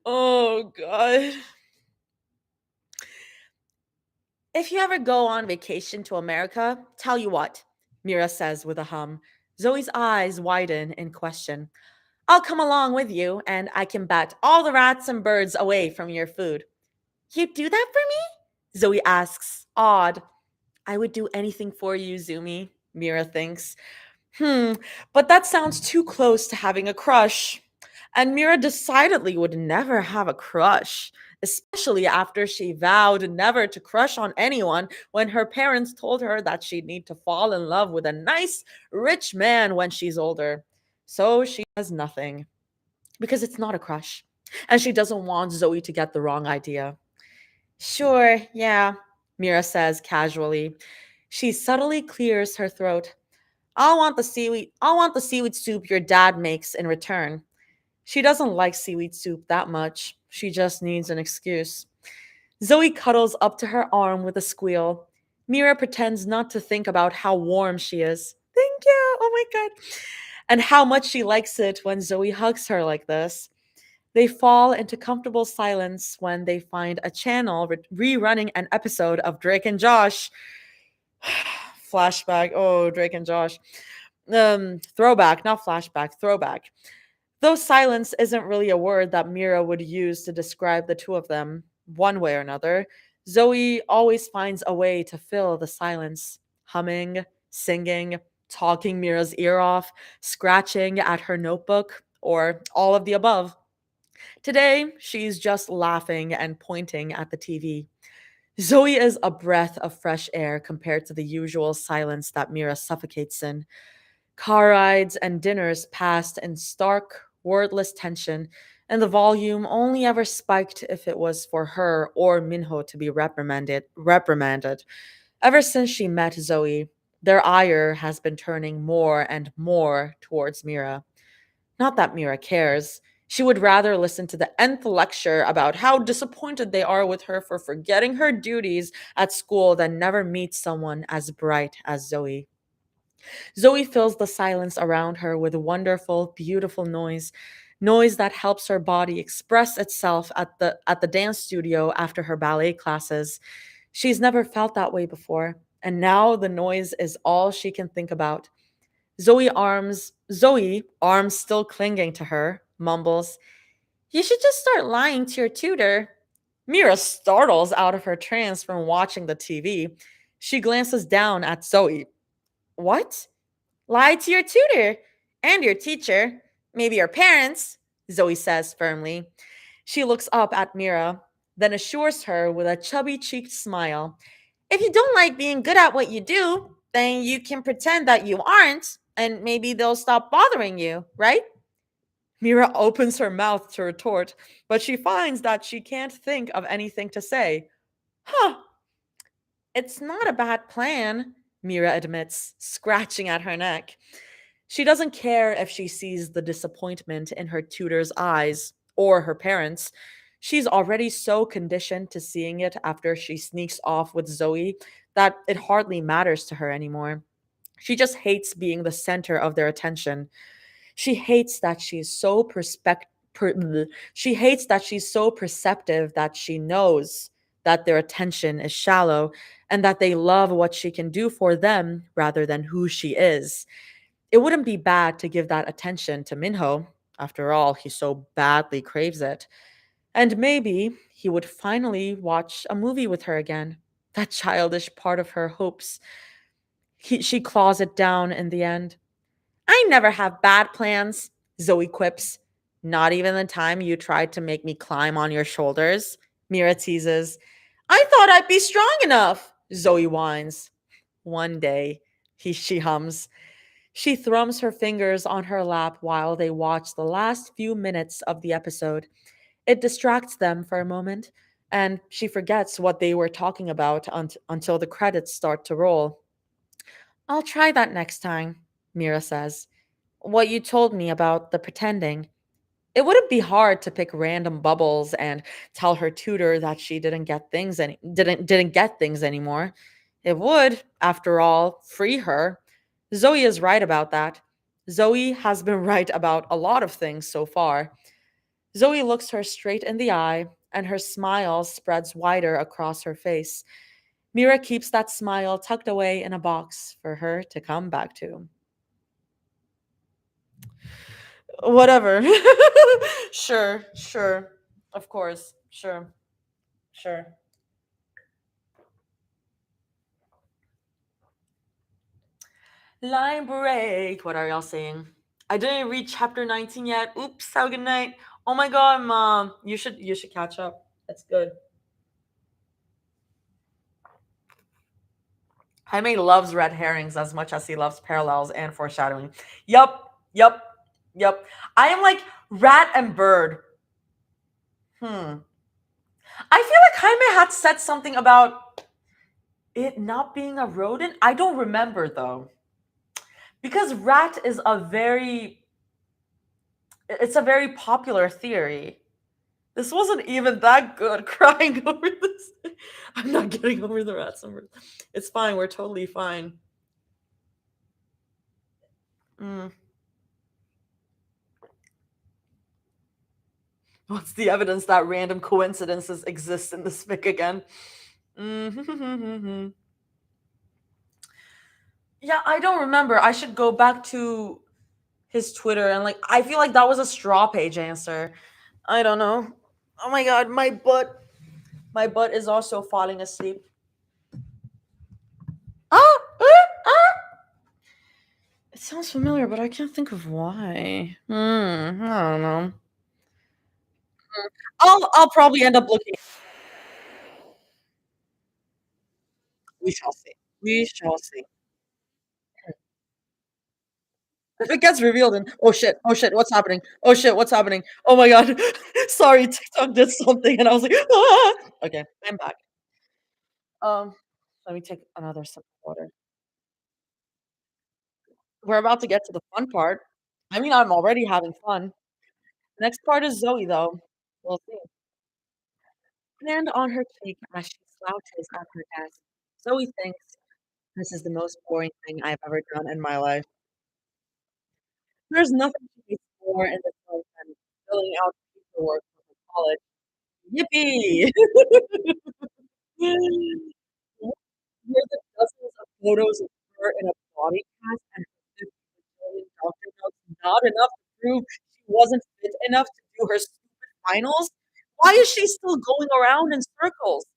Oh, God. "If you ever go on vacation to America, tell you what," Mira says with a hum. Zoe's eyes widen in question. "I'll come along with you, and I can bat all the rats and birds away from your food." "You'd do that for me?" Zoe asks, awed. "I would do anything for you, Zumi," Mira thinks. Hmm, but that sounds too close to having a crush. And Mira decidedly would never have a crush, especially after she vowed never to crush on anyone when her parents told her that she'd need to fall in love with a nice, rich man when she's older. So she does nothing because it's not a crush. And she doesn't want Zoe to get the wrong idea. "Sure, yeah. Mira says casually. She subtly clears her throat. I'll want the seaweed soup your dad makes in return. She doesn't like seaweed soup that much. She just needs an excuse. Zoe cuddles up to her arm with a squeal. Mira pretends not to think about how warm she is. Thank you. Oh my god. And how much she likes it when Zoe hugs her like this. They fall into comfortable silence when they find a channel rerunning an episode of Drake and Josh. Flashback. Oh, Drake and Josh. Throwback, not flashback, throwback. Though silence isn't really a word that Mira would use to describe the two of them, one way or another, Zoe always finds a way to fill the silence, humming, singing, talking Mira's ear off, scratching at her notebook, or all of the above. Today, she's just laughing and pointing at the TV. Zoe is a breath of fresh air compared to the usual silence that Mira suffocates in. Car rides and dinners passed in stark, wordless tension, and the volume only ever spiked if it was for her or Minho to be reprimanded. Ever since she met Zoe, their ire has been turning more and more towards Mira. Not that Mira cares. She would rather listen to the nth lecture about how disappointed they are with her for forgetting her duties at school than never meet someone as bright as Zoe. Zoe fills the silence around her with wonderful, beautiful noise, noise that helps her body express itself at the dance studio after her ballet classes. She's never felt that way before, and now the noise is all she can think about. Zoe, arms still clinging to her, mumbles, "You should just start lying to your tutor." Mira startles out of her trance from watching the TV. She glances down at Zoe. What? Lie to your tutor and your teacher, maybe your parents, Zoe says firmly. She looks up at Mira, then assures her with a chubby cheeked smile. If you don't like being good at what you do, then you can pretend that you aren't, and maybe they'll stop bothering you, right? Mira opens her mouth to retort, but she finds that she can't think of anything to say. Huh, it's not a bad plan, Mira admits, scratching at her neck. She doesn't care if she sees the disappointment in her tutor's eyes or her parents'. She's already so conditioned to seeing it after she sneaks off with Zoe that it hardly matters to her anymore. She just hates being the center of their attention. She hates that she's so she hates that she's so perceptive that she knows that their attention is shallow and that they love what she can do for them rather than who she is. It wouldn't be bad to give that attention to Minho. After all, he so badly craves it. And maybe he would finally watch a movie with her again. That childish part of her hopes. She claws it down in the end. I never have bad plans, Zoe quips. Not even the time you tried to make me climb on your shoulders, Mira teases. I thought I'd be strong enough, Zoe whines. One day, she hums. She thrums her fingers on her lap while they watch the last few minutes of the episode. It distracts them for a moment, and she forgets what they were talking about until the credits start to roll. I'll try that next time, Mira says. What you told me about the pretending. It wouldn't be hard to pick random bubbles and tell her tutor that she didn't get things anymore. It would, after all, free her. Zoe is right about that. Zoe has been right about a lot of things so far. Zoe looks her straight in the eye, and her smile spreads wider across her face. Mira keeps that smile tucked away in a box for her to come back to. Whatever. Sure, sure. Of course. Sure, sure. Line break. What are y'all saying? I didn't read chapter 19 yet. Oops, have a good night. Oh my god, mom. You should catch up. That's good. Jaime loves red herrings as much as he loves parallels and foreshadowing. Yup, yup, yup. I am like rat and bird. I feel like Jaime had said something about It not being a rodent? I don't remember though. Because rat is a very it's a very popular theory. This wasn't even that good crying over this. I'm not getting over the rat numbers. It's fine. We're totally fine. Mm. What's the evidence that random coincidences exist in this fic again? Mm. Yeah, I don't remember. I should go back to his Twitter and like I feel like that was a straw page answer. I don't know. Oh my god, my butt is also falling asleep. Ah! It sounds familiar, but I can't think of why. I don't know. I'll probably end up looking. We shall see. We shall see. If it gets revealed and oh shit, what's happening? Oh shit, what's happening? Oh my god. Sorry, TikTok did something and I was like, ah! Okay, I'm back. Um, let me take another sip of water. We're about to get to the fun part. I mean, I'm already having fun. Next part is Zoe though. We'll see. Hand on her cheek as she slouches at her desk. Zoe thinks this is the most boring thing I've ever done in my life. There's nothing to be more in this life than filling out paperwork for college. Yippee! Here's the dozens of photos of her in a body cast and her 50 bajillion doctor notes not enough to prove she wasn't fit enough to do her stupid finals? Why is she still going around in circles?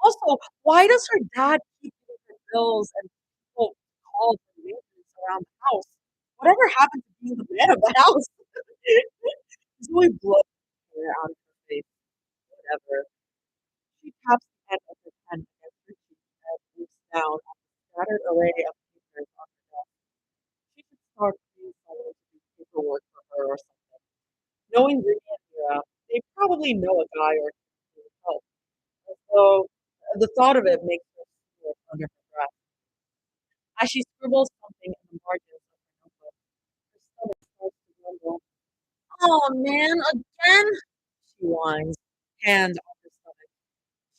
Also, why does her dad keep giving her bills and people call for maintenance around the house? Whatever happened to being the man of the house? Zoe blows her hair out of her face. Whatever. She taps the end of her pen against her cheek and looks down at the scattered array of papers on her desk. She should start paying someone to do paperwork for her or something. Knowing Ruby and Mira, they probably know a guy or two who would help. So the thought of it makes her sniff under her breath. As she scribbles something in the margins of her notebook, her stomach starts to rumble. Oh man, again? She whines, hand on her stomach.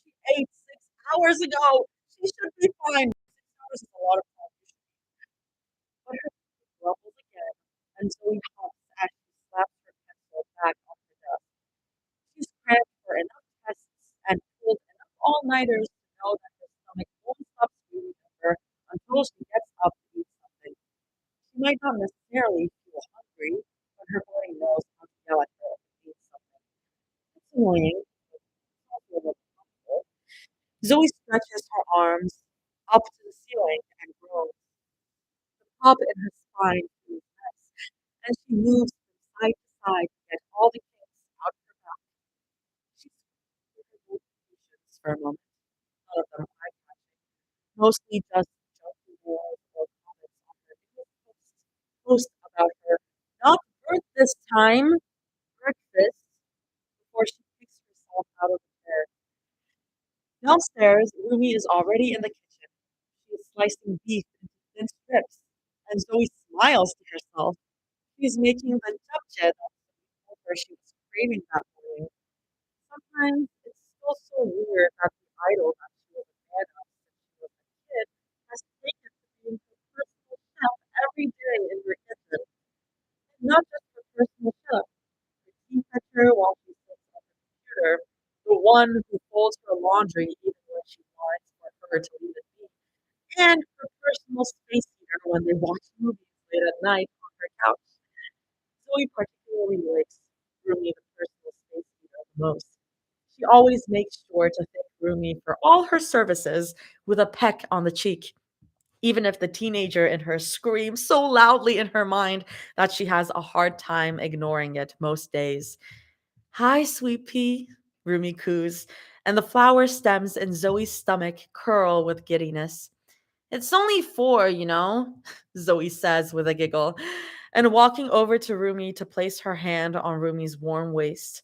She ate 6 hours ago. She should be fine. 6 hours is a lot of time. But her stomach rumbles again, and Zoe huffs as she slaps her pencil back on her desk. She's cramped for enough tests and pulled enough all-nighters to know that her stomach won't stop screaming at her until she gets up to eat something. She might not necessarily feel hungry, but her body knows how to yell at her if it needs something. It's annoying, but it's also a little comfortable. Zoe stretches her arms up to the ceiling and groans. The pop in her spine feels tense, and she moves from side to side to get all the kinks out of her back. She scans through her notifications for a moment. None of them are eye-catching, mostly just junky mails or comments on her biggest post about her not birth this time breakfast before she picks herself out of the chair. Downstairs, Rumi is already in the kitchen. She is slicing beef into thin strips, and Zoe smiles to herself. She's making the japchae that Zoe told her she was craving that morning. Sometimes it's still so weird that the idol that she was a fan of since she was a kid has taken to being her personal chef every day in her kitchen. And not just her personal chef, her tea fetcher while she sits at the computer, the one who folds her laundry even when she whines for her to leave it be, and her personal space heater when they watch movies late at night on her couch. Zoe particularly likes Rumi the personal space heater the most. She always makes sure to thank Rumi for all her services with a peck on the cheek, even if the teenager in her screams so loudly in her mind that she has a hard time ignoring it most days. Hi, sweet pea, Rumi coos, and the flower stems in Zoe's stomach curl with giddiness. It's only four, Zoe says with a giggle, and walking over to Rumi to place her hand on Rumi's warm waist.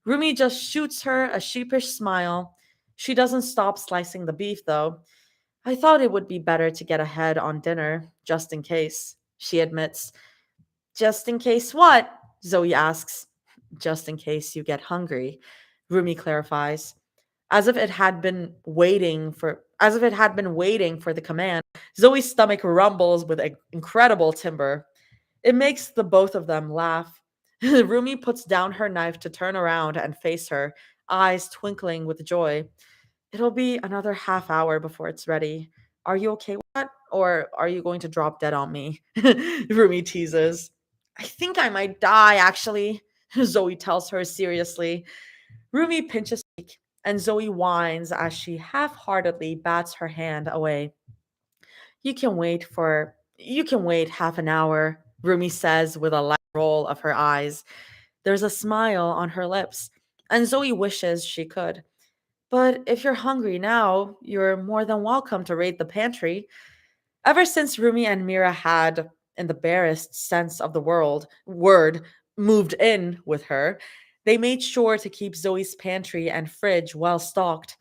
Rumi just shoots her a sheepish smile. She doesn't stop slicing the beef, though. I thought it would be better to get ahead on dinner, just in case, she admits. Just in case what? Zoe asks. Just in case you get hungry, Rumi clarifies. As if it had been waiting for the command, Zoe's stomach rumbles with incredible timber. It makes the both of them laugh. Rumi puts down her knife to turn around and face her, eyes twinkling with joy. It'll be another half hour before it's ready. Are you okay with that? Or are you going to drop dead on me? Rumi teases. I think I might die, actually, Zoe tells her seriously. Rumi pinches her cheek, and Zoe whines as she half heartedly bats her hand away. You can wait half an hour, Rumi says with a light roll of her eyes. There's a smile on her lips, and Zoe wishes she could. But if you're hungry now, you're more than welcome to raid the pantry. Ever since Rumi and Mira had, in the barest sense of the word, moved in with her, they made sure to keep Zoe's pantry and fridge well stocked.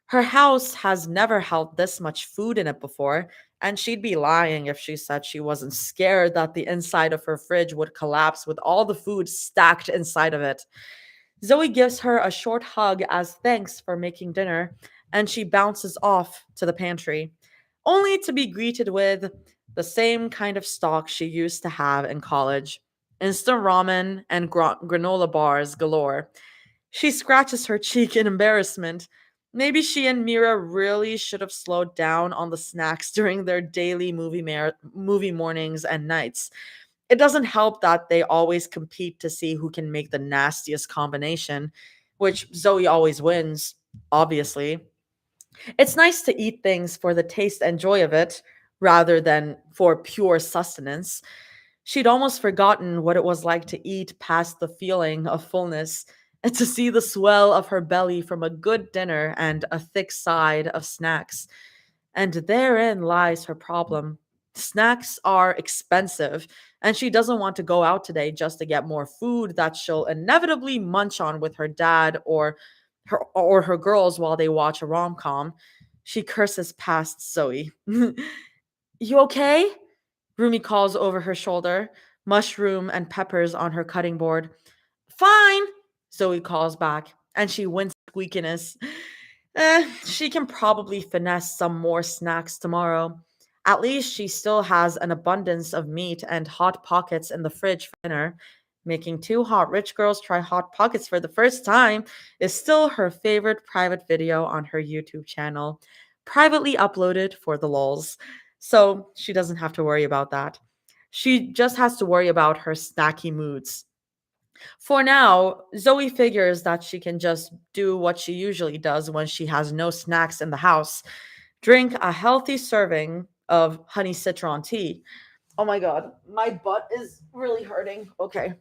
Her house has never held this much food in it before, and she'd be lying if she said she wasn't scared that the inside of her fridge would collapse with all the food stacked inside of it. Zoe gives her a short hug as thanks for making dinner, and she bounces off to the pantry, only to be greeted with the same kind of stock she used to have in college: instant ramen and granola bars galore. She scratches her cheek in embarrassment. Maybe she and Mira really should have slowed down on the snacks during their daily movie mornings and nights. It doesn't help that they always compete to see who can make the nastiest combination, which Zoe always wins, obviously. It's nice to eat things for the taste and joy of it rather than for pure sustenance. She'd almost forgotten what it was like to eat past the feeling of fullness and to see the swell of her belly from a good dinner and a thick side of snacks. And therein lies her problem. Snacks are expensive, and she doesn't want to go out today just to get more food that she'll inevitably munch on with her dad or her girls while they watch a rom-com. She curses past Zoe. You okay? Rumi calls over her shoulder, mushroom and peppers on her cutting board. Fine, Zoe calls back, and she winces at weakness. She can probably finesse some more snacks tomorrow. At least she still has an abundance of meat and hot pockets in the fridge for dinner. Making two hot rich girls try hot pockets for the first time is still her favorite private video on her YouTube channel, privately uploaded for the lols. So she doesn't have to worry about that. She just has to worry about her snacky moods. For now, Zoe figures that she can just do what she usually does when she has no snacks in the house: drink a healthy serving of honey citron tea. Oh my god, my butt is really hurting. Okay.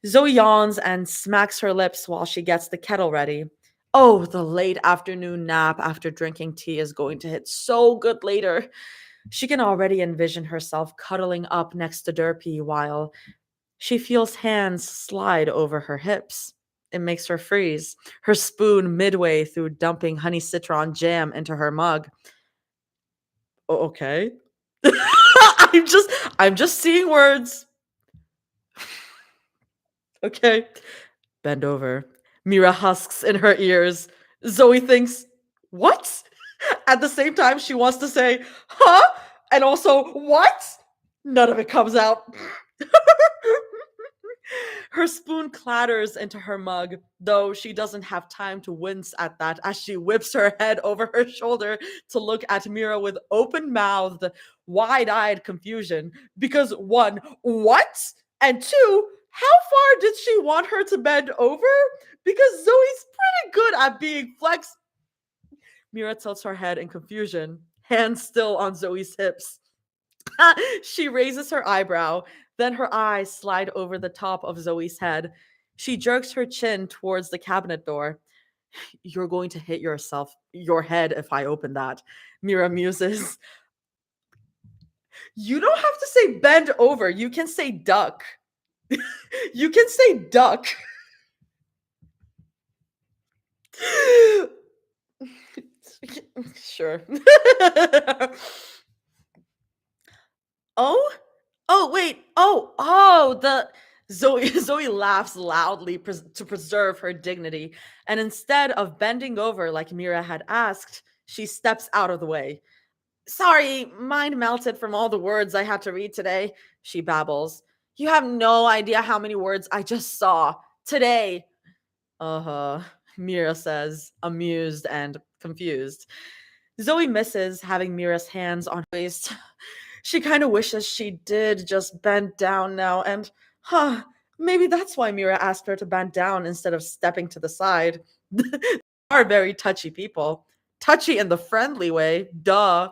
Zoe yawns and smacks her lips while she gets the kettle ready. Oh, the late afternoon nap after drinking tea is going to hit so good later. She can already envision herself cuddling up next to Derpy while she feels hands slide over her hips. It makes her freeze, her spoon midway through dumping honey citron jam into her mug. Okay. I'm just seeing words. Okay. Bend over. Mira husks in her ears. Zoe thinks, what? At the same time, she wants to say, huh? And also, what? None of it comes out. Her spoon clatters into her mug, though she doesn't have time to wince at that as she whips her head over her shoulder to look at Mira with open mouthed, wide eyed confusion. Because one, what? And two, how far did she want her to bend over? Because Zoe's pretty good at being flex. Mira tilts her head in confusion, hands still on Zoe's hips. She raises her eyebrow, then her eyes slide over the top of Zoe's head. She jerks her chin towards the cabinet door. You're going to hit your head if I open that, Mira muses. You don't have to say bend over. You can say duck. You can say duck. Sure. Oh? Oh, wait. The Zoe Zoe laughs loudly to preserve her dignity, and instead of bending over like Mira had asked, she steps out of the way. Sorry, mind melted from all the words I had to read today, she babbles. You have no idea how many words I just saw today. Uh-huh, Mira says, amused and confused. Zoe misses having Mira's hands on her waist. She kind of wishes she did just bend down now, and, huh, maybe that's why Mira asked her to bend down instead of stepping to the side. They are very touchy people. Touchy in the friendly way, duh.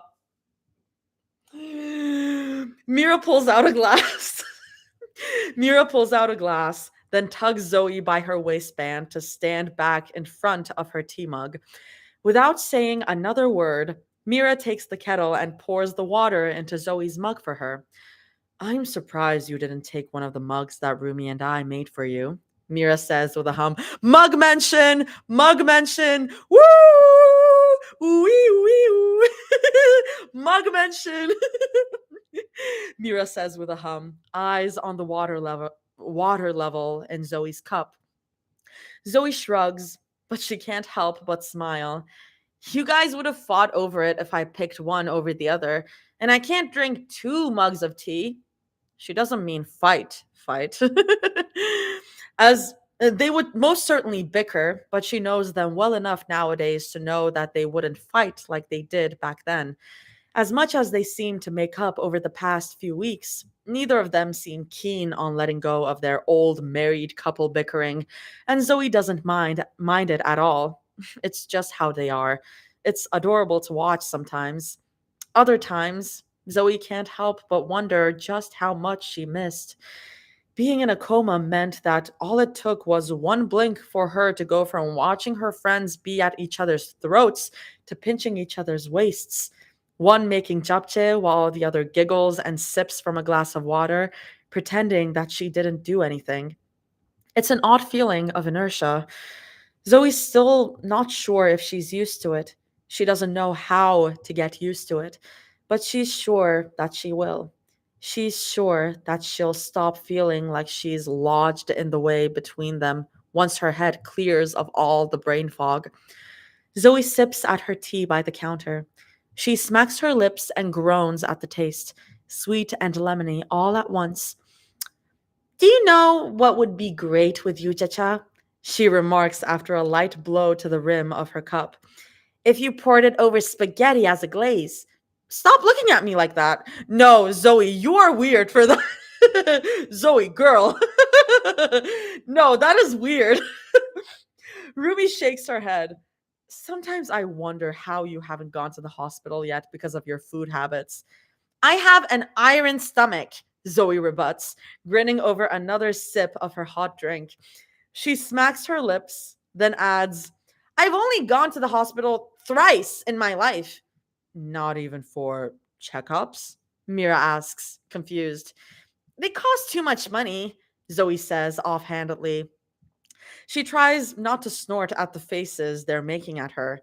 Mira pulls out a glass. Mira pulls out a glass, then tugs Zoe by her waistband to stand back in front of her tea mug. Without saying another word, Mira takes the kettle and pours the water into Zoe's mug for her. I'm surprised you didn't take one of the mugs that Rumi and I made for you, Mira says with a hum. Mug mention! Mug mention! Woo! Wee wee! Mug mention! Mira says with a hum, eyes on the water level in Zoe's cup. Zoe shrugs, but she can't help but smile. You guys would have fought over it if I picked one over the other, and I can't drink 2 mugs of tea. She doesn't mean fight. As they would most certainly bicker, but she knows them well enough nowadays to know that they wouldn't fight like they did back then. As much as they seem to make up over the past few weeks, neither of them seem keen on letting go of their old married couple bickering, and Zoe doesn't mind it at all. It's just how they are. It's adorable to watch sometimes. Other times, Zoe can't help but wonder just how much she missed. Being in a coma meant that all it took was one blink for her to go from watching her friends be at each other's throats to pinching each other's waists. One making japchae while the other giggles and sips from a glass of water, pretending that she didn't do anything. It's an odd feeling of inertia. Zoe's still not sure if she's used to it. She doesn't know how to get used to it, but she's sure that she will. She's sure that she'll stop feeling like she's lodged in the way between them once her head clears of all the brain fog. Zoe sips at her tea by the counter. She smacks her lips and groans at the taste, sweet and lemony all at once. Do you know what would be great with yuja-cha? She remarks after a light blow to the rim of her cup. If you poured it over spaghetti as a glaze. Stop looking at me like that. No, Zoe, you are weird for that. Zoe, girl. No, that is weird. Ruby shakes her head. Sometimes I wonder how you haven't gone to the hospital yet because of your food habits. I have an iron stomach, Zoe rebuts, grinning over another sip of her hot drink. She smacks her lips, then adds, I've only gone to the hospital thrice in my life. Not even for checkups? Mira asks, confused. They cost too much money, Zoe says offhandedly. She tries not to snort at the faces they're making at her.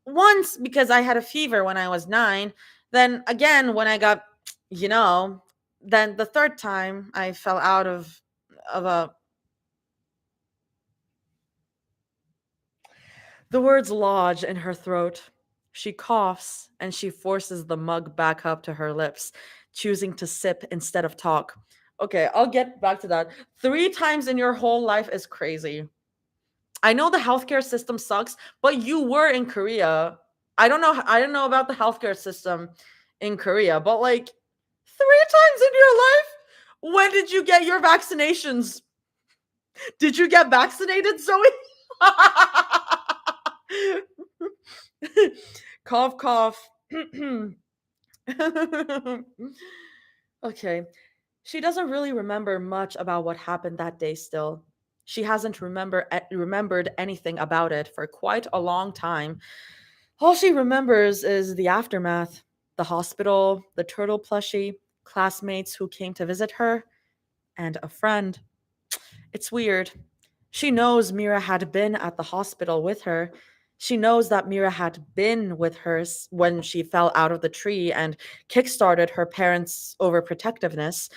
Once because I had a fever when I was 9, then again when I got, you know, then the third time I fell out of a The words lodge in her throat. She coughs and she forces the mug back up to her lips, choosing to sip instead of talk. Okay, I'll get back to that. 3 times in your whole life is crazy. I know the healthcare system sucks, but you were in Korea. I don't know about the healthcare system in Korea, but like 3 times in your life? When did you get your vaccinations? Did you get vaccinated, Zoe? Cough, cough. Okay. She doesn't really remember much about what happened that day still. She hasn't remembered anything about it for quite a long time. All she remembers is the aftermath, the hospital, the turtle plushie, classmates who came to visit her, and a friend. It's weird. She knows Mira had been at the hospital with her. She knows that Mira had been with her when she fell out of the tree and kickstarted her parents' overprotectiveness,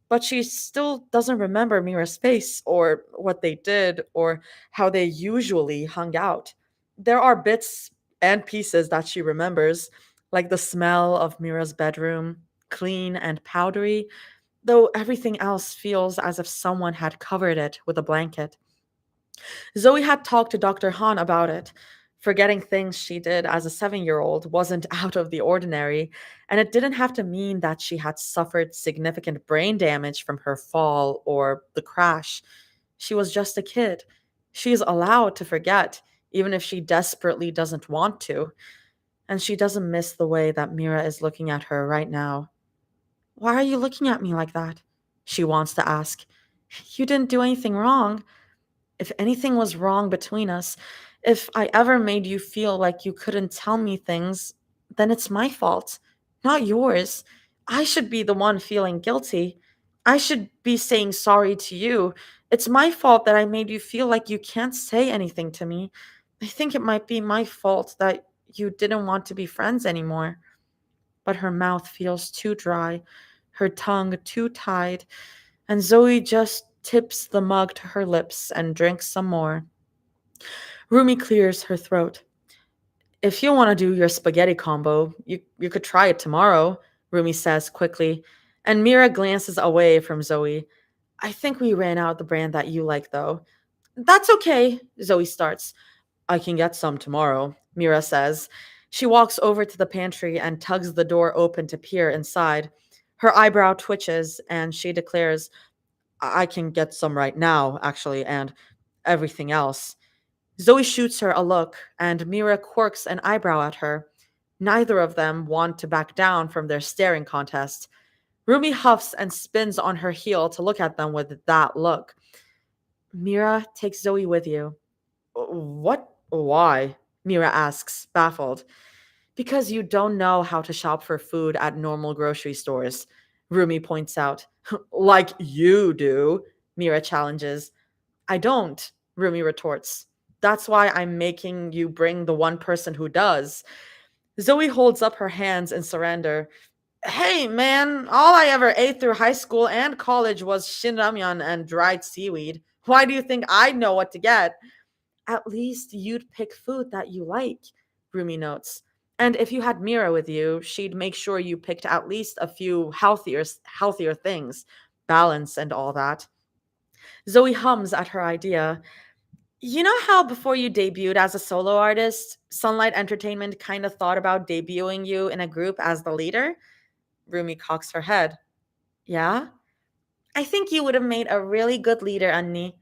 but she still doesn't remember Mira's face or what they did or how they usually hung out. There are bits and pieces that she remembers, like the smell of Mira's bedroom, clean and powdery, though everything else feels as if someone had covered it with a blanket. Zoe had talked to Dr. Han about it. Forgetting things she did as a 7-year old wasn't out of the ordinary, and it didn't have to mean that she had suffered significant brain damage from her fall or the crash. She was just a kid. She's allowed to forget, even if she desperately doesn't want to. And she doesn't miss the way that Mira is looking at her right now. Why are you looking at me like that? She wants to ask. You didn't do anything wrong. If anything was wrong between us, if I ever made you feel like you couldn't tell me things, then it's my fault, not yours. I should be the one feeling guilty. I should be saying sorry to you. It's my fault that I made you feel like you can't say anything to me. I think it might be my fault that you didn't want to be friends anymore. But her mouth feels too dry, her tongue too tied, and Zoe just tips the mug to her lips and drinks some more. Rumi clears her throat. If you want to do your spaghetti combo, you could try it tomorrow, Rumi says quickly, and Mira glances away from Zoe. I think we ran out the brand that you like, though. That's okay, Zoe starts. I can get some tomorrow, Mira says. She walks over to the pantry and tugs the door open to peer inside. Her eyebrow twitches, and she declares, I can get some right now, actually, and everything else. Zoe shoots her a look, and Mira quirks an eyebrow at her. Neither of them want to back down from their staring contest. Rumi huffs and spins on her heel to look at them with that look. Mira, take Zoe with you. What? Why? Mira asks, baffled. Because you don't know how to shop for food at normal grocery stores, Rumi points out. Like you do, Mira challenges. I don't, Rumi retorts. That's why I'm making you bring the one person who does. Zoe holds up her hands in surrender. Hey, man, all I ever ate through high school and college was shinramyun and dried seaweed. Why do you think I know what to get? At least you'd pick food that you like, Rumi notes. And if you had Mira with you, she'd make sure you picked at least a few healthier things, balance and all that. Zoe hums at her idea. You know how before you debuted as a solo artist, Sunlight Entertainment kind of thought about debuting you in a group as the leader? Rumi cocks her head. Yeah? I think you would have made a really good leader, Annie.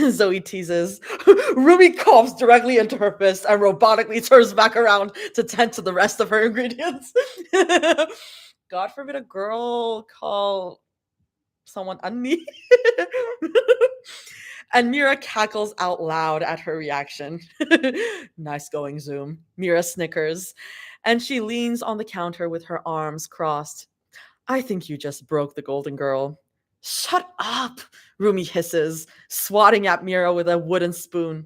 Zoe teases. Rumi coughs directly into her fist and robotically turns back around to tend to the rest of her ingredients. God forbid a girl call someone Annie. And Mira cackles out loud at her reaction. Nice going, Zoom. Mira snickers. And she leans on the counter with her arms crossed. I think you just broke the golden girl. Shut up, Rumi hisses, swatting at Mira with a wooden spoon.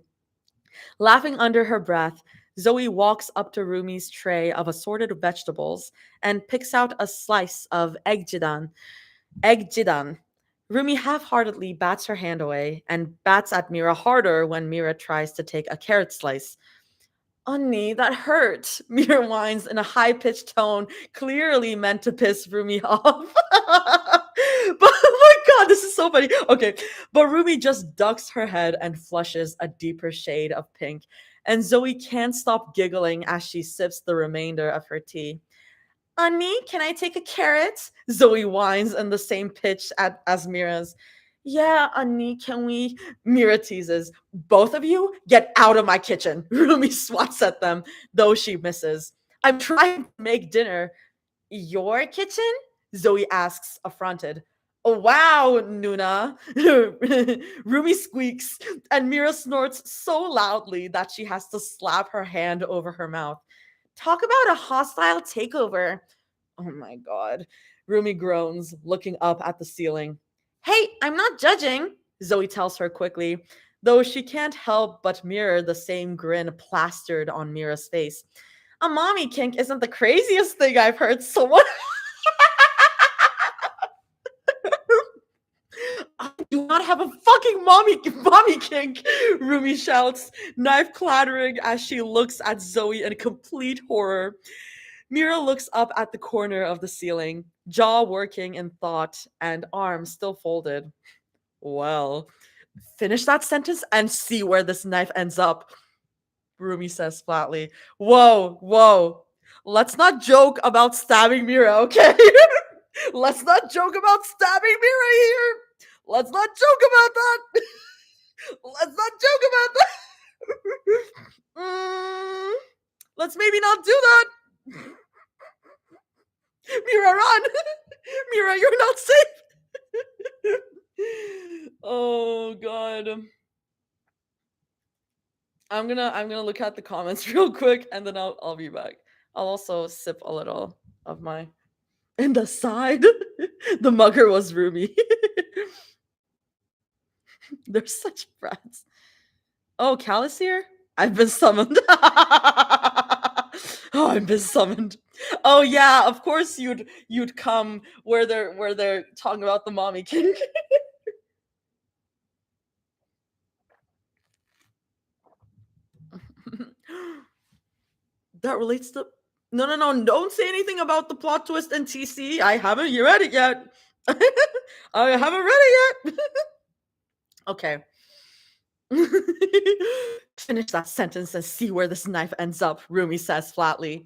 Laughing under her breath, Zoe walks up to Rumi's tray of assorted vegetables and picks out a slice of egg jidan. Egg jidan. Rumi half-heartedly bats her hand away and bats at Mira harder when Mira tries to take a carrot slice. Unni, that hurt, Mira whines in a high-pitched tone, clearly meant to piss Rumi off. But oh my god, this is so funny. Okay, but Rumi just ducks her head and flushes a deeper shade of pink, and Zoe can't stop giggling as she sips the remainder of her tea. Annie, can I take a carrot? Zoe whines in the same pitch as Mira's. Yeah, Annie, can we? Mira teases. Both of you, get out of my kitchen. Rumi swats at them, though she misses. I'm trying to make dinner. Your kitchen? Zoe asks, affronted. Oh, wow, Nuna. Rumi squeaks, and Mira snorts so loudly that she has to slap her hand over her mouth. Talk about a hostile takeover. Oh my god. Rumi groans, looking up at the ceiling. Hey, I'm not judging, Zoe tells her quickly. though she can't help but mirror the same grin plastered on Mira's face. A mommy kink isn't the craziest thing I've heard someone. I do not have a fucking mommy kink, Rumi shouts, knife clattering as she looks at Zoe in complete horror. Mira looks up at the corner of the ceiling, jaw working in thought and arms still folded. Well, finish that sentence and see where this knife ends up, Rumi says flatly. Whoa, whoa. Let's not joke about stabbing Mira, okay? Let's not joke about stabbing Mira here. Let's not joke about that. Let's not joke about that. Let's maybe not do that. Mira, run. Mira, you're not safe. Oh god. I'm gonna look at the comments real quick and then I'll be back. I'll also sip a little of my and the side. The mugger was Rumi. They're such brats. Oh, Callus here? I've been summoned. Oh, I've been summoned. Oh yeah, of course you'd come where they're talking about the mommy kink. That relates to no, don't say anything about the plot twist in TC. I haven't read it yet. I haven't read it yet. Okay. Finish that sentence and see where this knife ends up, Rumi says flatly.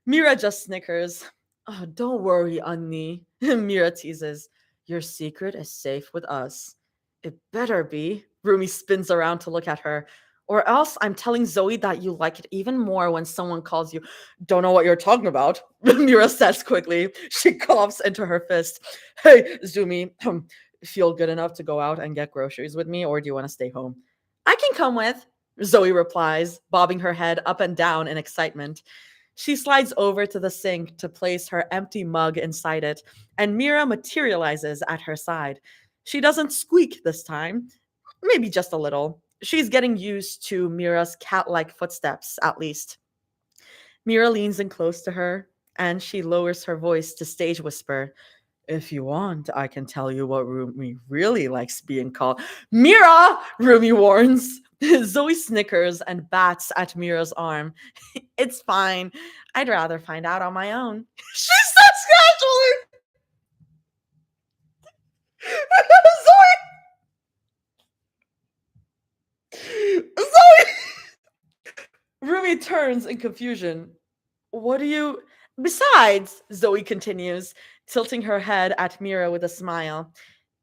Mira just snickers. Oh, don't worry, Anni. Mira teases. Your secret is safe with us. It better be. Rumi spins around to look at her. Or else I'm telling Zoe that you like it even more when someone calls you. Don't know what you're talking about, Mira says quickly. She coughs into her fist. Hey, Zumi, feel good enough to go out and get groceries with me, or do you want to stay home? I can come with, Zoe replies, bobbing her head up and down in excitement. She slides over to the sink to place her empty mug inside it, and Mira materializes at her side. She doesn't squeak this time, maybe just a little. She's getting used to Mira's cat-like footsteps, at least. Mira leans in close to her, and she lowers her voice to stage whisper. If you want, I can tell you what Rumi really likes being called. Mira! Rumi warns. Zoe snickers and bats at Mira's arm. It's fine. I'd rather find out on my own. She says casually. Zoe! Rumi turns in confusion. What do you. Besides, Zoe continues, tilting her head at Mira with a smile.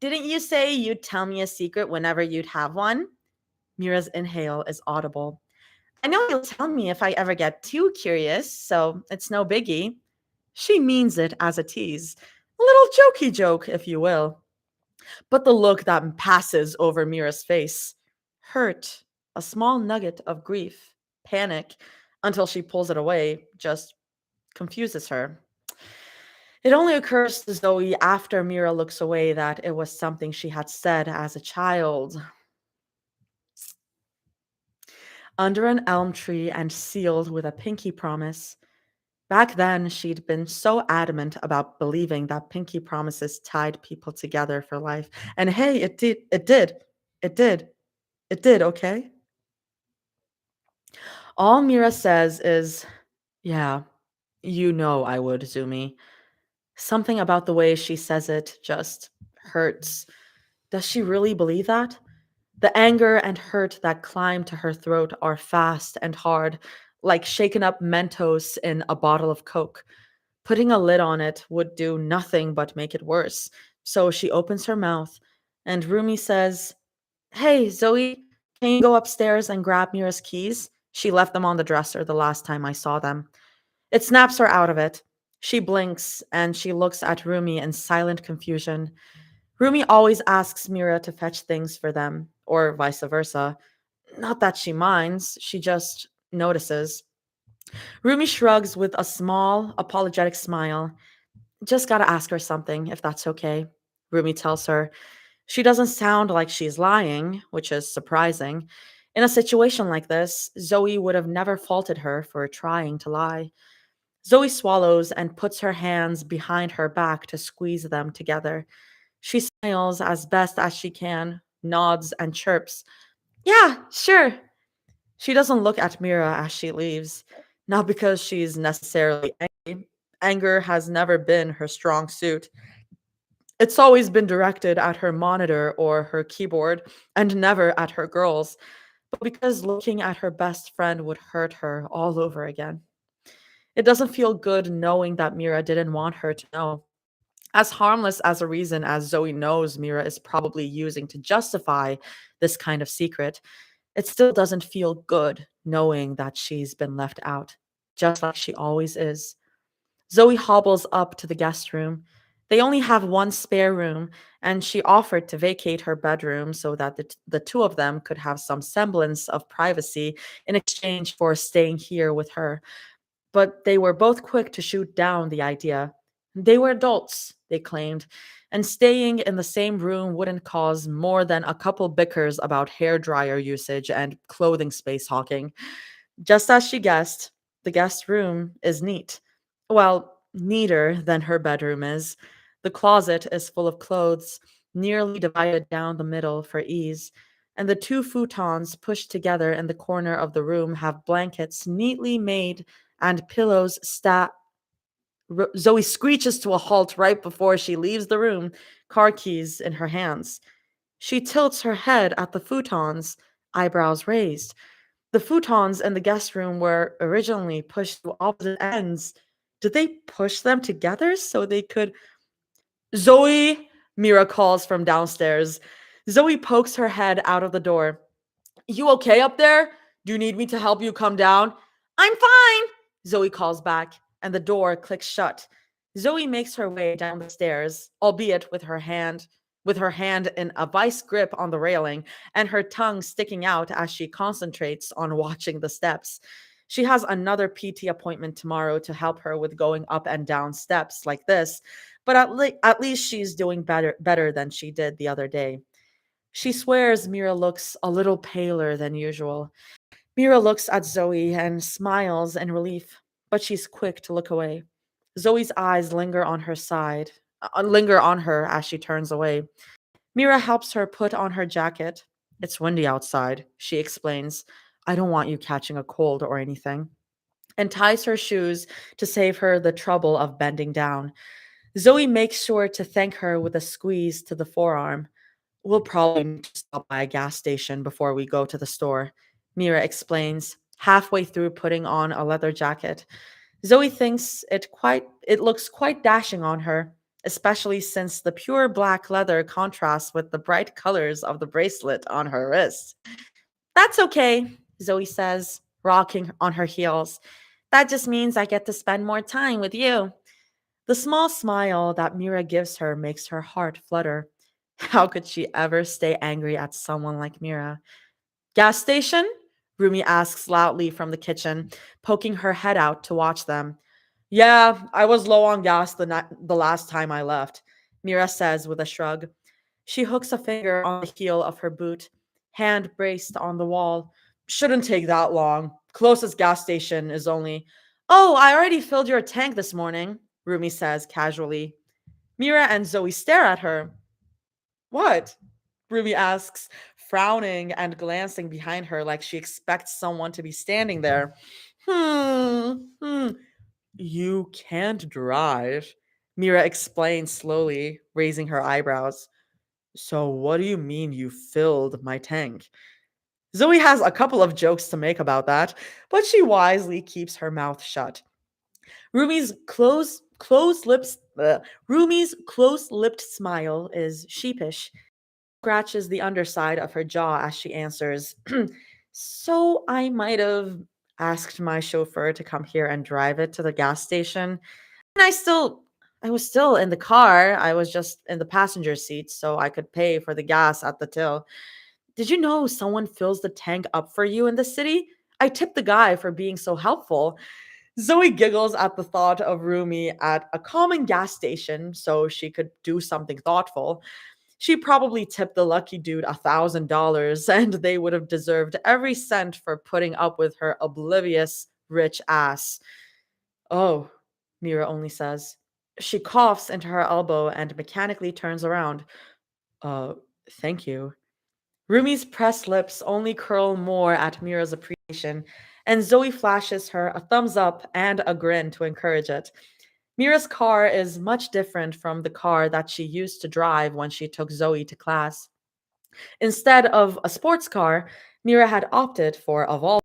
Didn't you say you'd tell me a secret whenever you'd have one? Mira's inhale is audible. I know you'll tell me if I ever get too curious, so it's no biggie. She means it as a tease. A little jokey joke, if you will. But the look that passes over Mira's face. Hurt, a small nugget of grief, panic, until she pulls it away, just confuses her. It only occurs to Zoe after Mira looks away that it was something she had said as a child. Under an elm tree and sealed with a pinky promise. Back then, she'd been so adamant about believing that pinky promises tied people together for life. And hey, it did, okay? All Mira says is, yeah, you know I would, Zumi. Something about the way she says it just hurts. Does she really believe that? The anger and hurt that climb to her throat are fast and hard, like shaken up Mentos in a bottle of Coke. Putting a lid on it would do nothing but make it worse. So she opens her mouth, and Rumi says, Hey, Zoe, can you go upstairs and grab Mira's keys? She left them on the dresser the last time I saw them. It snaps her out of it. She blinks, and she looks at Rumi in silent confusion. Rumi always asks Mira to fetch things for them, or vice versa. Not that she minds, she just notices. Rumi shrugs with a small, apologetic smile. Just gotta ask her something, if that's okay, Rumi tells her. She doesn't sound like she's lying, which is surprising. In a situation like this, Zoe would have never faulted her for trying to lie. Zoe swallows and puts her hands behind her back to squeeze them together. She smiles as best as she can, nods, and chirps. Yeah, sure. She doesn't look at Mira as she leaves, not because she's necessarily angry. Anger has never been her strong suit. It's always been directed at her monitor or her keyboard and never at her girls, but because looking at her best friend would hurt her all over again. It doesn't feel good knowing that Mira didn't want her to know. As harmless as a reason as Zoe knows Mira is probably using to justify this kind of secret, it still doesn't feel good knowing that she's been left out, just like she always is. Zoe hobbles up to the guest room. They only have one spare room, and she offered to vacate her bedroom so that the two of them could have some semblance of privacy in exchange for staying here with her. But they were both quick to shoot down the idea. They were adults, they claimed, and staying in the same room wouldn't cause more than a couple bickers about hair dryer usage and clothing space hawking. Just as she guessed, the guest room is neat. Well, neater than her bedroom is. The closet is full of clothes, nearly divided down the middle for ease, and the two futons pushed together in the corner of the room have blankets neatly made and pillows Zoe screeches to a halt right before she leaves the room, car keys in her hands. She tilts her head at the futons, eyebrows raised. The futons in the guest room were originally pushed to opposite ends. Did they push them together so they could? Zoe, Mira calls from downstairs. Zoe pokes her head out of the door. You okay up there? Do you need me to help you come down? I'm fine, Zoe calls back, and the door clicks shut. Zoe makes her way down the stairs, albeit with her hand in a vice grip on the railing and her tongue sticking out as she concentrates on watching the steps. She has another PT appointment tomorrow to help her with going up and down steps like this, but at least she's doing better than she did the other day. She swears Mira looks a little paler than usual. Mira looks at Zoe and smiles in relief, but she's quick to look away. Zoe's eyes linger on her as she turns away. Mira helps her put on her jacket. It's windy outside, she explains. I don't want you catching a cold or anything. And ties her shoes to save her the trouble of bending down. Zoe makes sure to thank her with a squeeze to the forearm. We'll probably need to stop by a gas station before we go to the store, Mira explains, halfway through putting on a leather jacket. Zoe thinks it looks quite dashing on her, especially since the pure black leather contrasts with the bright colors of the bracelet on her wrist. That's okay, Zoe says, rocking on her heels. That just means I get to spend more time with you. The small smile that Mira gives her makes her heart flutter. How could she ever stay angry at someone like Mira? Gas station? Rumi asks loudly from the kitchen, poking her head out to watch them. Yeah, I was low on gas the last time I left, Mira says with a shrug. She hooks a finger on the heel of her boot, hand braced on the wall. Shouldn't take that long. Closest gas station is only. Oh, I already filled your tank this morning, Rumi says casually. Mira and Zoe stare at her. What? Ruby asks, frowning and glancing behind her like she expects someone to be standing there. Hmm. You can't drive, Mira explains slowly, raising her eyebrows. So, what do you mean you filled my tank? Zoe has a couple of jokes to make about that, but she wisely keeps her mouth shut. Rumi's Rumi's close-lipped smile is sheepish, scratches the underside of her jaw as she answers. So I might have asked my chauffeur to come here and drive it to the gas station. And I was still in the car. I was just in the passenger seat so I could pay for the gas at the till. Did you know someone fills the tank up for you in the city? I tipped the guy for being so helpful. Zoe giggles at the thought of Rumi at a common gas station so she could do something thoughtful. She probably tipped the lucky dude $1,000, and they would have deserved every cent for putting up with her oblivious rich ass. Oh, Mira only says. She coughs into her elbow and mechanically turns around. Uh, thank you. Rumi's pressed lips only curl more at Mira's appreciation, and Zoe flashes her a thumbs up and a grin to encourage it. Mira's car is much different from the car that she used to drive when she took Zoe to class. Instead of a sports car, Mira had opted for a Volvo,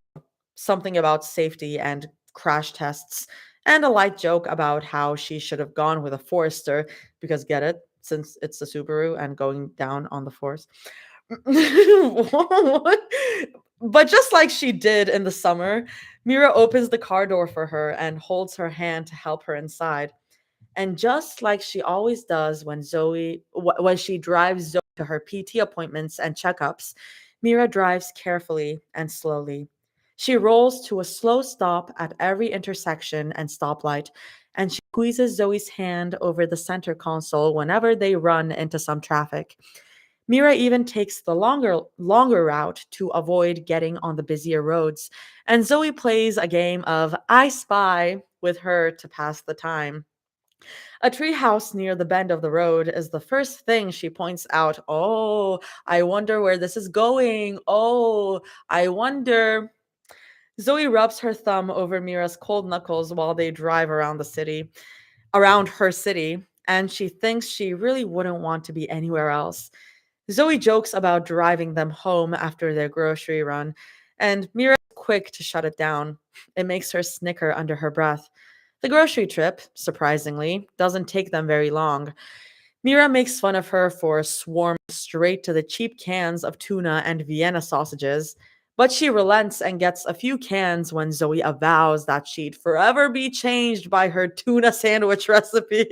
something about safety and crash tests, and a light joke about how she should have gone with a Forester because get it, since it's a Subaru and going down on the forest. What? But just like she did in the summer, Mira opens the car door for her and holds her hand to help her inside. And just like she always does when she drives Zoe to her PT appointments and checkups, Mira drives carefully and slowly. She rolls to a slow stop at every intersection and stoplight, and she squeezes Zoe's hand over the center console whenever they run into some traffic. Mira even takes the longer route to avoid getting on the busier roads, and Zoe plays a game of I Spy with her to pass the time. A treehouse near the bend of the road is the first thing she points out. Oh, I wonder where this is going. Oh, I wonder. Zoe rubs her thumb over Mira's cold knuckles while they drive around her city, and she thinks she really wouldn't want to be anywhere else. Zoe jokes about driving them home after their grocery run, and Mira's quick to shut it down. It makes her snicker under her breath. The grocery trip, surprisingly, doesn't take them very long. Mira makes fun of her for swarming straight to the cheap cans of tuna and Vienna sausages, but she relents and gets a few cans when Zoe avows that she'd forever be changed by her tuna sandwich recipe.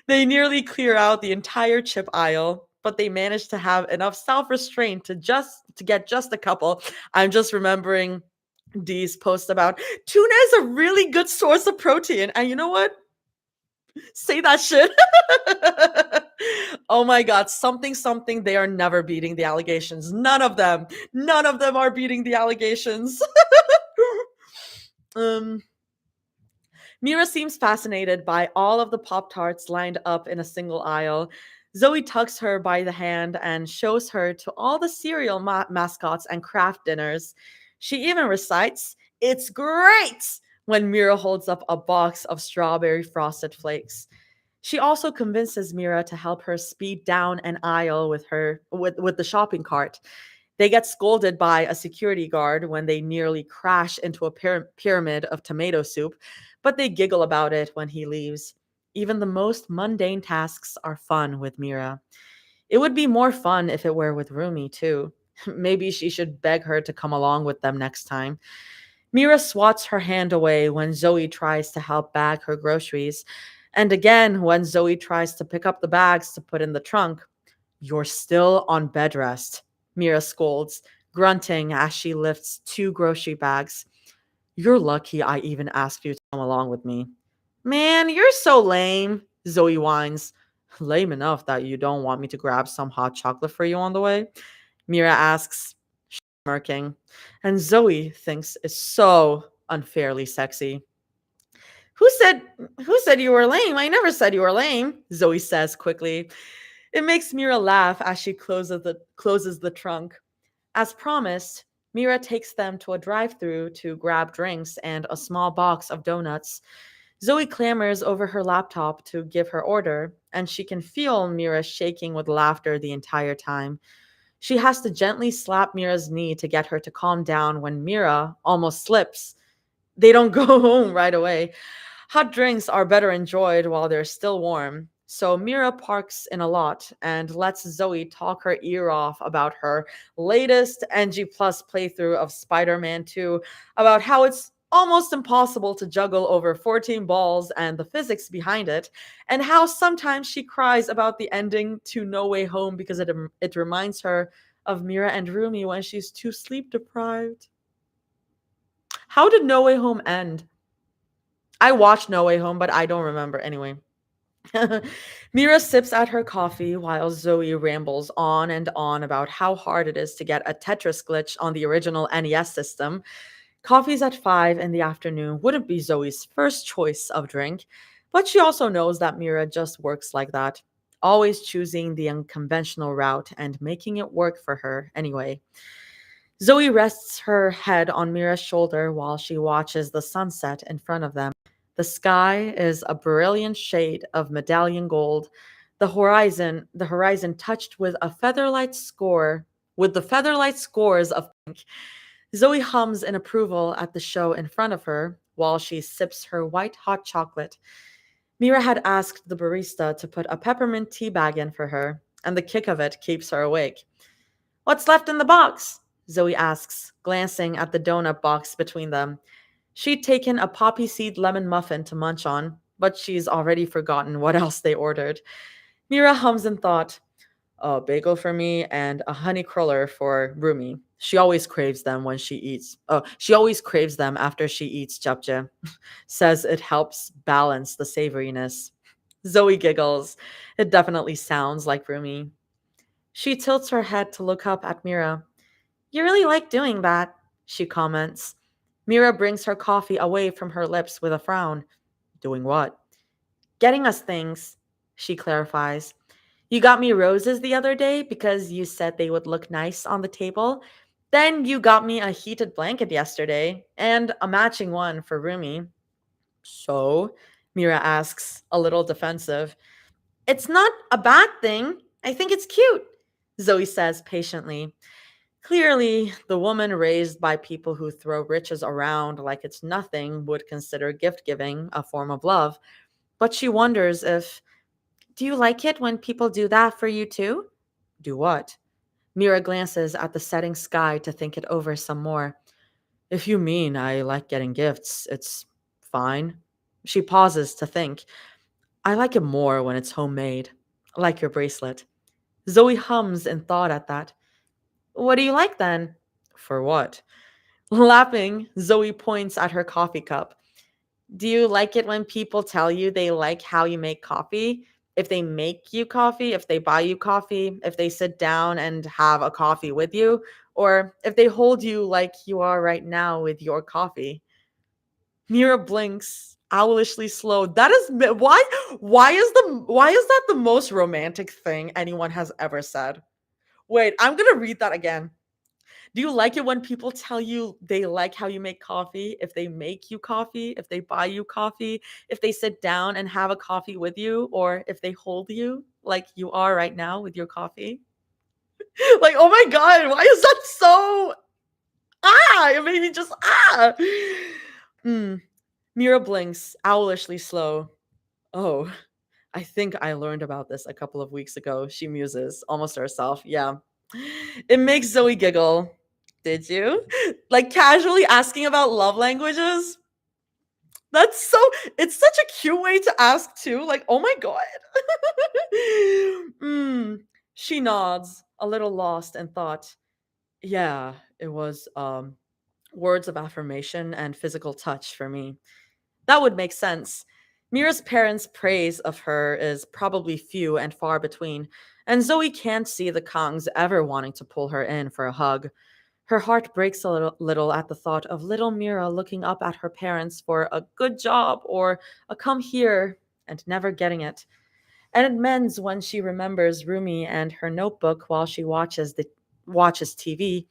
They nearly clear out the entire chip aisle, but they manage to have enough self-restraint to get just a couple. I'm just remembering Dee's post about tuna is a really good source of protein. And you know what? Say that shit. Oh my god, something, they are never beating the allegations. None of them. None of them are beating the allegations. um Mira seems fascinated by all of the Pop Tarts lined up in a single aisle. Zoe tugs her by the hand and shows her to all the cereal mascots and craft dinners. She even recites, "It's great!" when Mira holds up a box of strawberry frosted flakes. She also convinces Mira to help her speed down an aisle with the shopping cart. They get scolded by a security guard when they nearly crash into a pyramid of tomato soup, but they giggle about it when he leaves. Even the most mundane tasks are fun with Mira. It would be more fun if it were with Rumi, too. Maybe she should beg her to come along with them next time. Mira swats her hand away when Zoe tries to help bag her groceries, and again when Zoe tries to pick up the bags to put in the trunk. "You're still on bed rest," Mira scolds, grunting as she lifts two grocery bags. "You're lucky I even asked you to come along with me." "Man, you're so lame," Zoe whines. "Lame enough that you don't want me to grab some hot chocolate for you on the way?" Mira asks, smirking, and Zoe thinks it's so unfairly sexy. Who said who said you were lame? I never said you were lame," Zoe says quickly. It makes Mira laugh as she closes the trunk. As promised, Mira takes them to a drive-through to grab drinks and a small box of donuts. Zoe clamors over her laptop to give her order, and she can feel Mira shaking with laughter the entire time. She has to gently slap Mira's knee to get her to calm down when Mira almost slips. They don't go home right away. Hot drinks are better enjoyed while they're still warm. So Mira parks in a lot and lets Zoe talk her ear off about her latest NG Plus playthrough of Spider-Man 2, about how it's almost impossible to juggle over 14 balls and the physics behind it, and how sometimes she cries about the ending to No Way Home because it reminds her of Mira and Rumi when she's too sleep deprived. How did No Way Home end? I watched No Way Home, but I don't remember anyway. Mira sips at her coffee while Zoe rambles on and on about how hard it is to get a Tetris glitch on the original NES system. Coffees at 5 in the afternoon wouldn't be Zoe's first choice of drink, but she also knows that Mira just works like that, always choosing the unconventional route and making it work for her anyway. Zoe rests her head on Mira's shoulder while she watches the sunset in front of them. The sky is a brilliant shade of medallion gold. The horizon touched with a featherlight score, with the featherlight scores of pink. Zoe hums in approval at the show in front of her while she sips her white hot chocolate. Mira had asked the barista to put a peppermint tea bag in for her, and the kick of it keeps her awake. What's left in the box? Zoe asks, glancing at the donut box between them. She'd taken a poppy seed lemon muffin to munch on, but she's already forgotten what else they ordered. Mira hums in thought, a bagel for me and a honey cruller for Rumi. She always craves them after she eats japchae. Says it helps balance the savoriness. Zoe giggles. It definitely sounds like Rumi. She tilts her head to look up at Mira. You really like doing that, she comments. Mira brings her coffee away from her lips with a frown. Doing what? Getting us things, she clarifies. You got me roses the other day because you said they would look nice on the table. Then you got me a heated blanket yesterday and a matching one for Rumi. So, Mira asks, a little defensive. It's not a bad thing. I think it's cute, Zoe says patiently. Clearly, the woman raised by people who throw riches around like it's nothing would consider gift giving a form of love. But she wonders if, do you like it when people do that for you too? Do what? Mira glances at the setting sky to think it over some more. If you mean I like getting gifts, it's fine. She pauses to think. I like it more when it's homemade, like your bracelet. Zoe hums in thought at that. What do you like then? For what? Laughing, Zoe points at her coffee cup. Do you like it when people tell you they like how you make coffee? If they make you coffee, if they buy you coffee, if they sit down and have a coffee with you, or if they hold you like you are right now with your coffee? Mira blinks, owlishly slow. Why is that the most romantic thing anyone has ever said? Wait, I'm gonna read that again. Do you like it when people tell you they like how you make coffee? If they make you coffee, if they buy you coffee, if they sit down and have a coffee with you, or if they hold you like you are right now with your coffee? Like, oh my God, why is that so? It made me just, Mm. Mira blinks, owlishly slow. Oh, I think I learned about this a couple of weeks ago. She muses, almost to herself. Yeah. It makes Zoe giggle. Did you? Like casually asking about love languages? That's so, it's such a cute way to ask too. Like, oh my God. mm. She nods, a little lost in thought. Yeah, it was words of affirmation and physical touch for me. That would make sense. Mira's parents' praise of her is probably few and far between, and Zoe can't see the Kongs ever wanting to pull her in for a hug. Her heart breaks a little at the thought of little Mira looking up at her parents for a good job or a come here and never getting it. And it mends when she remembers Rumi and her notebook while she watches TV,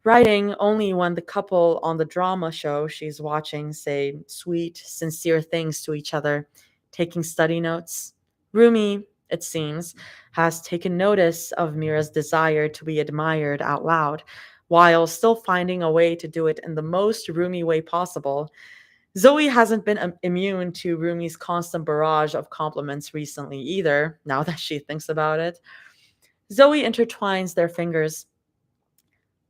writing only when the couple on the drama show she's watching say sweet, sincere things to each other, taking study notes. Rumi, it seems, has taken notice of Mira's desire to be admired out loud, while still finding a way to do it in the most Rumi way possible. Zoe hasn't been immune to Rumi's constant barrage of compliments recently either, now that she thinks about it. Zoe intertwines their fingers.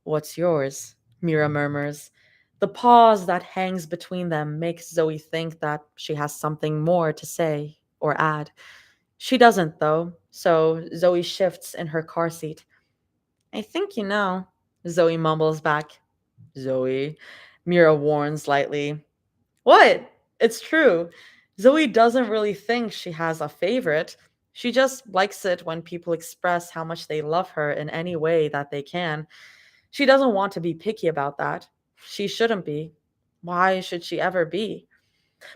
What's yours? Mira murmurs. The pause that hangs between them makes Zoe think that she has something more to say or add. She doesn't, though, so Zoe shifts in her car seat. I think you know, Zoe mumbles back. Zoe, Mira warns lightly. What? It's true. Zoe doesn't really think she has a favorite. She just likes it when people express how much they love her in any way that they can. She doesn't want to be picky about that. She shouldn't be. Why should she ever be?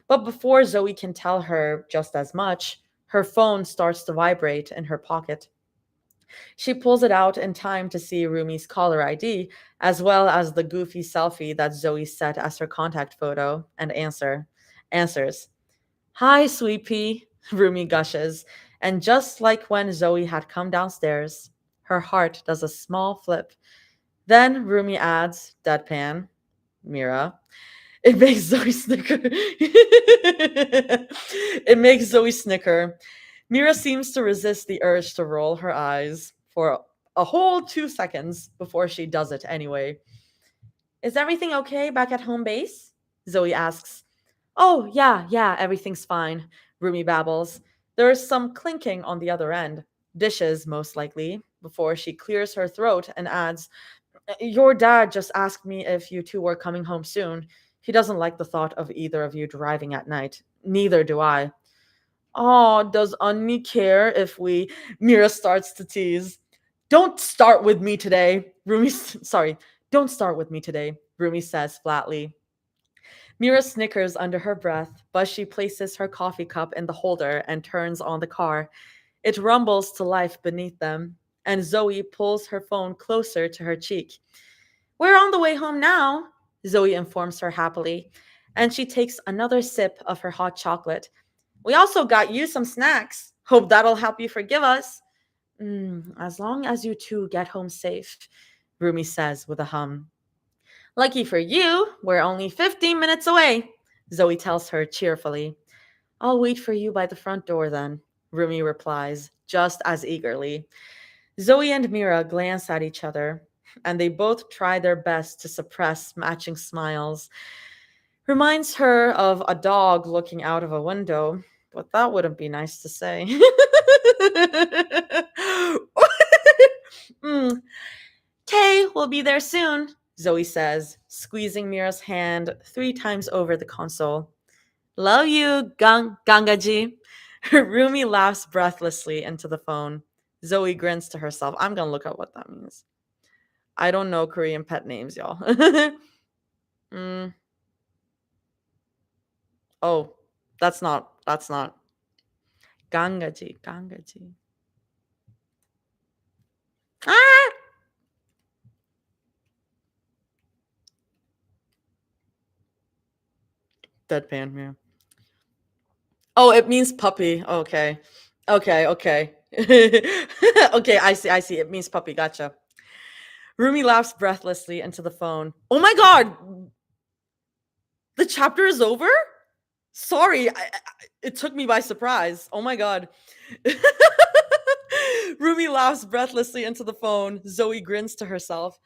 But before Zoe can tell her just as much, her phone starts to vibrate in her pocket. She pulls it out in time to see Rumi's caller ID, as well as the goofy selfie that Zoe set as her contact photo, and answers. Hi, sweet pea, Rumi gushes. And just like when Zoe had come downstairs, her heart does a small flip. Then Rumi adds, deadpan, Mira. It makes Zoe snicker. It makes Zoe snicker. Mira seems to resist the urge to roll her eyes for a whole 2 seconds before she does it anyway. Is everything okay back at home base? Zoe asks. Oh, yeah, everything's fine, Rumi babbles. There's some clinking on the other end. Dishes, most likely, before she clears her throat and adds, Your dad just asked me if you two were coming home soon. He doesn't like the thought of either of you driving at night. Neither do I. Oh, does Anni care if we. Mira starts to tease. Don't start with me today. Sorry, don't start with me today, Rumi says flatly. Mira snickers under her breath, but she places her coffee cup in the holder and turns on the car. It rumbles to life beneath them, and Zoe pulls her phone closer to her cheek. We're on the way home now, Zoe informs her happily, and she takes another sip of her hot chocolate. We also got you some snacks. Hope that'll help you forgive us. As long as you two get home safe, Rumi says with a hum. Lucky for you, we're only 15 minutes away, Zoe tells her cheerfully. I'll wait for you by the front door then, Rumi replies, just as eagerly. Zoe and Mira glance at each other, and they both try their best to suppress matching smiles. Reminds her of a dog looking out of a window, but that wouldn't be nice to say. mm, Kay will be there soon, Zoe says, squeezing Mira's hand 3 times over the console. Love you, Gangaji. Rumi laughs breathlessly into the phone. Zoe grins to herself. I'm gonna look up what that means. I don't know Korean pet names, y'all. mm. Oh, that's not. Gangaji. Ah! Deadpan, yeah. Oh, it means puppy. Okay. Okay, I see. It means puppy. Gotcha. Rumi laughs breathlessly into the phone. Oh my god! The chapter is over? Sorry, it took me by surprise. Oh my god. Rumi laughs breathlessly into the phone. Zoe grins to herself.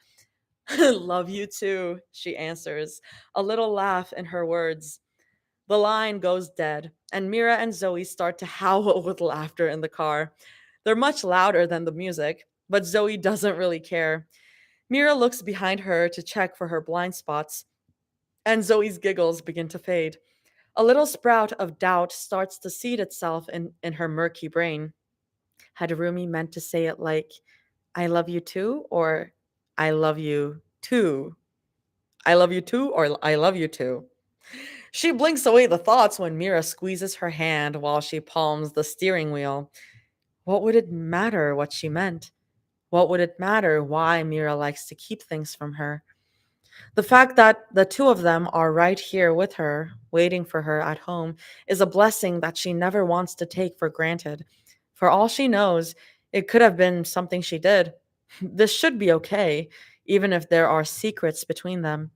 Love you too, she answers, a little laugh in her words. The line goes dead, and Mira and Zoe start to howl with laughter in the car. They're much louder than the music, but Zoe doesn't really care. Mira looks behind her to check for her blind spots, and Zoe's giggles begin to fade. A little sprout of doubt starts to seed itself in her murky brain. Had Rumi meant to say it like, I love you too, or I love you too? I love you too, or I love you too? She blinks away the thoughts when Mira squeezes her hand while she palms the steering wheel. What would it matter what she meant? What would it matter why Mira likes to keep things from her? The fact that the two of them are right here with her, waiting for her at home, is a blessing that she never wants to take for granted. For all she knows, it could have been something she did. This should be okay, even if there are secrets between them,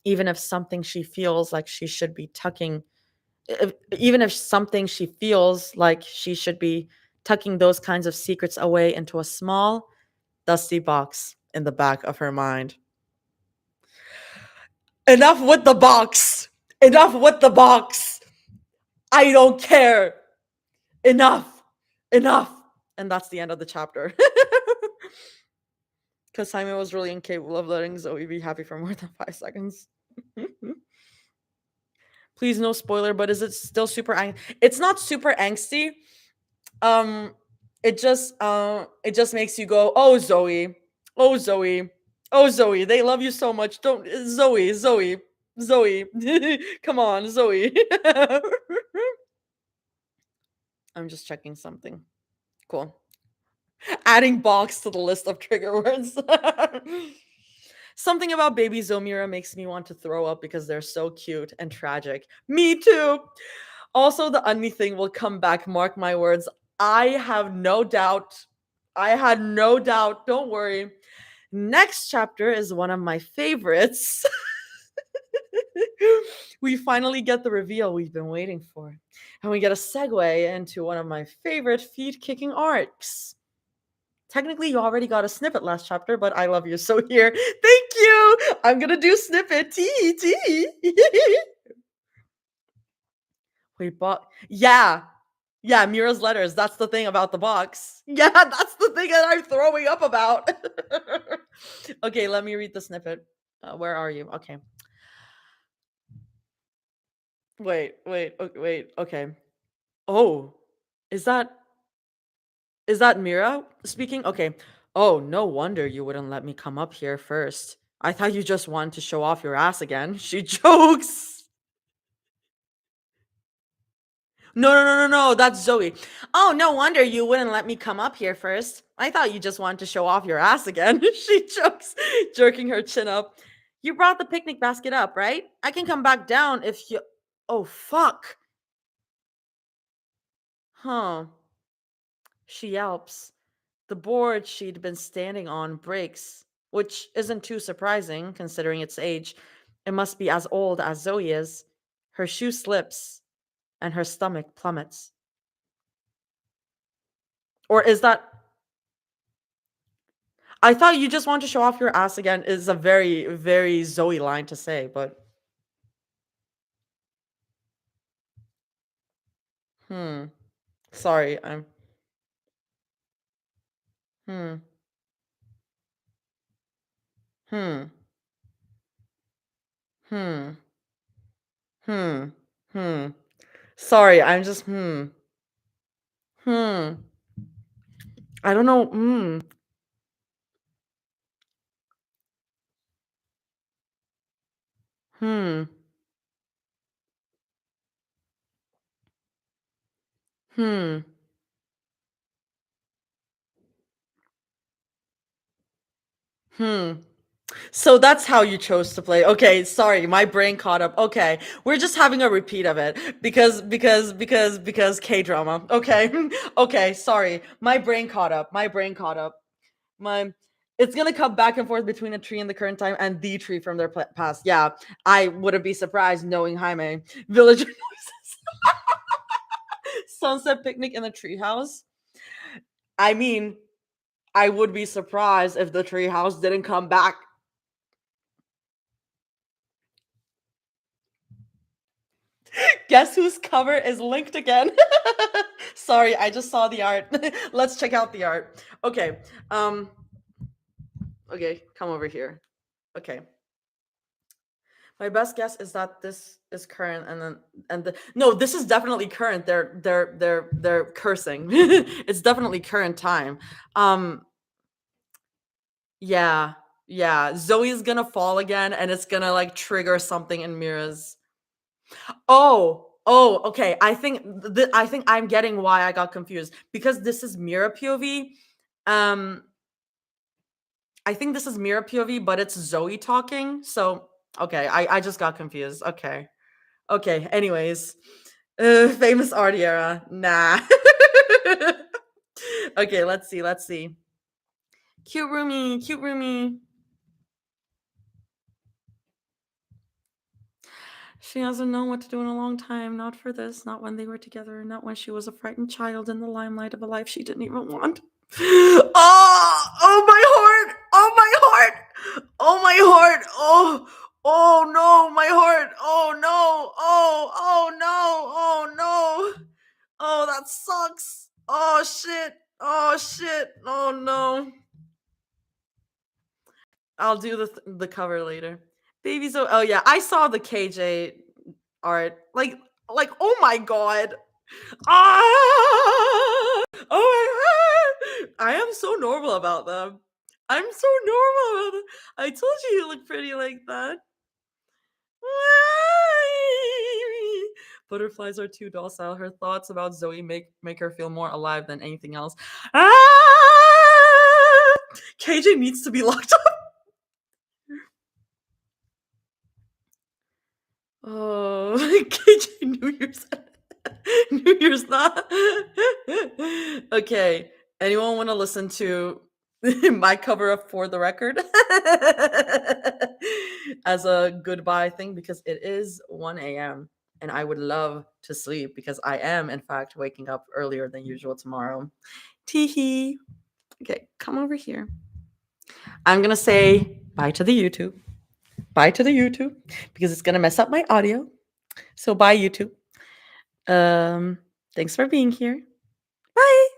even if something she feels like she should be even if something she feels like she should be tucking those kinds of secrets away into a small, dusty box in the back of her mind. Enough with the box. Enough with the box. I don't care. Enough. Enough. And that's the end of the chapter. Because Simon was really incapable of letting Zoe be happy for more than 5 seconds. Please no spoiler, but is it still super it's not super angsty. Um it just makes you go, "Oh Zoe. Oh Zoe. Oh Zoe. They love you so much. Don't Zoe, Zoe. Zoe. Come on, Zoe." I'm just checking something. Cool. Adding box to the list of trigger words. Something about baby Zomira makes me want to throw up because they're so cute and tragic. Me too. Also, the Unni thing will come back, mark my words. I have no doubt. I had no doubt. Don't worry. Next chapter is one of my favorites. We finally get the reveal we've been waiting for. And we get a segue into one of my favorite feet kicking arcs. Technically, you already got a snippet last chapter, but I love you. So here, thank you. I'm gonna do snippet. T. Wait, yeah. Yeah, Mira's letters. That's the thing about the box. Yeah, that's the thing that I'm throwing up about. Okay, let me read the snippet. Where are you? Okay. Wait. Okay. Oh, is that Mira speaking? Okay. Oh, no wonder you wouldn't let me come up here first. I thought you just wanted to show off your ass again. She jokes. No. That's Zoe. Oh, no wonder you wouldn't let me come up here first. I thought you just wanted to show off your ass again. She jokes, jerking her chin up. You brought the picnic basket up, right? I can come back down if you. Oh, fuck. Huh. She yelps. The board she'd been standing on breaks, which isn't too surprising considering its age. It must be as old as Zoe is. Her shoe slips and her stomach plummets. Or is that. I thought you just want to show off your ass again is a very, very Zoe line to say, but. Hmm. Sorry, I'm. Hmm. Hmm. Hmm. Hmm. Hmm. Sorry, I'm just. Hmm. I don't know. Hmm. Hmm. Hmm. So that's how you chose to play. Okay, sorry, my brain caught up. Okay, we're just having a repeat of it because K drama. Okay, okay, sorry, my brain caught up. My brain caught up. My It's gonna come back and forth between a tree in the current time and the tree from their past. Yeah, I wouldn't be surprised knowing Jaime. Villager noises. Sunset picnic in the treehouse. I mean, I would be surprised if the treehouse didn't come back. Guess whose cover is linked again? Sorry, I just saw the art. Let's check out the art. Okay. Um okay, come over here. Okay. My best guess is that this is current no, this is definitely current. They're cursing. It's definitely current time. Um yeah. Yeah, Zoe's gonna fall again and it's gonna like trigger something in Mira's. Okay. I think I'm getting why I got confused because this is Mira POV. Um, I think this is Mira POV, but it's Zoe talking. So okay, I just got confused. Okay, okay. Anyways, famous art era. Nah. Okay, let's see. Let's see. Cute roomie, cute roomie. She hasn't known what to do in a long time. Not for this, not when they were together, not when she was a frightened child in the limelight of a life she didn't even want. Oh my heart! Oh my heart! Oh my heart! Oh no, my heart! Oh no! Oh no! Oh no! Oh, that sucks! Oh shit! Oh shit! Oh no! I'll do the cover later. Babies. Oh yeah, I saw the KJ art. Like, oh my god. Ah! Oh my god! I am so normal about them. I'm so normal about them. I told you look pretty like that. Butterflies are too docile. Her thoughts about Zoe make her feel more alive than anything else. Ah! KJ needs to be locked up. Oh, KJ New Year's. New Year's not. Okay. Anyone want to listen to my cover up for the record as a goodbye thing? Because it is 1 a.m. and I would love to sleep because I am, in fact, waking up earlier than usual tomorrow. Teehee. Okay, come over here. I'm going to say bye to the YouTube. Bye to the YouTube because it's going to mess up my audio. So bye, YouTube. Thanks for being here. Bye.